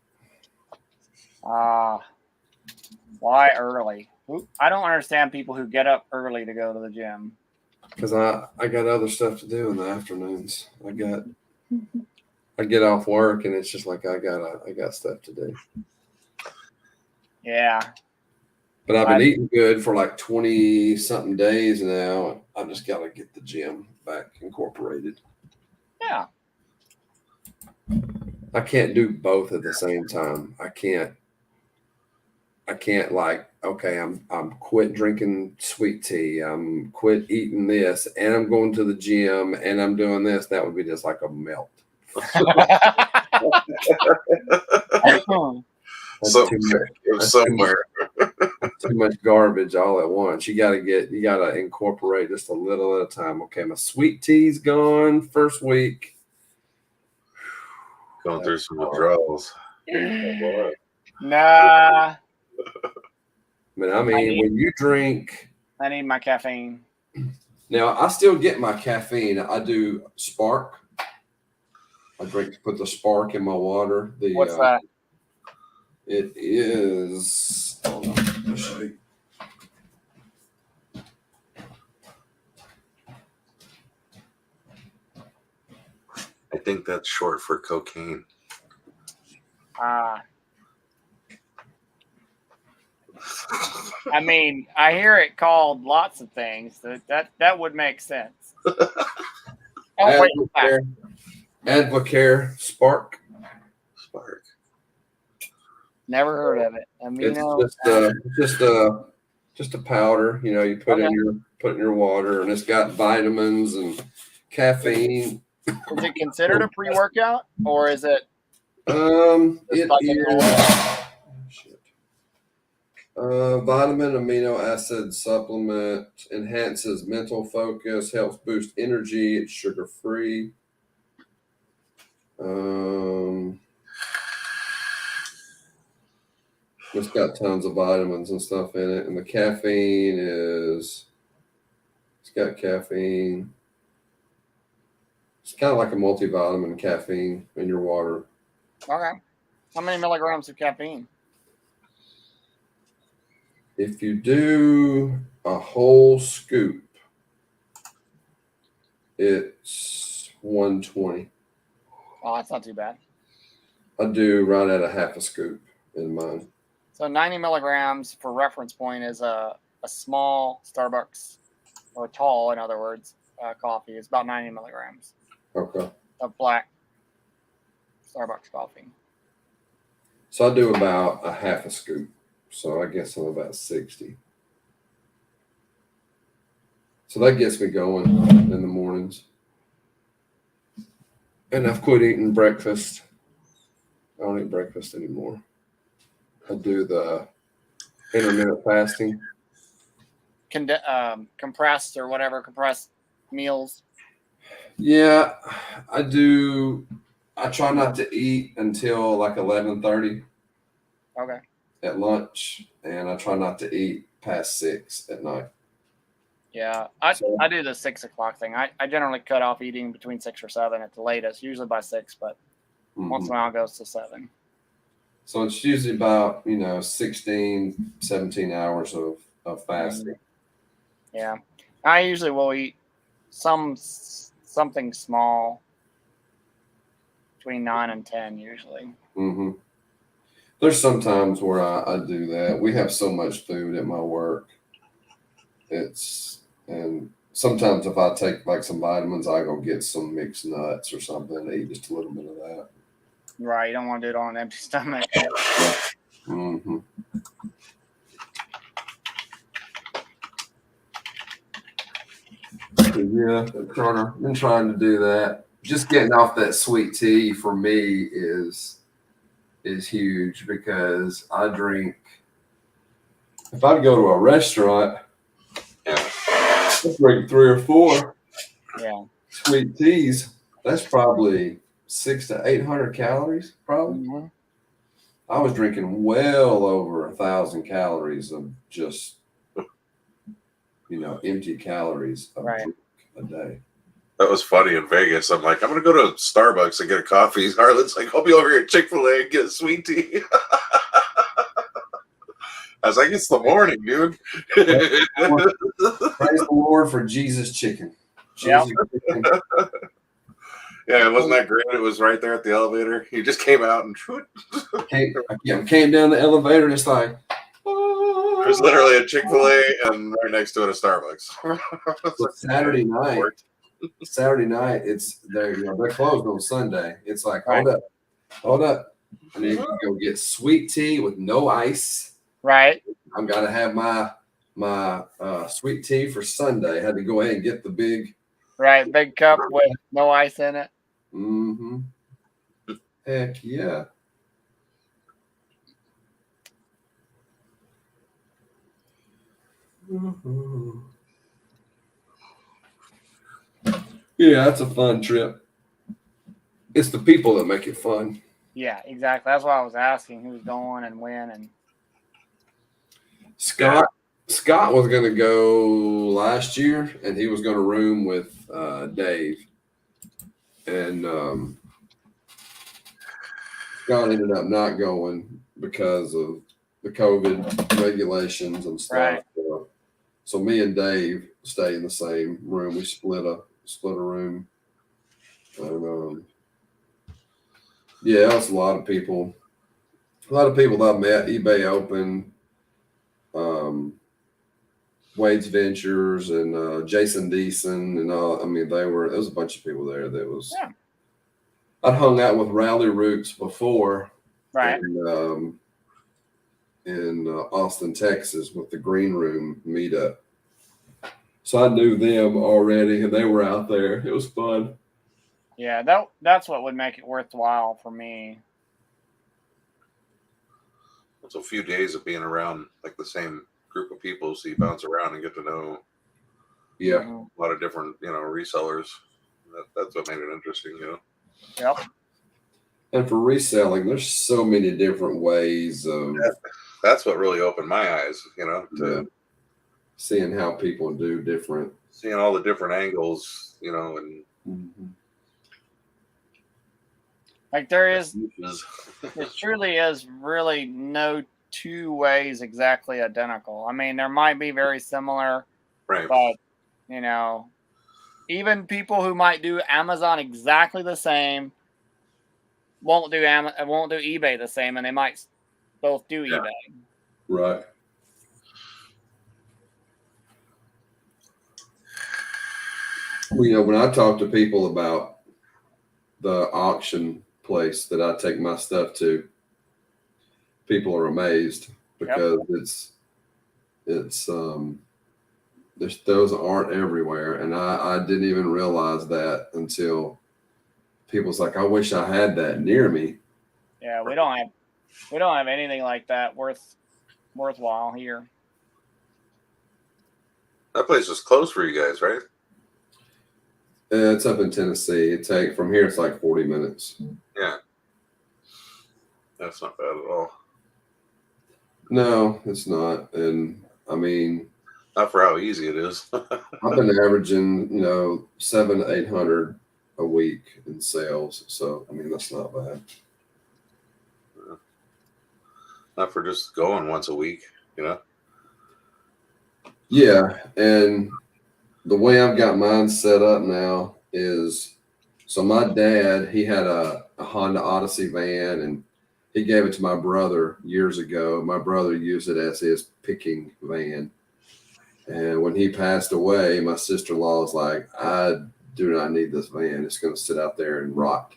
Why early? I don't understand people who get up early to go to the gym. Because I got other stuff to do in the afternoons. I get off work and it's just like I got stuff to do. Yeah. But I've been eating good for like 20 something days now. I just got to get the gym back incorporated. Yeah. I can't do both at the same time. I can't like, okay, I'm quit drinking sweet tea. I'm quit eating this and I'm going to the gym and I'm doing this. That would be just like a melt. That's Somewhere. too much garbage all at once. You gotta incorporate just a little at a time. Okay, my sweet tea's gone first week. Going through some withdrawals. Nah. I mean, when you drink, I need my caffeine. now I still get my caffeine. I do Spark. I put the Spark in my water. What's that? It is. Hold on, I'll show you. I think that's short for cocaine. I mean, I hear it called lots of things. That would make sense. Advocare Spark. Spark. Never heard of it. It's just a powder. You know, you put in your water, and it's got vitamins and caffeine. Is it considered a pre-workout, or is it? It is vitamin amino acid supplement, enhances mental focus, helps boost energy. It's sugar free. It's got tons of vitamins and stuff in it, and the caffeine it's got caffeine. It's kind of like a multivitamin caffeine in your water. Okay. How many milligrams of caffeine? If you do a whole scoop, it's 120. Oh, that's not too bad. I do right at a half a scoop in mine. So 90 milligrams, for reference point, is a small Starbucks, or tall, in other words, coffee. It's about 90 milligrams. Okay. Of black Starbucks coffee. So I do about a half a scoop. So I guess I'm about 60. So that gets me going in the mornings. And I've quit eating breakfast. I don't eat breakfast anymore. I do the intermittent fasting. Compressed or whatever, compressed meals. Yeah, I do. I try not to eat until like 11:30 Okay. at lunch, and I try not to eat past 6 at night. Yeah, I do the 6 o'clock thing. I generally cut off eating between 6 or 7 at the latest, usually by 6, but once in a while it goes to 7. So it's usually about, 16, 17 hours of fasting. Yeah. I usually will eat something small between 9 and 10 usually. Mm-hmm. There's some times where I do that. We have so much food at my work. And sometimes if I take like some vitamins, I go get some mixed nuts or something and eat just a little bit of that. Right. You don't want to do it on an empty stomach. Mm-hmm. Yeah, been trying to do that. Just getting off that sweet tea for me is huge because I drink. If I go to a restaurant, Yeah. I drink 3 or 4 Yeah. sweet teas. That's probably 600 to 800 calories. Probably. Mhm. I was drinking well over 1,000 calories of just, empty calories of Right. drink a day. That was funny in Vegas. I'm like, I'm gonna go to Starbucks and get a coffee. Harlan's like, I'll be over here at Chick-fil-A and get a sweet tea. I was like, it's the morning, dude. Praise the Lord for Jesus chicken. Yep. Jesus chicken. Yeah, wasn't that great? It was right there at the elevator. He just came out and Came down the elevator and it's like, there's literally a Chick-fil-A and right next to it a Starbucks. Saturday night, it's they're closed on Sunday. It's like, hold up. I need to go get sweet tea with no ice. Right. I'm gotta have my sweet tea for Sunday. Had to go ahead and get the big. Right. Big cup with no ice in it. Mm-hmm. Heck yeah. Mm-hmm. Yeah, that's a fun trip. It's the people that make it fun. Yeah, exactly. That's why I was asking who's going and when. And Scott was going to go last year, and he was going to room with Dave. And Scott ended up not going because of the COVID regulations and stuff. Right. So me and Dave stay in the same room. We split a room. And yeah, that's a lot of people. A lot of people that I met, eBay Open, Wade's Ventures, and Jason Deason, and all. I mean, there was a bunch of people there. That was. Yeah. I'd hung out with Rally Roots before, right. in Austin, Texas, with the Green Room meetup. So I knew them already, and they were out there. It was fun. Yeah, that's what would make it worthwhile for me. It's a few days of being around like the same group of people, so you bounce around and get to know Yeah. Mhm. a lot of different, resellers. That's what made it interesting, Yep. And for reselling, there's so many different ways of That's what really opened my eyes, to seeing how people do different. seeing all the different angles, and Like there niches. truly is really no two ways exactly identical. I mean, there might be very similar, Right. but even people who might do Amazon exactly the same won't do eBay the same, and they might both do Yeah. eBay. Right. Well, when I talk to people about the auction place that I take my stuff to, people are amazed because those aren't everywhere, and I didn't even realize that until people's like, I wish I had that near me. Yeah, we don't have anything like that worthwhile here. That place is closed for you guys, right? It's up in Tennessee. From here, it's like 40 minutes. Yeah. That's not bad at all. No, it's not. And I mean, Not for how easy it is. I've been averaging, 700 to 800 a week in sales. So, I mean, that's not bad. Not for just going once a week, Yeah. And the way I've got mine set up now is, so my dad, he had a Honda Odyssey van, and he gave it to my brother years ago. My brother used it as his picking van. And when he passed away, my sister-in-law was like, I do not need this van. It's going to sit out there and rot.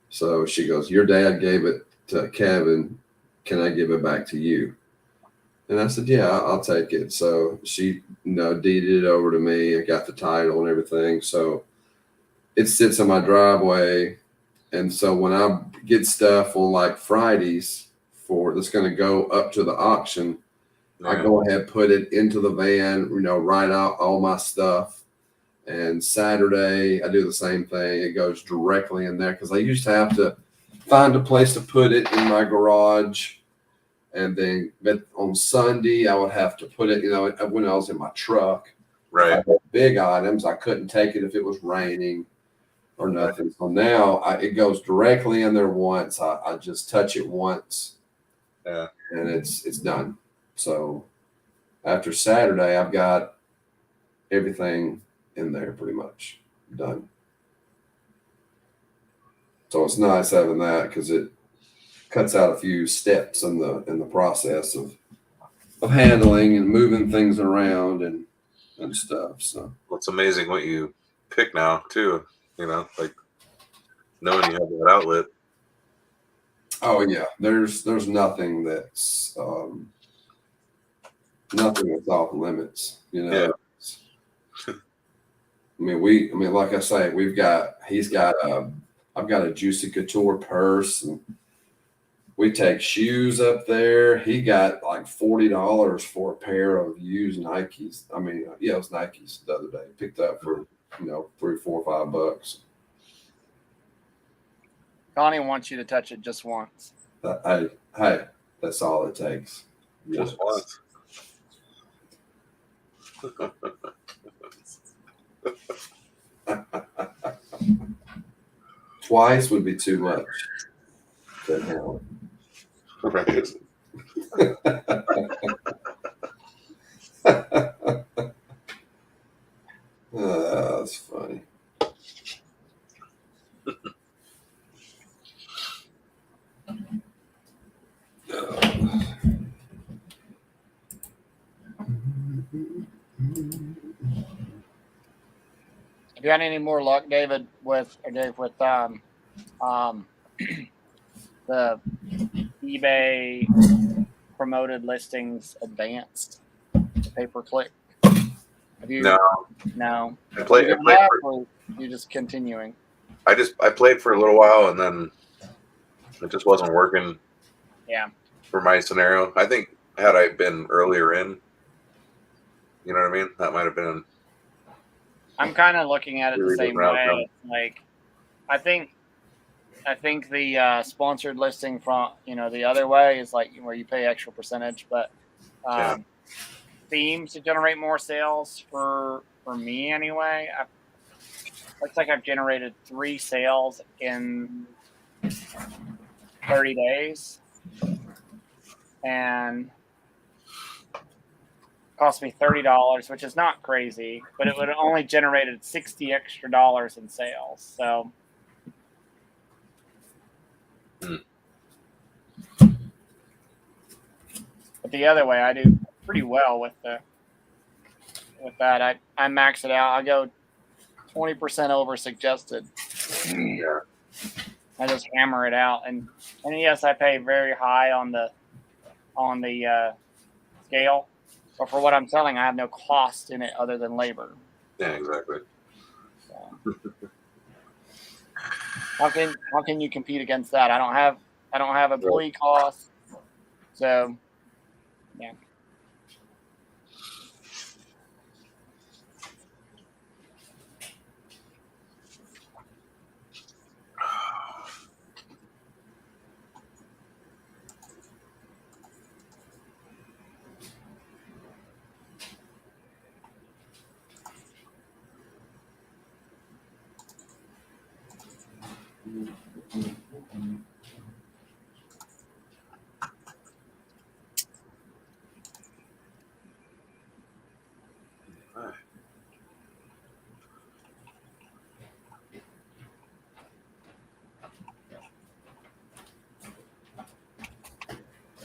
So she goes, your dad gave it to Kevin. Can I give it back to you? And I said, yeah, I'll take it. So she, deeded it over to me. I got the title and everything. So it sits on my driveway. And so when I get stuff on like Fridays that's going to go up to the auction, I Yeah. go ahead, put it into the van, write out all my stuff. And Saturday, I do the same thing. It goes directly in there because I used to have to find a place to put it in my garage. And then but on Sunday, I would have to put it, when I was in my truck. Right. If I had big items, I couldn't take it if it was raining or nothing. So now it goes directly in there once. I just touch it once. Yeah. And it's done. So after Saturday, I've got everything in there pretty much done. So it's nice having that because it cuts out a few steps in the process of handling and moving things around and stuff. So Well, it's amazing what you pick now too. Like knowing you have that outlet. oh yeah, there's nothing that's off limits. Yeah. Like I say, I've got a Juicy Couture purse, and we take shoes up there. He got like $40 for a pair of used Nikes. It was Nikes the other day. Picked up for $3, $4, $5. Connie wants you to touch it just once. Hey, that's all it takes. Just once. Twice would be too much to handle. Right. That's funny. Have you had any more luck, Dave, with the eBay promoted listings advanced pay per click? Have you? No. I played Or you just continuing? I played for a little while and then it just wasn't working. Yeah. For my scenario, I think had I been earlier in, you know what I mean? That might have been. I'm kind of looking at it Really the same good route, way. Like, I think the sponsored listing from the other way is like where you pay extra percentage, but seems to generate more sales for me anyway. Looks like I've generated 3 sales in 30 days, and cost me $30, which is not crazy, but it would have only generated $60 extra in sales. So, but the other way, I do pretty well with that. I max it out. I go 20% over suggested. Yeah. I just hammer it out, and yes, I pay very high on the scale. But for what I'm selling, I have no cost in it other than labor. Yeah, exactly. So, how can you compete against that? I don't have employee costs. So, yeah.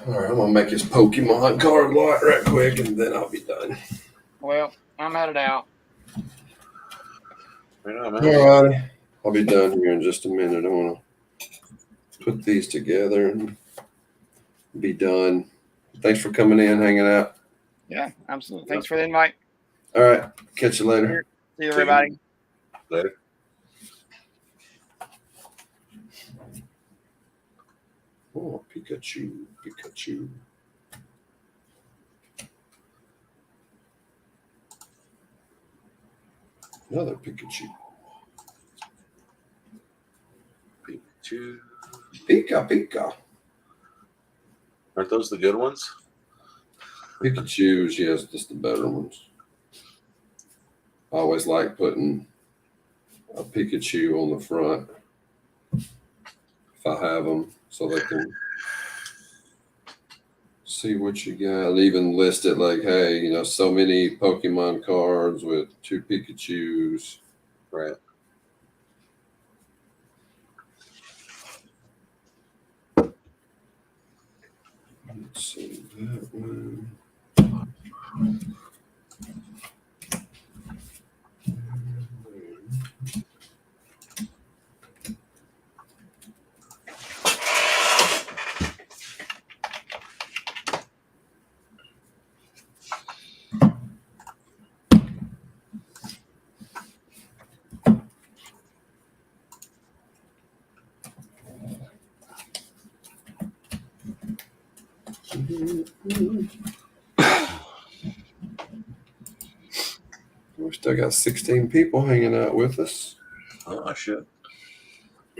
All right, I'm gonna make this Pokemon card lot right quick, and then I'll be done. Well, I'm headed out. Yeah, man. All right, I'll be done here in just a minute. I want to put these together and be done. Thanks for coming in, hanging out. Yeah, absolutely. Thanks for the invite. All right. Catch you later. See you, everybody. Later. Oh, Pikachu. Another Pikachu. Pikachu. Pika. Aren't those the good ones? Pikachu's, yes, just the better ones. I always like putting a Pikachu on the front if I have them, so they can see what you got. And even list it like, hey, so many Pokemon cards with 2 Pikachus. Right. Let's see that one. We still got 16 people hanging out with us. Oh shit.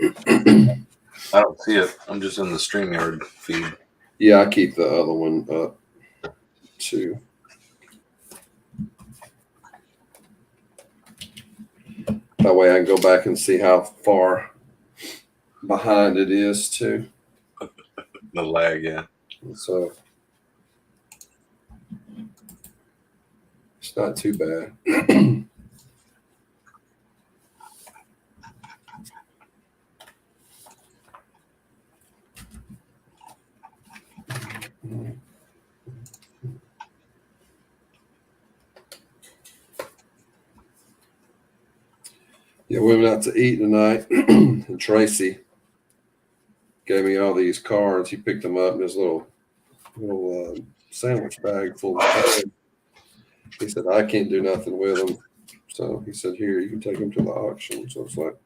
I don't see it. I'm just in the StreamYard feed. Yeah, I keep the other one up too. That way I can go back and see how far behind it is too. The lag, yeah. So it's not too bad. Yeah, we went out to eat tonight, and Tracy gave me all these cards. He picked them up in his little sandwich bag full of cards. He said, I can't do nothing with them. So he said, here, you can take them to the auction. So it's like,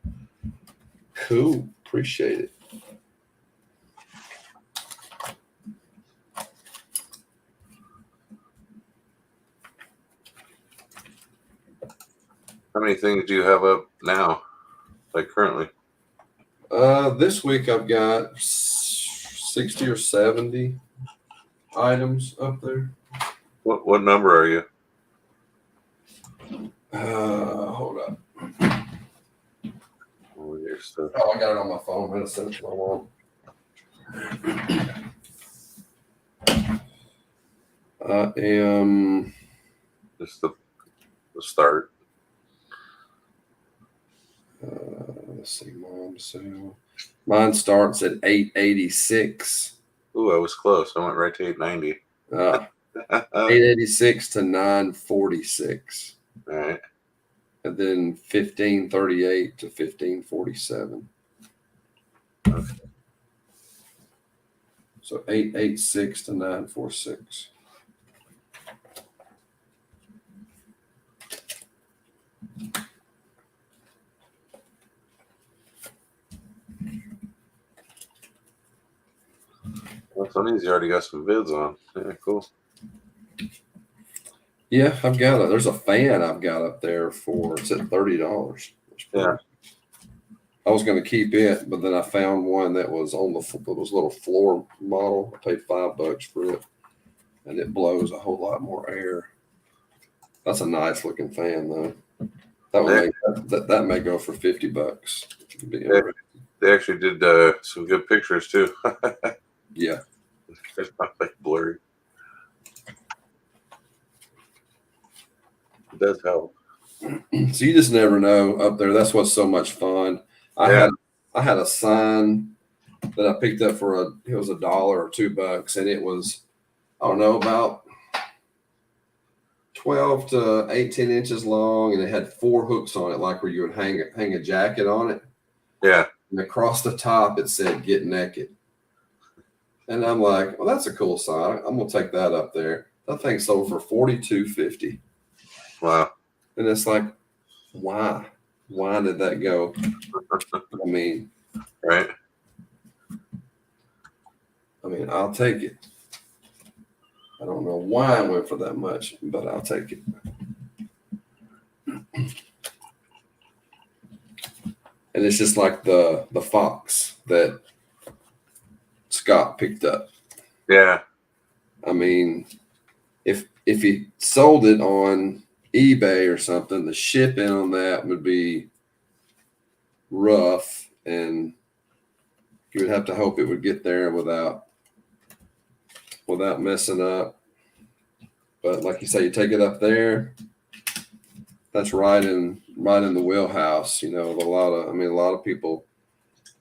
cool, appreciate it. How many things do you have up now? Like currently? This week I've got 60 or 70 items up there. What number are you? Hold up. Oh, your stuff. Oh, I got it on my phone. I'm gonna send it to my mom. I am. Just the start. Let's see, mom. So mine starts at 886. Ooh, I was close. I went right to 890. 886 to 946. All right. And then 1538 to 1547. Okay. So 886 to 946. Well, some of these you already got some bids on. Yeah, cool. Yeah, I've got it. There's a fan I've got up there for, it's at $30. Yeah. I was going to keep it, but then I found one that was on it was a little floor model. I paid $5 for it, and it blows a whole lot more air. That's a nice looking fan, though. That would that may go for $50. They actually did some good pictures too. Yeah, It's not like blurry. It does help. so you just never know up there. That's what's so much fun. I had a sign that I picked up for it was $1 or $2, and it was, I don't know, about 12 to 18 inches long, and it had 4 hooks on it, like where you would hang a jacket on it. Yeah. And across the top, it said "Get Naked." And I'm like, well, that's a cool sign. I'm gonna take that up there. That thing sold for $42.50. Wow. And it's like, why? Why did that go? I mean, Right. I'll take it. I don't know why I went for that much, but I'll take it. And it's just like the Fox that Scott picked up. Yeah. I mean, if he sold it on eBay or something, the shipping on that would be rough, and you would have to hope it would get there without messing up. But like you say, you take it up there, that's right in the wheelhouse. You know, a lot of people,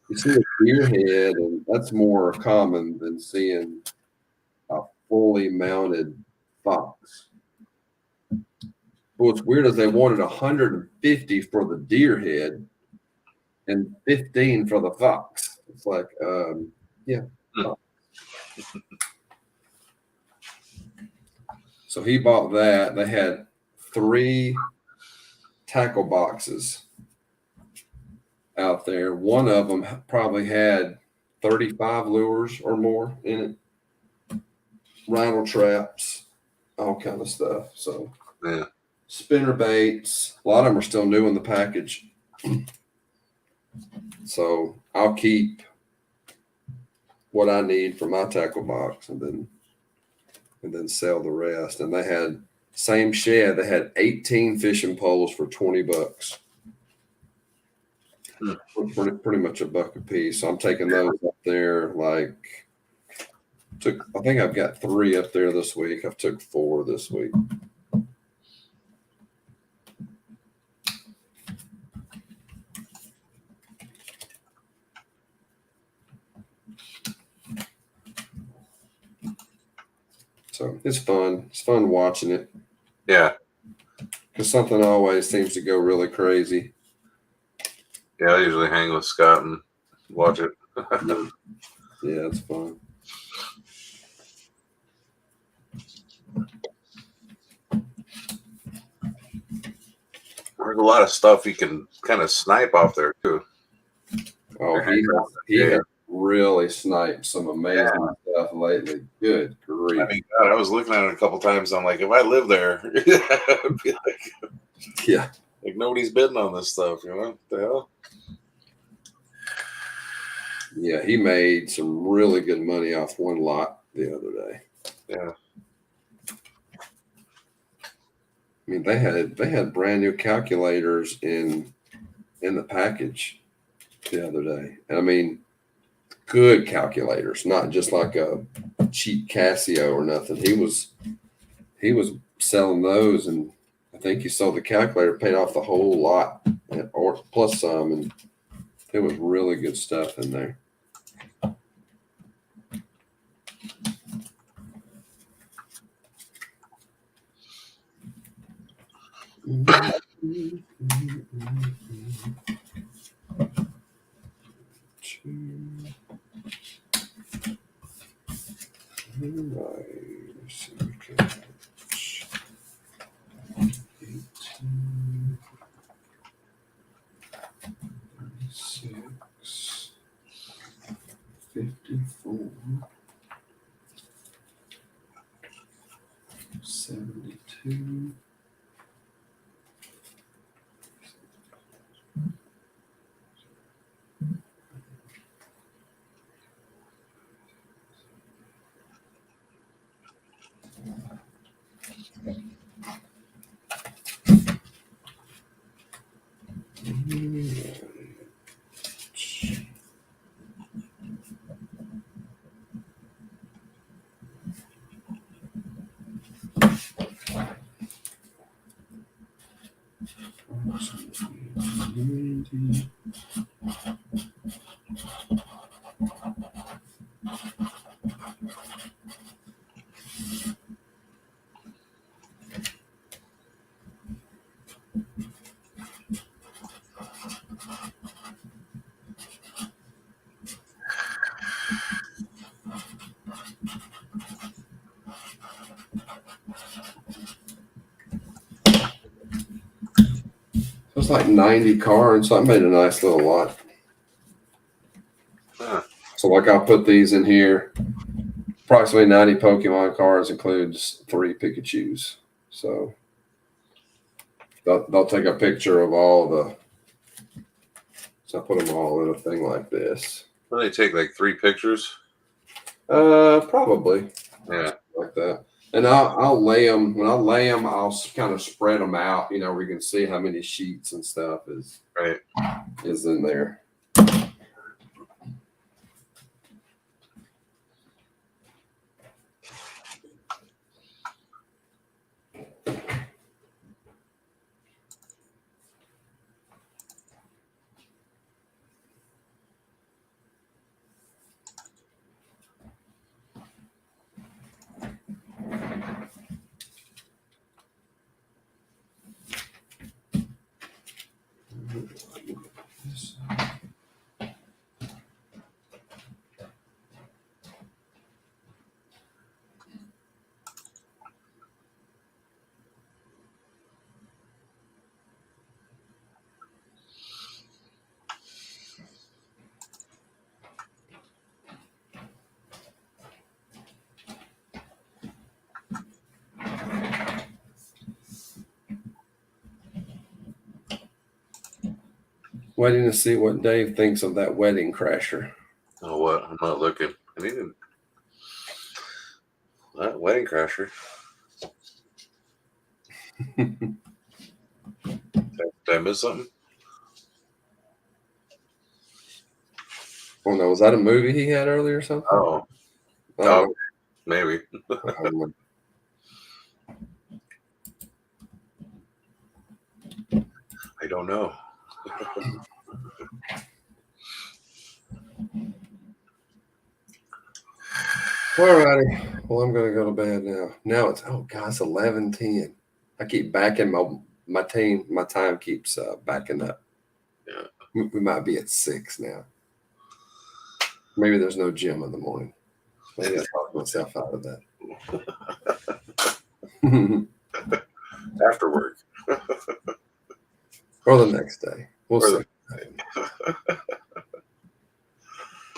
you see a deer head, and that's more common than seeing a fully mounted fox. What's weird is they wanted 150 for the deer head and 15 for the fox. It's like, yeah. So he bought that. They had 3 tackle boxes out there. One of them probably had 35 lures or more in it, rattle traps, all kind of stuff. So Yeah. spinner baits, a lot of them are still new in the package. So I'll keep what I need for my tackle box and then sell the rest. And they had same shed. They had 18 fishing poles for $20. Pretty much $1 a piece. So I'm taking those up there. I think I've got 3 up there this week. I've took 4 this week. So it's fun. It's fun watching it Yeah. because something always seems to go really crazy. Yeah. I usually hang with Scott and watch it. Yeah, it's fun. There's a lot of stuff you can kind of snipe off there too. Oh, he has really sniped some amazing stuff lately. Good grief. I mean, God, I was looking at it a couple times. I'm like, if I live there, I'd be Yeah. like nobody's bidding on this stuff. You know what the hell? Yeah, he made some really good money off one lot the other day. Yeah. I mean, they had brand new calculators in the package the other day. And I mean, good calculators, not just like a cheap Casio or nothing. He was selling those, and I think he sold the calculator, paid off the whole lot, or plus some, and there was really good stuff in there. Six, 54, 72. was like 90 cars. So I made a nice little lot. Huh. So like I'll put these in here. Approximately 90 Pokemon cards includes 3 Pikachus. So they'll take a picture of all the. So I put them all in a thing like this. Well, they take like 3 pictures. Probably Yeah. like that. And I'll lay them. When I lay them, I'll kind of spread them out. You know, where you can see how many sheets and stuff Right. is in there. Waiting to see what Dave thinks of that Wedding Crasher. Oh, what? I'm not looking. I need to. That Wedding Crasher. Did I miss something? Oh no, was that a movie he had earlier or something? Oh, Oh, maybe. no. I don't know. Alrighty. Well, I'm gonna go to bed now. Now it's it's 11:10. I keep backing my time keeps backing up. Yeah. We might be at 6 now. Maybe there's no gym in the morning. Maybe I talked myself out of that. After work. Or the next day. We'll Or see.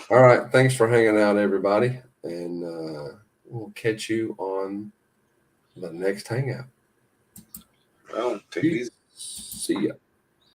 All right. Thanks for hanging out, everybody. And we'll catch you on the next hangout. Well, take it easy. See ya.